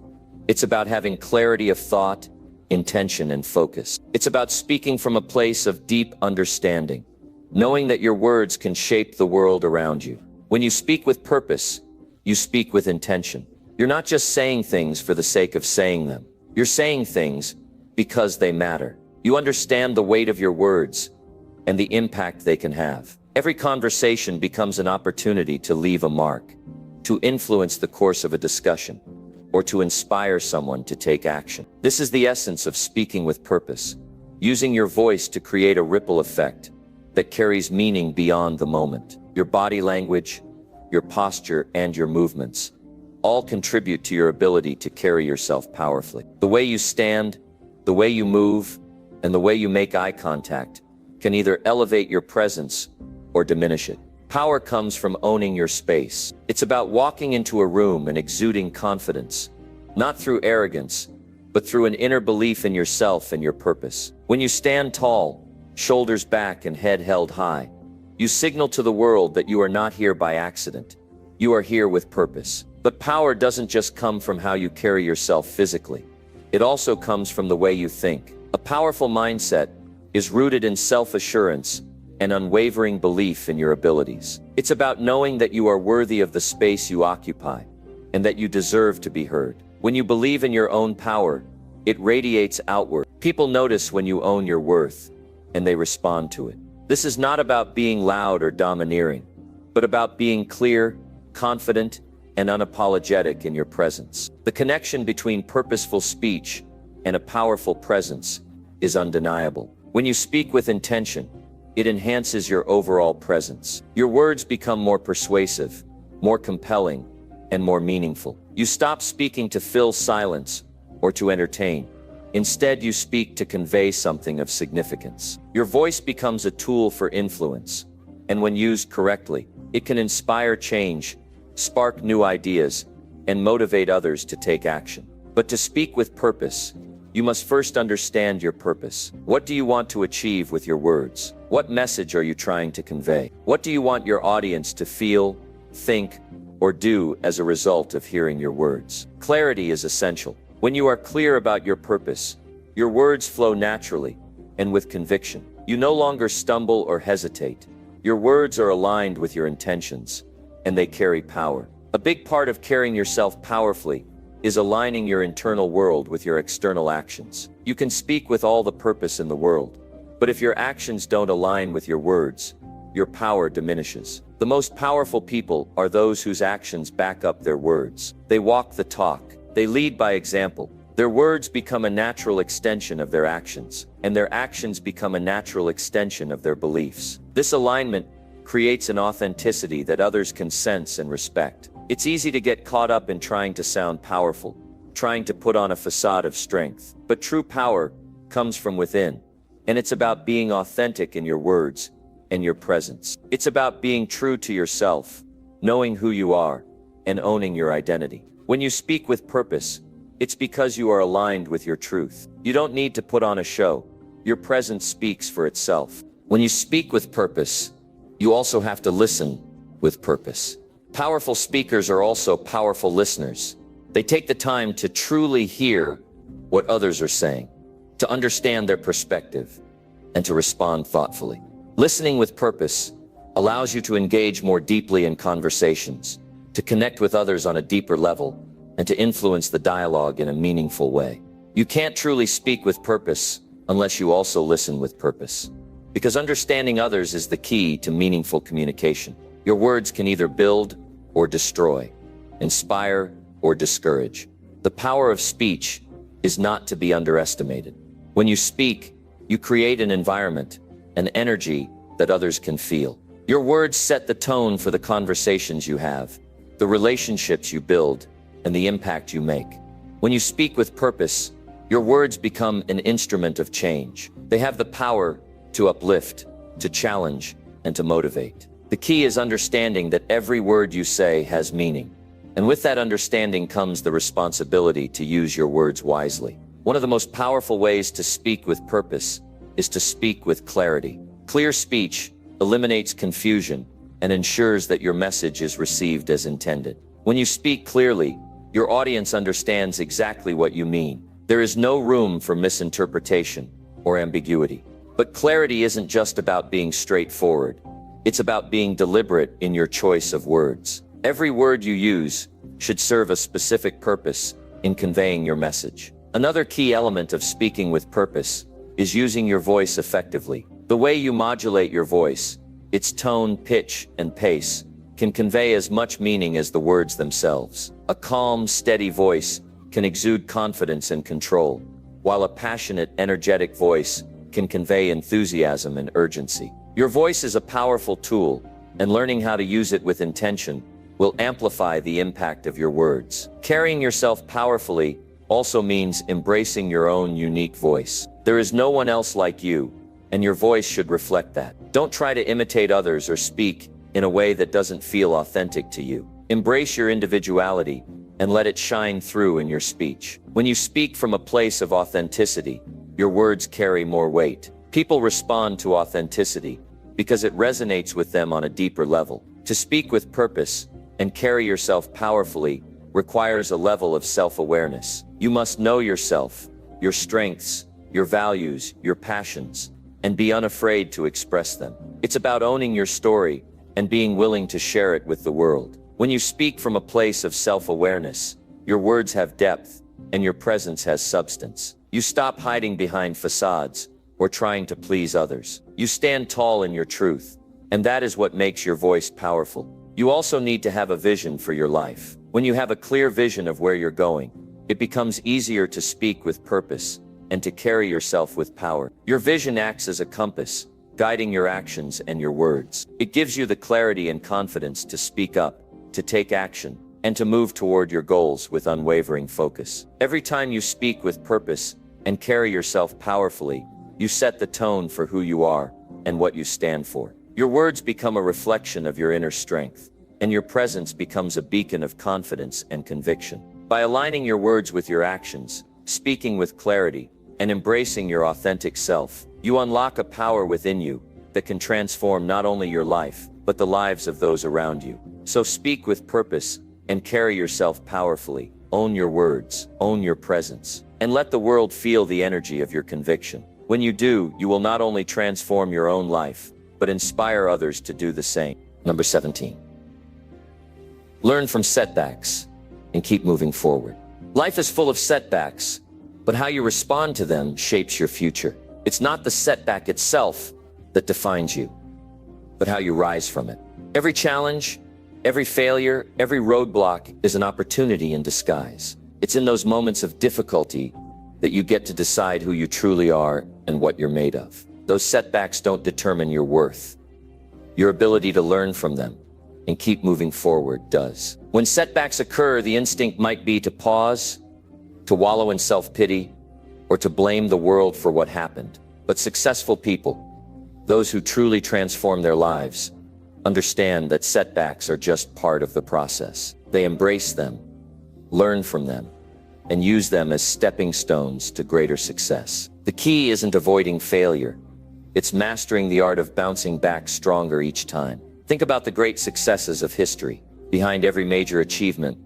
It's about having clarity of thought, intention, and focus. It's about speaking from a place of deep understanding, knowing that your words can shape the world around you. When you speak with purpose, you speak with intention. You're not just saying things for the sake of saying them. You're saying things because they matter. You understand the weight of your words and the impact they can have. Every conversation becomes an opportunity to leave a mark, to influence the course of a discussion, or to inspire someone to take action. This is the essence of speaking with purpose, using your voice to create a ripple effect that carries meaning beyond the moment. Your body language, your posture, and your movements all contribute to your ability to carry yourself powerfully. The way you stand, the way you move, and the way you make eye contact can either elevate your presence or diminish it. Power comes from owning your space. It's about walking into a room and exuding confidence, not through arrogance, but through an inner belief in yourself and your purpose. When you stand tall, shoulders back and head held high, you signal to the world that you are not here by accident. You are here with purpose. But power doesn't just come from how you carry yourself physically. It also comes from the way you think. A powerful mindset is rooted in self-assurance and unwavering belief in your abilities. It's about knowing that you are worthy of the space you occupy and that you deserve to be heard. When you believe in your own power, it radiates outward. People notice when you own your worth, and they respond to it. This is not about being loud or domineering, but about being clear, confident, and unapologetic in your presence. The connection between purposeful speech and a powerful presence is undeniable. When you speak with intention, it enhances your overall presence. Your words become more persuasive, more compelling, and more meaningful. You stop speaking to fill silence or to entertain. Instead, you speak to convey something of significance. Your voice becomes a tool for influence, and when used correctly, it can inspire change, spark new ideas, and motivate others to take action. But to speak with purpose, you must first understand your purpose. What do you want to achieve with your words? What message are you trying to convey? What do you want your audience to feel, think, or do as a result of hearing your words? Clarity is essential. When you are clear about your purpose, Your words flow naturally and with conviction. You no longer stumble or hesitate. Your words are aligned with your intentions, and they carry power. A big part of carrying yourself powerfully is aligning your internal world with your external actions. You can speak with all the purpose in the world, but if your actions don't align with your words, your power diminishes. The most powerful people are those whose actions back up their words. They walk the talk. They lead by example. Their words become a natural extension of their actions, and their actions become a natural extension of their beliefs. This alignment creates an authenticity that others can sense and respect. It's easy to get caught up in trying to sound powerful, trying to put on a facade of strength. But true power comes from within, and it's about being authentic in your words and your presence. It's about being true to yourself, knowing who you are, and owning your identity. When you speak with purpose, it's because you are aligned with your truth. You don't need to put on a show. Your presence speaks for itself. When you speak with purpose, you also have to listen with purpose. Powerful speakers are also powerful listeners. They take the time to truly hear what others are saying, to understand their perspective, and to respond thoughtfully. Listening with purpose allows you to engage more deeply in conversations, to connect with others on a deeper level, and to influence the dialogue in a meaningful way. You can't truly speak with purpose unless you also listen with purpose, because understanding others is the key to meaningful communication. Your words can either build or destroy, inspire or discourage. The power of speech is not to be underestimated. When you speak, you create an environment, an energy that others can feel. Your words set the tone for the conversations you have, the relationships you build, and the impact you make. When you speak with purpose, your words become an instrument of change. They have the power to uplift, to challenge, and to motivate. The key is understanding that every word you say has meaning. And with that understanding comes the responsibility to use your words wisely. One of the most powerful ways to speak with purpose is to speak with clarity. Clear speech eliminates confusion and ensures that your message is received as intended. When you speak clearly, your audience understands exactly what you mean. There is no room for misinterpretation or ambiguity. But clarity isn't just about being straightforward. It's about being deliberate in your choice of words. Every word you use should serve a specific purpose in conveying your message. Another key element of speaking with purpose is using your voice effectively. The way you modulate your voice, its tone, pitch, and pace, can convey as much meaning as the words themselves. A calm, steady voice can exude confidence and control, while a passionate, energetic voice can convey enthusiasm and urgency. Your voice is a powerful tool, and learning how to use it with intention will amplify the impact of your words. Carrying yourself powerfully also means embracing your own unique voice. There is no one else like you, and your voice should reflect that. Don't try to imitate others or speak in a way that doesn't feel authentic to you. Embrace your individuality and let it shine through in your speech. When you speak from a place of authenticity, your words carry more weight. People respond to authenticity because it resonates with them on a deeper level. To speak with purpose and carry yourself powerfully requires a level of self-awareness. You must know yourself, your strengths, your values, your passions, and be unafraid to express them. It's about owning your story and being willing to share it with the world. When you speak from a place of self-awareness, your words have depth and your presence has substance. You stop hiding behind facades or trying to please others. You stand tall in your truth, and that is what makes your voice powerful. You also need to have a vision for your life. When you have a clear vision of where you're going, it becomes easier to speak with purpose and to carry yourself with power. Your vision acts as a compass, guiding your actions and your words. It gives you the clarity and confidence to speak up, to take action, and to move toward your goals with unwavering focus. Every time you speak with purpose and carry yourself powerfully, you set the tone for who you are and what you stand for. Your words become a reflection of your inner strength, and your presence becomes a beacon of confidence and conviction. By aligning your words with your actions, speaking with clarity, and embracing your authentic self, you unlock a power within you that can transform not only your life, but the lives of those around you. So speak with purpose and carry yourself powerfully. Own your words, own your presence, and let the world feel the energy of your conviction. When you do, you will not only transform your own life, but inspire others to do the same. Number 17. Learn from setbacks and keep moving forward. Life is full of setbacks, but how you respond to them shapes your future. It's not the setback itself that defines you, but how you rise from it. Every challenge, every failure, every roadblock is an opportunity in disguise. It's in those moments of difficulty that you get to decide who you truly are and what you're made of. Those setbacks don't determine your worth. Your ability to learn from them and keep moving forward does. When setbacks occur, the instinct might be to pause, to wallow in self-pity, or to blame the world for what happened. But successful people, those who truly transform their lives, understand that setbacks are just part of the process. They embrace them, learn from them, and use them as stepping stones to greater success. The key isn't avoiding failure. It's mastering the art of bouncing back stronger each time. Think about the great successes of history. Behind every major achievement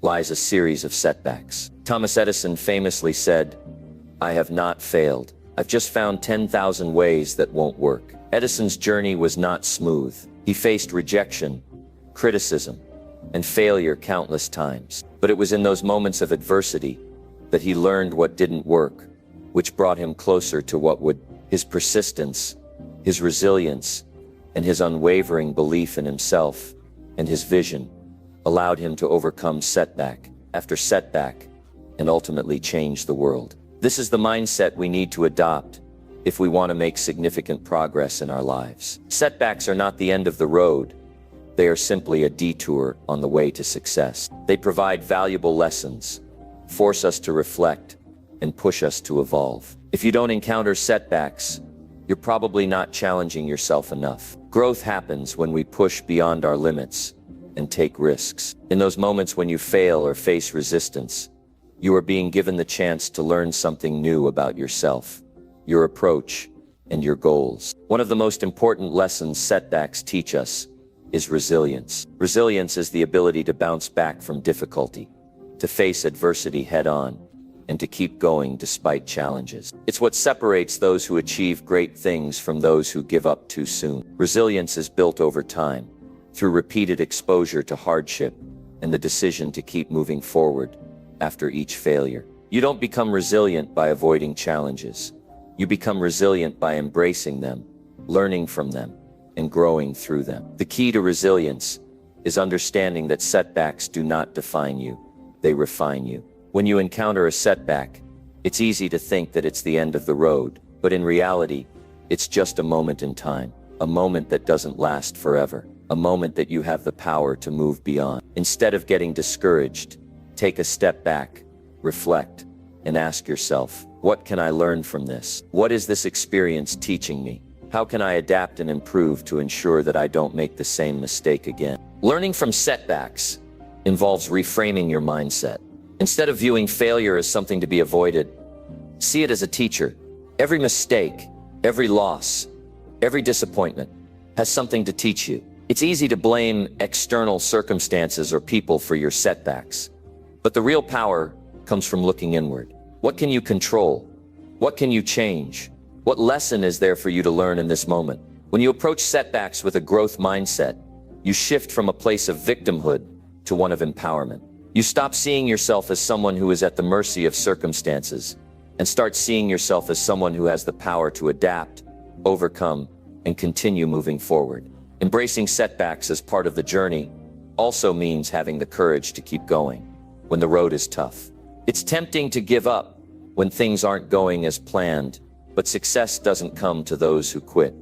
lies a series of setbacks. Thomas Edison famously said, "I have not failed. I've just found 10,000 ways that won't work." Edison's journey was not smooth. He faced rejection, criticism, and failure countless times. But it was in those moments of adversity that he learned what didn't work, which brought him closer to what would. His persistence, his resilience, and his unwavering belief in himself and his vision allowed him to overcome setback after setback and ultimately change the world. This is the mindset we need to adopt if we want to make significant progress in our lives. Setbacks are not the end of the road. They are simply a detour on the way to success. They provide valuable lessons, force us to reflect, and push us to evolve. If you don't encounter setbacks, you're probably not challenging yourself enough. Growth happens when we push beyond our limits and take risks. In those moments when you fail or face resistance, you are being given the chance to learn something new about yourself, your approach, and your goals. One of the most important lessons setbacks teach us is resilience. Resilience is the ability to bounce back from difficulty, to face adversity head-on, and to keep going despite challenges. It's what separates those who achieve great things from those who give up too soon. Resilience is built over time, through repeated exposure to hardship and the decision to keep moving forward after each failure. You don't become resilient by avoiding challenges. You become resilient by embracing them, learning from them, and growing through them. The key to resilience is understanding that setbacks do not define you, they refine you. When you encounter a setback, it's easy to think that it's the end of the road, but in reality, it's just a moment in time, a moment that doesn't last forever, a moment that you have the power to move beyond. Instead of getting discouraged, take a step back, reflect, and ask yourself, what can I learn from this? What is this experience teaching me? How can I adapt and improve to ensure that I don't make the same mistake again? Learning from setbacks involves reframing your mindset. Instead of viewing failure as something to be avoided, see it as a teacher. Every mistake, every loss, every disappointment has something to teach you. It's easy to blame external circumstances or people for your setbacks, but the real power comes from looking inward. What can you control? What can you change? What lesson is there for you to learn in this moment? When you approach setbacks with a growth mindset, you shift from a place of victimhood to one of empowerment. You stop seeing yourself as someone who is at the mercy of circumstances and start seeing yourself as someone who has the power to adapt, overcome, and continue moving forward. Embracing setbacks as part of the journey also means having the courage to keep going when the road is tough. It's tempting to give up when things aren't going as planned, but success doesn't come to those who quit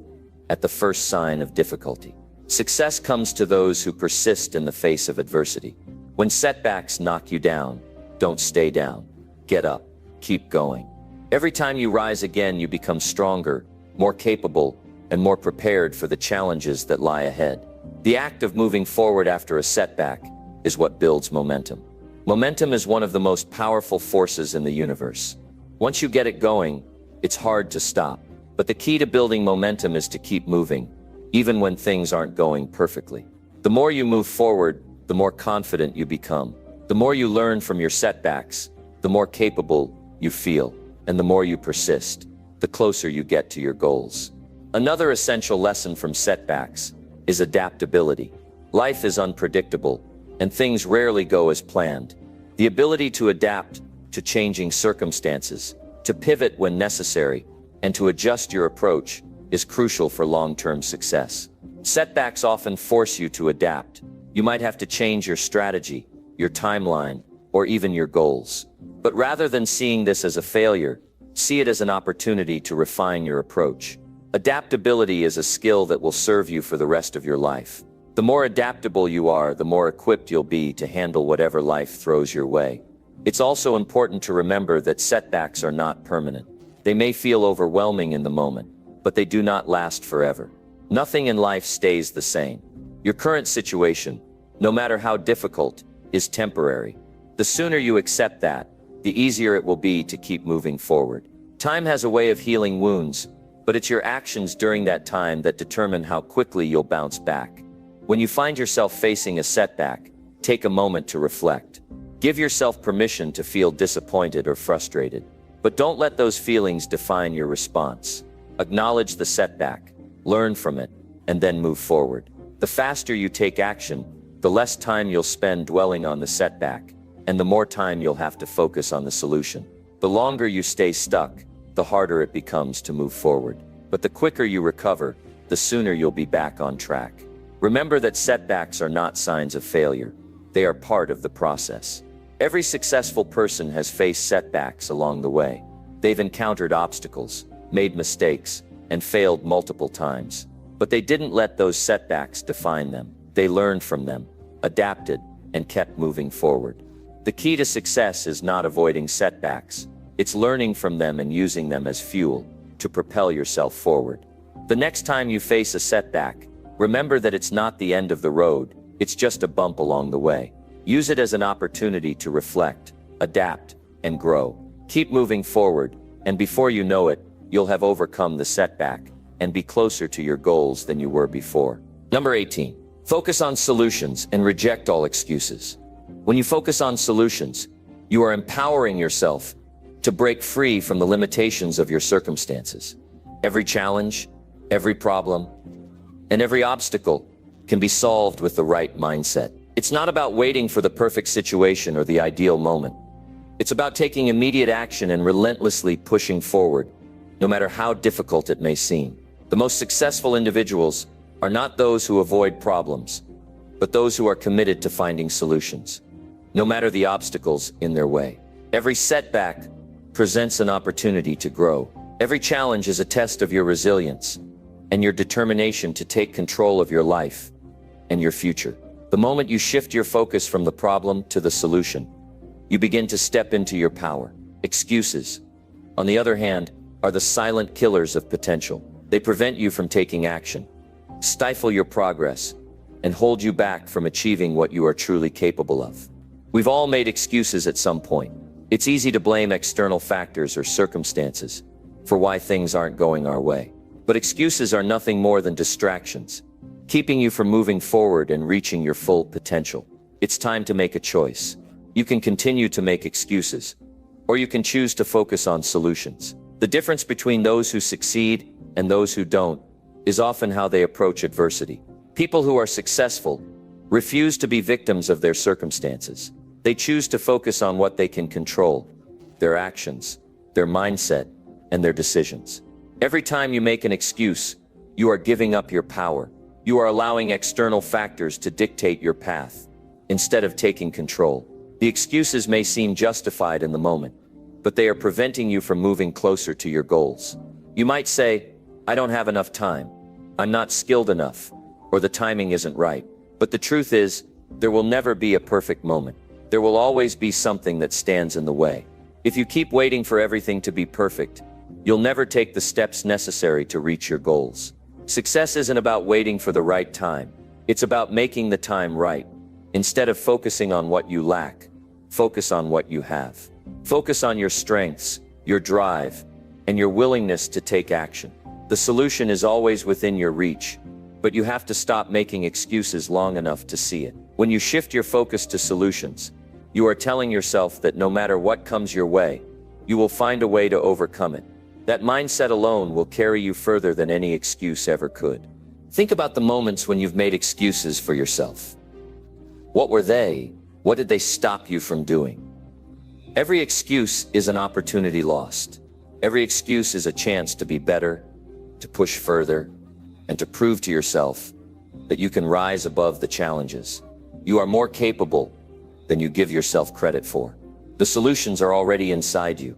at the first sign of difficulty. Success comes to those who persist in the face of adversity. When setbacks knock you down, don't stay down. Get up, keep going. Every time you rise again, you become stronger, more capable, and more prepared for the challenges that lie ahead. The act of moving forward after a setback is what builds momentum. Momentum is one of the most powerful forces in the universe. Once you get it going, it's hard to stop. But the key to building momentum is to keep moving, even when things aren't going perfectly. The more you move forward, the more confident you become. The more you learn from your setbacks, the more capable you feel, and the more you persist, the closer you get to your goals. Another essential lesson from setbacks is adaptability. Life is unpredictable, and things rarely go as planned. The ability to adapt to changing circumstances, to pivot when necessary, and to adjust your approach is crucial for long-term success. Setbacks often force you to adapt. You might have to change your strategy, your timeline, or even your goals. But rather than seeing this as a failure, see it as an opportunity to refine your approach. Adaptability is a skill that will serve you for the rest of your life. The more adaptable you are, the more equipped you'll be to handle whatever life throws your way. It's also important to remember that setbacks are not permanent. They may feel overwhelming in the moment, but they do not last forever. Nothing in life stays the same. Your current situation, no matter how difficult, is temporary. The sooner you accept that, the easier it will be to keep moving forward. Time has a way of healing wounds, but it's your actions during that time that determine how quickly you'll bounce back. When you find yourself facing a setback, take a moment to reflect. Give yourself permission to feel disappointed or frustrated, but don't let those feelings define your response. Acknowledge the setback, learn from it, and then move forward. The faster you take action, the less time you'll spend dwelling on the setback, and the more time you'll have to focus on the solution. The longer you stay stuck, the harder it becomes to move forward. But the quicker you recover, the sooner you'll be back on track. Remember that setbacks are not signs of failure. They are part of the process. Every successful person has faced setbacks along the way. They've encountered obstacles, made mistakes, and failed multiple times. But they didn't let those setbacks define them. They learned from them, adapted, and kept moving forward. The key to success is not avoiding setbacks. It's learning from them and using them as fuel to propel yourself forward. The next time you face a setback, remember that it's not the end of the road, it's just a bump along the way. Use it as an opportunity to reflect, adapt, and grow. Keep moving forward, and before you know it, you'll have overcome the setback and be closer to your goals than you were before. Number 18. Focus on solutions and reject all excuses. When you focus on solutions, you are empowering yourself to break free from the limitations of your circumstances. Every challenge, every problem, and every obstacle can be solved with the right mindset. It's not about waiting for the perfect situation or the ideal moment. It's about taking immediate action and relentlessly pushing forward, no matter how difficult it may seem. The most successful individuals are not those who avoid problems, but those who are committed to finding solutions, no matter the obstacles in their way. Every setback presents an opportunity to grow. Every challenge is a test of your resilience and your determination to take control of your life and your future. The moment you shift your focus from the problem to the solution, you begin to step into your power. Excuses, on the other hand, are the silent killers of potential. They prevent you from taking action, stifle your progress, and hold you back from achieving what you are truly capable of. We've all made excuses at some point. It's easy to blame external factors or circumstances for why things aren't going our way. But excuses are nothing more than distractions, keeping you from moving forward and reaching your full potential. It's time to make a choice. You can continue to make excuses, or you can choose to focus on solutions. The difference between those who succeed and those who don't is often how they approach adversity. People who are successful refuse to be victims of their circumstances. They choose to focus on what they can control, their actions, their mindset, and their decisions. Every time you make an excuse, you are giving up your power. You are allowing external factors to dictate your path, instead of taking control. The excuses may seem justified in the moment, but they are preventing you from moving closer to your goals. You might say, "I don't have enough time. I'm not skilled enough," or "the timing isn't right." But the truth is, there will never be a perfect moment. There will always be something that stands in the way. If you keep waiting for everything to be perfect, you'll never take the steps necessary to reach your goals. Success isn't about waiting for the right time. It's about making the time right. Instead of focusing on what you lack, focus on what you have. Focus on your strengths, your drive, and your willingness to take action. The solution is always within your reach, but you have to stop making excuses long enough to see it. When you shift your focus to solutions, you are telling yourself that no matter what comes your way, you will find a way to overcome it. That mindset alone will carry you further than any excuse ever could. Think about the moments when you've made excuses for yourself. What were they? What did they stop you from doing? Every excuse is an opportunity lost. Every excuse is a chance to be better, to push further, and to prove to yourself that you can rise above the challenges. You are more capable than you give yourself credit for. The solutions are already inside you,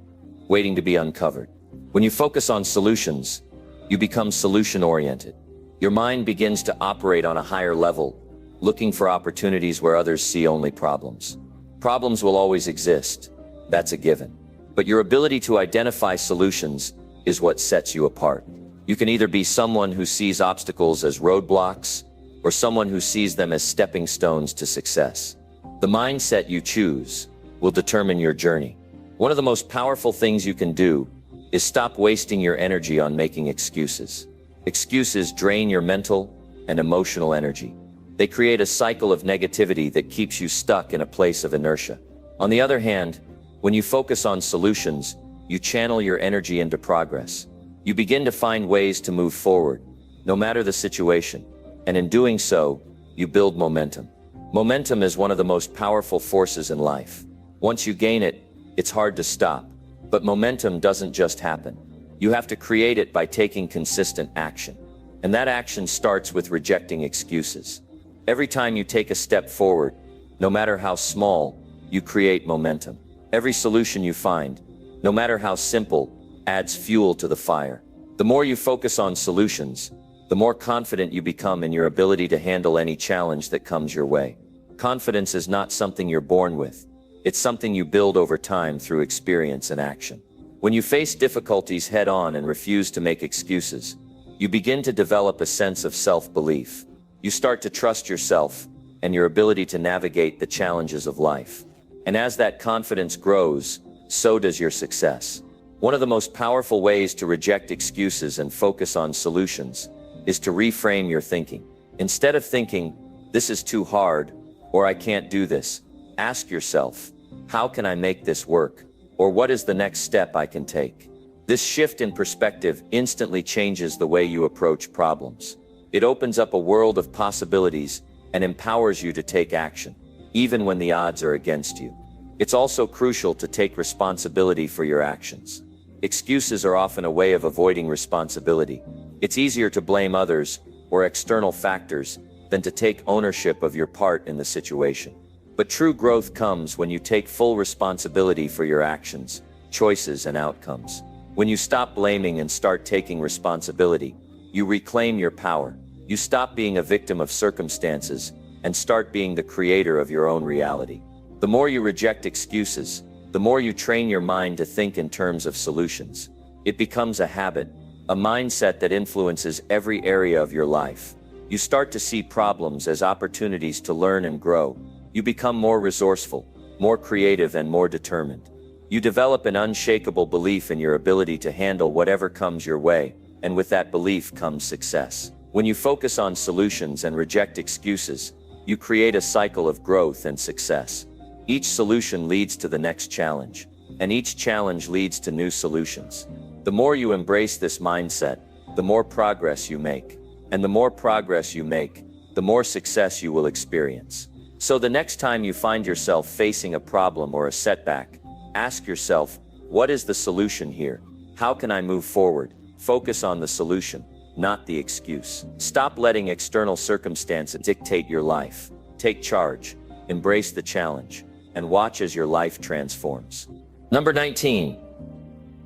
waiting to be uncovered. When you focus on solutions, you become solution-oriented. Your mind begins to operate on a higher level, looking for opportunities where others see only problems. Problems will always exist. That's a given. But your ability to identify solutions is what sets you apart. You can either be someone who sees obstacles as roadblocks or someone who sees them as stepping stones to success. The mindset you choose will determine your journey. One of the most powerful things you can do is stop wasting your energy on making excuses. Excuses drain your mental and emotional energy. They create a cycle of negativity that keeps you stuck in a place of inertia. On the other hand, when you focus on solutions, you channel your energy into progress. You begin to find ways to move forward, no matter the situation. And in doing so, you build momentum. Momentum is one of the most powerful forces in life. Once you gain it, it's hard to stop. But momentum doesn't just happen. You have to create it by taking consistent action. And that action starts with rejecting excuses. Every time you take a step forward, no matter how small, you create momentum. Every solution you find, no matter how simple, adds fuel to the fire. The more you focus on solutions, the more confident you become in your ability to handle any challenge that comes your way. Confidence is not something you're born with. It's something you build over time through experience and action. When you face difficulties head-on and refuse to make excuses, you begin to develop a sense of self-belief. You start to trust yourself and your ability to navigate the challenges of life. And as that confidence grows, so does your success. One of the most powerful ways to reject excuses and focus on solutions is to reframe your thinking. Instead of thinking, "This is too hard," or "I can't do this," ask yourself, "How can I make this work?" Or "What is the next step I can take?" This shift in perspective instantly changes the way you approach problems. It opens up a world of possibilities and empowers you to take action, even when the odds are against you. It's also crucial to take responsibility for your actions. Excuses are often a way of avoiding responsibility. It's easier to blame others or external factors than to take ownership of your part in the situation. But true growth comes when you take full responsibility for your actions, choices, and outcomes. When you stop blaming and start taking responsibility, you reclaim your power. You stop being a victim of circumstances and start being the creator of your own reality. The more you reject excuses, the more you train your mind to think in terms of solutions. It becomes a habit, a mindset that influences every area of your life. You start to see problems as opportunities to learn and grow. You become more resourceful, more creative, and more determined. You develop an unshakable belief in your ability to handle whatever comes your way, and with that belief comes success. When you focus on solutions and reject excuses, you create a cycle of growth and success. Each solution leads to the next challenge, and each challenge leads to new solutions. The more you embrace this mindset, the more progress you make. And the more progress you make, the more success you will experience. So the next time you find yourself facing a problem or a setback, ask yourself, what is the solution here? How can I move forward? Focus on the solution, not the excuse. Stop letting external circumstances dictate your life. Take charge, embrace the challenge, and watch as your life transforms. Number 19,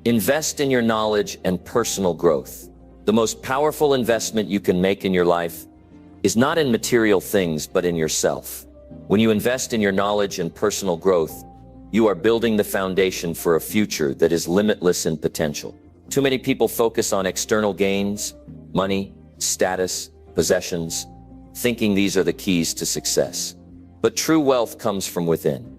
invest in your knowledge and personal growth. The most powerful investment you can make in your life is not in material things, but in yourself. When you invest in your knowledge and personal growth, you are building the foundation for a future that is limitless in potential. Too many people focus on external gains, money, status, possessions, thinking these are the keys to success. But true wealth comes from within.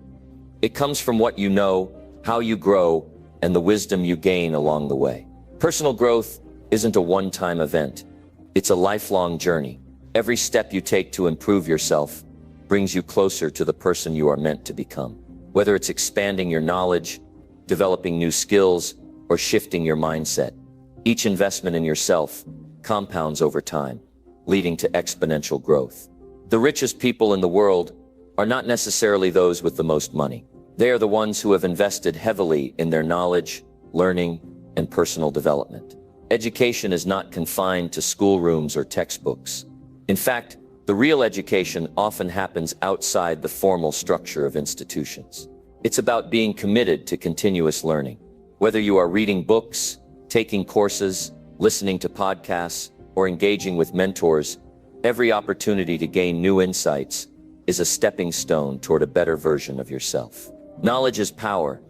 It comes from what you know, how you grow, and the wisdom you gain along the way. Personal growth isn't a one-time event. It's a lifelong journey. Every step you take to improve yourself brings you closer to the person you are meant to become. Whether it's expanding your knowledge, developing new skills, or shifting your mindset. Each investment in yourself compounds over time, leading to exponential growth. The richest people in the world are not necessarily those with the most money. They are the ones who have invested heavily in their knowledge, learning, and personal development. Education is not confined to schoolrooms or textbooks. In fact, the real education often happens outside the formal structure of institutions. It's about being committed to continuous learning. Whether you are reading books, taking courses, listening to podcasts, or engaging with mentors, every opportunity to gain new insights is a stepping stone toward a better version of yourself. Knowledge is power,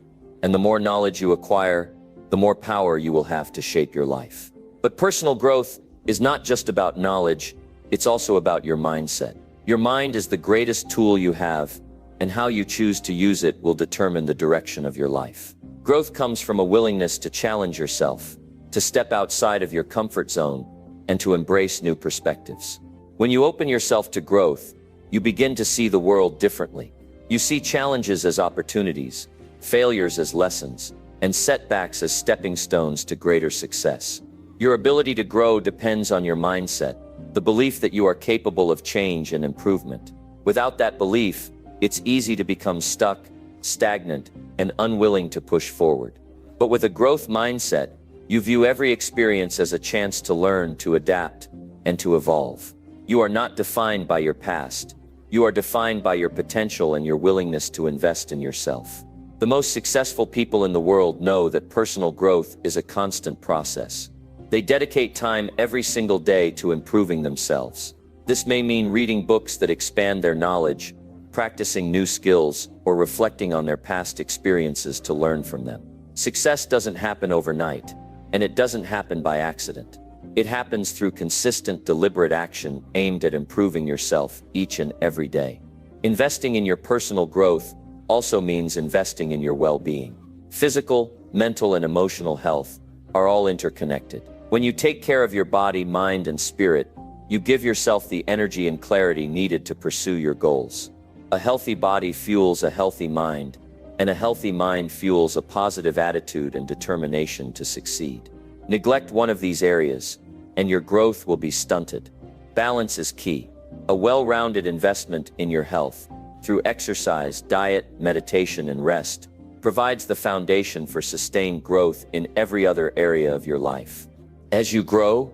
and the more knowledge you acquire, the more power you will have to shape your life. But personal growth is not just about knowledge, it's also about your mindset. Your mind is the greatest tool you have, and how you choose to use it will determine the direction of your life. Growth comes from a willingness to challenge yourself, to step outside of your comfort zone, and to embrace new perspectives. When you open yourself to growth, you begin to see the world differently. You see challenges as opportunities, failures as lessons, and setbacks as stepping stones to greater success. Your ability to grow depends on your mindset, the belief that you are capable of change and improvement. Without that belief, it's easy to become stuck, stagnant, and unwilling to push forward. But with a growth mindset, you view every experience as a chance to learn, to adapt, and to evolve. You are not defined by your past. You are defined by your potential and your willingness to invest in yourself. The most successful people in the world know that personal growth is a constant process. They dedicate time every single day to improving themselves. This may mean reading books that expand their knowledge, practicing new skills, or reflecting on their past experiences to learn from them. Success doesn't happen overnight, and it doesn't happen by accident. It happens through consistent, deliberate action aimed at improving yourself each and every day. Investing in your personal growth also means investing in your well-being. Physical, mental, and emotional health are all interconnected. When you take care of your body, mind, and spirit, you give yourself the energy and clarity needed to pursue your goals. A healthy body fuels a healthy mind, and a healthy mind fuels a positive attitude and determination to succeed. Neglect one of these areas, and your growth will be stunted. Balance is key. A well-rounded investment in your health, through exercise, diet, meditation, and rest, provides the foundation for sustained growth in every other area of your life. As you grow,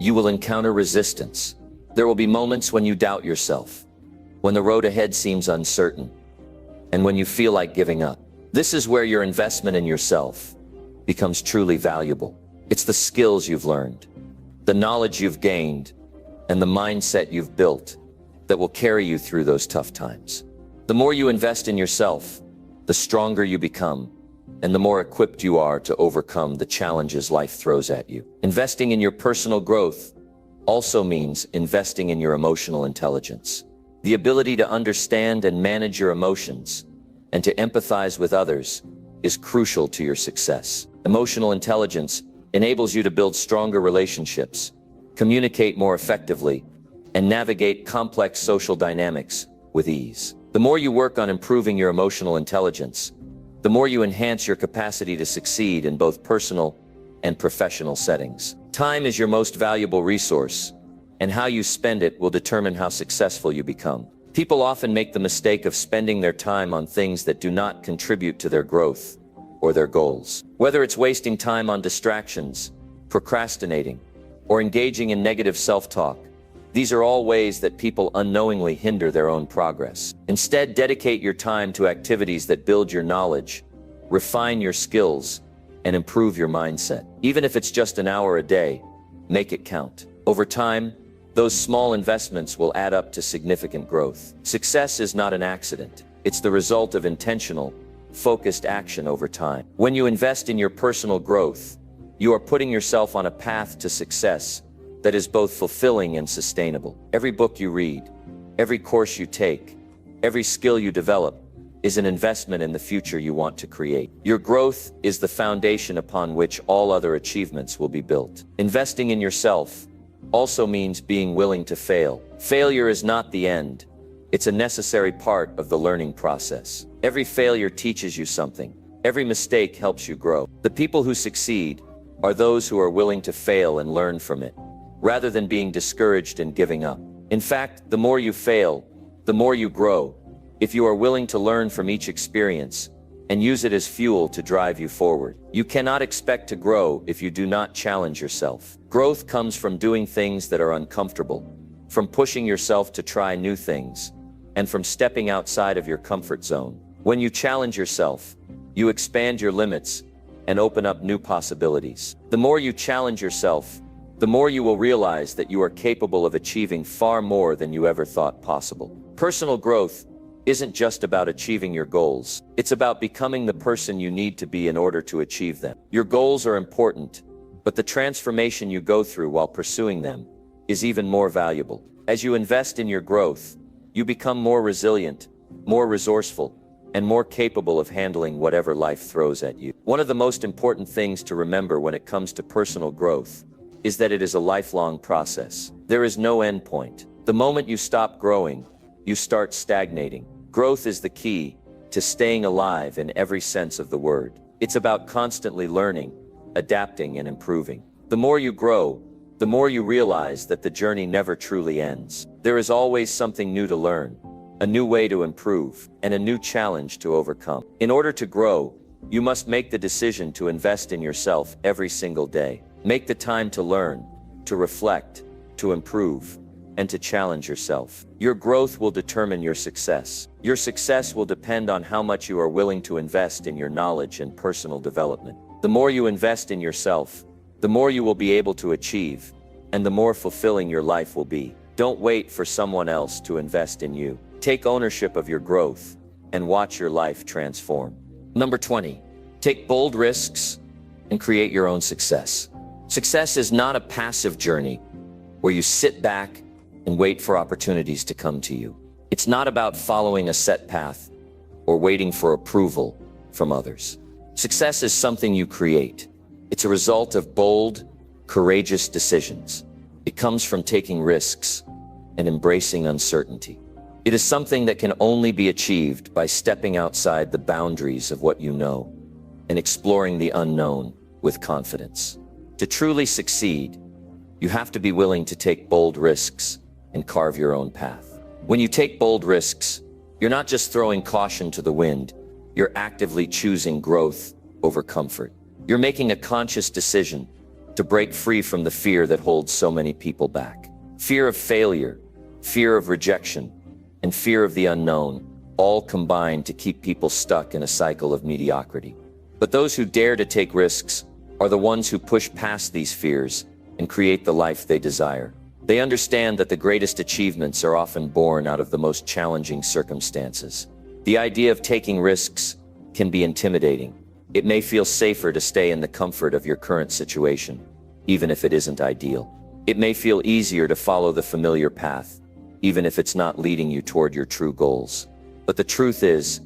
you will encounter resistance. There will be moments when you doubt yourself, when the road ahead seems uncertain, and when you feel like giving up. This is where your investment in yourself becomes truly valuable. It's the skills you've learned, the knowledge you've gained, and the mindset you've built that will carry you through those tough times. The more you invest in yourself, the stronger you become, and the more equipped you are to overcome the challenges life throws at you. Investing in your personal growth also means investing in your emotional intelligence. The ability to understand and manage your emotions and to empathize with others is crucial to your success. Emotional intelligence enables you to build stronger relationships, communicate more effectively, and navigate complex social dynamics with ease. The more you work on improving your emotional intelligence, the more you enhance your capacity to succeed in both personal and professional settings. Time is your most valuable resource, and how you spend it will determine how successful you become. People often make the mistake of spending their time on things that do not contribute to their growth or their goals. Whether it's wasting time on distractions, procrastinating, or engaging in negative self-talk, these are all ways that people unknowingly hinder their own progress. Instead, dedicate your time to activities that build your knowledge, refine your skills, and improve your mindset. Even if it's just an hour a day, make it count. Over time, those small investments will add up to significant growth. Success is not an accident. It's the result of intentional, focused action over time. When you invest in your personal growth, you are putting yourself on a path to success that is both fulfilling and sustainable. Every book you read, every course you take, every skill you develop is an investment in the future you want to create. Your growth is the foundation upon which all other achievements will be built. Investing in yourself also means being willing to fail. Failure is not the end. It's a necessary part of the learning process. Every failure teaches you something, Every mistake helps you grow. The people who succeed are those who are willing to fail and learn from it, rather than being discouraged and giving up. In fact, the more you fail, the more you grow, if you are willing to learn from each experience and use it as fuel to drive you forward. You cannot expect to grow if you do not challenge yourself. Growth comes from doing things that are uncomfortable, from pushing yourself to try new things, and from stepping outside of your comfort zone. When you challenge yourself, you expand your limits and open up new possibilities. The more you challenge yourself, the more you will realize that you are capable of achieving far more than you ever thought possible. Personal growth isn't just about achieving your goals. It's about becoming the person you need to be in order to achieve them. Your goals are important, but the transformation you go through while pursuing them is even more valuable. As you invest in your growth, you become more resilient, more resourceful, and more capable of handling whatever life throws at you. One of the most important things to remember when it comes to personal growth is that it is a lifelong process. There is no end point. The moment you stop growing, you start stagnating. Growth is the key to staying alive in every sense of the word. It's about constantly learning, adapting, and improving. The more you grow, the more you realize that the journey never truly ends. There is always something new to learn, a new way to improve, and a new challenge to overcome. In order to grow, you must make the decision to invest in yourself every single day. Make the time to learn, to reflect, to improve, and to challenge yourself. Your growth will determine your success. Your success will depend on how much you are willing to invest in your knowledge and personal development. The more you invest in yourself, the more you will be able to achieve, and the more fulfilling your life will be. Don't wait for someone else to invest in you. Take ownership of your growth and watch your life transform. Number 20, take bold risks and create your own success. Success is not a passive journey where you sit back and wait for opportunities to come to you. It's not about following a set path or waiting for approval from others. Success is something you create. It's a result of bold, courageous decisions. It comes from taking risks and embracing uncertainty. It is something that can only be achieved by stepping outside the boundaries of what you know and exploring the unknown with confidence. To truly succeed, you have to be willing to take bold risks and carve your own path. When you take bold risks, you're not just throwing caution to the wind, you're actively choosing growth over comfort. You're making a conscious decision to break free from the fear that holds so many people back. Fear of failure, fear of rejection, and fear of the unknown all combine to keep people stuck in a cycle of mediocrity. But those who dare to take risks are the ones who push past these fears and create the life they desire. They understand that the greatest achievements are often born out of the most challenging circumstances. The idea of taking risks can be intimidating. It may feel safer to stay in the comfort of your current situation, even if it isn't ideal. It may feel easier to follow the familiar path, even if it's not leading you toward your true goals. But the truth is,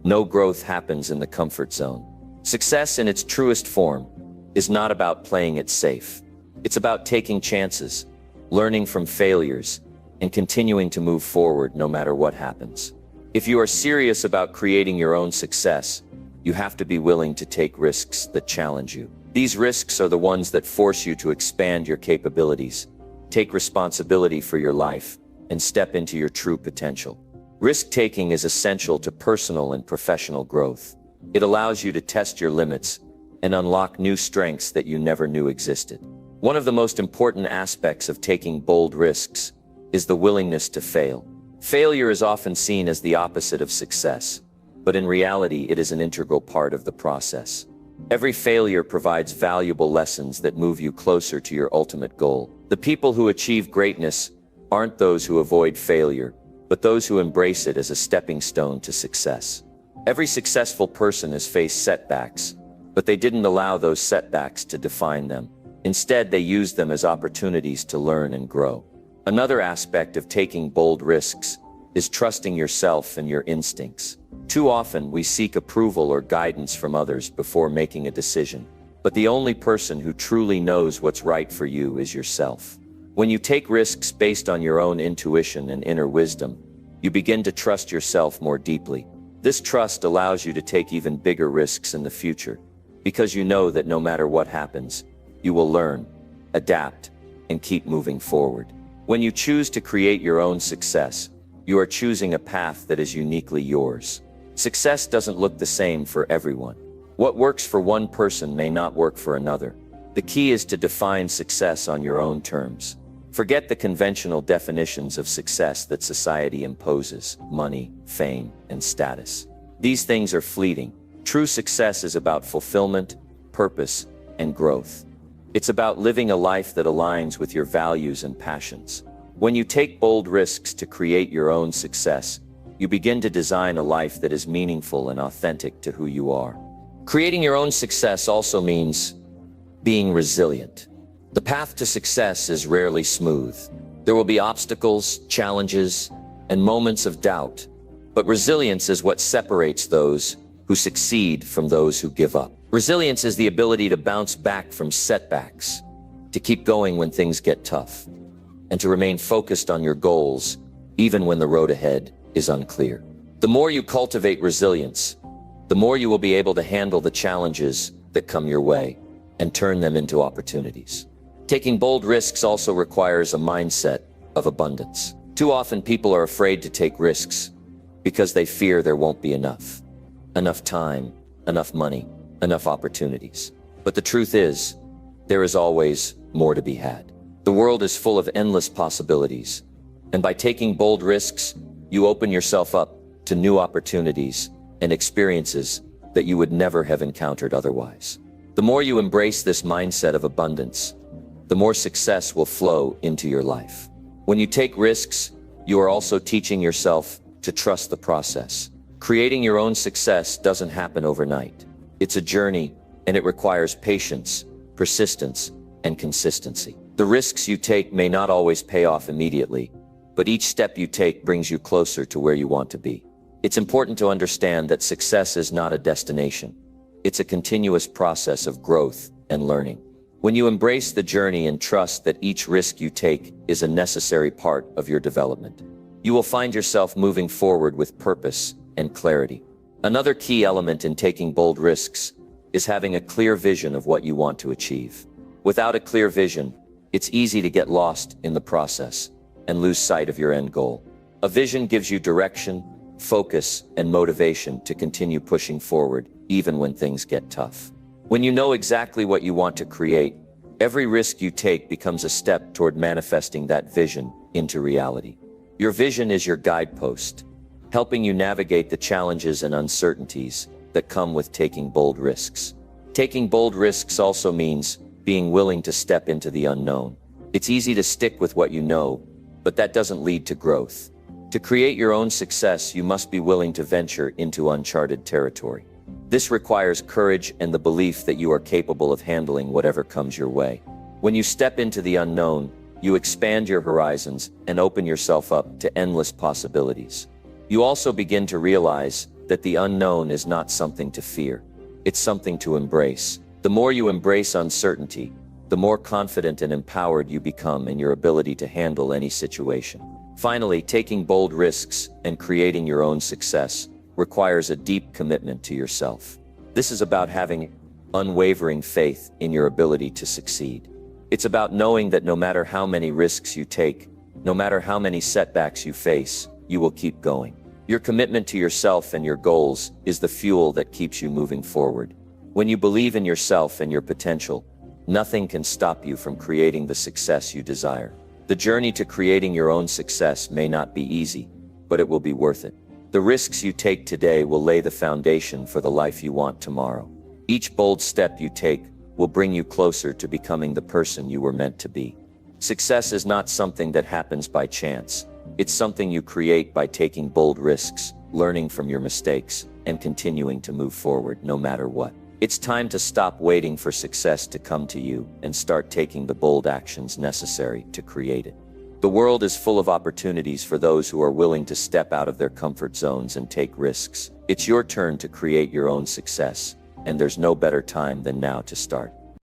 no growth happens in the comfort zone. Success in its truest form is not about playing it safe. It's about taking chances, learning from failures, and continuing to move forward no matter what happens. If you are serious about creating your own success, you have to be willing to take risks that challenge you. These risks are the ones that force you to expand your capabilities, take responsibility for your life, and step into your true potential. Risk-taking is essential to personal and professional growth. It allows you to test your limits and unlock new strengths that you never knew existed. One of the most important aspects of taking bold risks is the willingness to fail. Failure is often seen as the opposite of success, but in reality, it is an integral part of the process. Every failure provides valuable lessons that move you closer to your ultimate goal. The people who achieve greatness aren't those who avoid failure, but those who embrace it as a stepping stone to success. Every successful person has faced setbacks, but they didn't allow those setbacks to define them. Instead, they used them as opportunities to learn and grow. Another aspect of taking bold risks is trusting yourself and your instincts. Too often, we seek approval or guidance from others before making a decision. But the only person who truly knows what's right for you is yourself. When you take risks based on your own intuition and inner wisdom, you begin to trust yourself more deeply. This trust allows you to take even bigger risks in the future, because you know that no matter what happens, you will learn, adapt, and keep moving forward. When you choose to create your own success, you are choosing a path that is uniquely yours. Success doesn't look the same for everyone. What works for one person may not work for another. The key is to define success on your own terms. Forget the conventional definitions of success that society imposes: money, fame, and status. These things are fleeting. True success is about fulfillment, purpose, and growth. It's about living a life that aligns with your values and passions. When you take bold risks to create your own success, you begin to design a life that is meaningful and authentic to who you are. Creating your own success also means being resilient. The path to success is rarely smooth. There will be obstacles, challenges, and moments of doubt. But resilience is what separates those who succeed from those who give up. Resilience is the ability to bounce back from setbacks, to keep going when things get tough, and to remain focused on your goals, even when the road ahead is unclear. The more you cultivate resilience, the more you will be able to handle the challenges that come your way and turn them into opportunities. Taking bold risks also requires a mindset of abundance. Too often people are afraid to take risks because they fear there won't be enough time, enough money, enough opportunities. But the truth is, there is always more to be had. The world is full of endless possibilities, and by taking bold risks, you open yourself up to new opportunities and experiences that you would never have encountered otherwise. The more you embrace this mindset of abundance, the more success will flow into your life. When you take risks, you are also teaching yourself to trust the process. Creating your own success doesn't happen overnight. It's a journey, and it requires patience, persistence, and consistency. The risks you take may not always pay off immediately, but each step you take brings you closer to where you want to be. It's important to understand that success is not a destination. It's a continuous process of growth and learning. When you embrace the journey and trust that each risk you take is a necessary part of your development, you will find yourself moving forward with purpose and clarity. Another key element in taking bold risks is having a clear vision of what you want to achieve. Without a clear vision, it's easy to get lost in the process and lose sight of your end goal. A vision gives you direction, focus, and motivation to continue pushing forward, even when things get tough. When you know exactly what you want to create, every risk you take becomes a step toward manifesting that vision into reality. Your vision is your guidepost, helping you navigate the challenges and uncertainties that come with taking bold risks. Taking bold risks also means being willing to step into the unknown. It's easy to stick with what you know, but that doesn't lead to growth. To create your own success, you must be willing to venture into uncharted territory. This requires courage and the belief that you are capable of handling whatever comes your way. When you step into the unknown, you expand your horizons and open yourself up to endless possibilities. You also begin to realize that the unknown is not something to fear. It's something to embrace. The more you embrace uncertainty, the more confident and empowered you become in your ability to handle any situation. Finally, taking bold risks and creating your own success requires a deep commitment to yourself. This is about having unwavering faith in your ability to succeed. It's about knowing that no matter how many risks you take, no matter how many setbacks you face, you will keep going. Your commitment to yourself and your goals is the fuel that keeps you moving forward. When you believe in yourself and your potential, nothing can stop you from creating the success you desire. The journey to creating your own success may not be easy, but it will be worth it. The risks you take today will lay the foundation for the life you want tomorrow. Each bold step you take will bring you closer to becoming the person you were meant to be. Success is not something that happens by chance. It's something you create by taking bold risks, learning from your mistakes, and continuing to move forward no matter what. It's time to stop waiting for success to come to you and start taking the bold actions necessary to create it. The world is full of opportunities for those who are willing to step out of their comfort zones and take risks. It's your turn to create your own success, and there's no better time than now to start.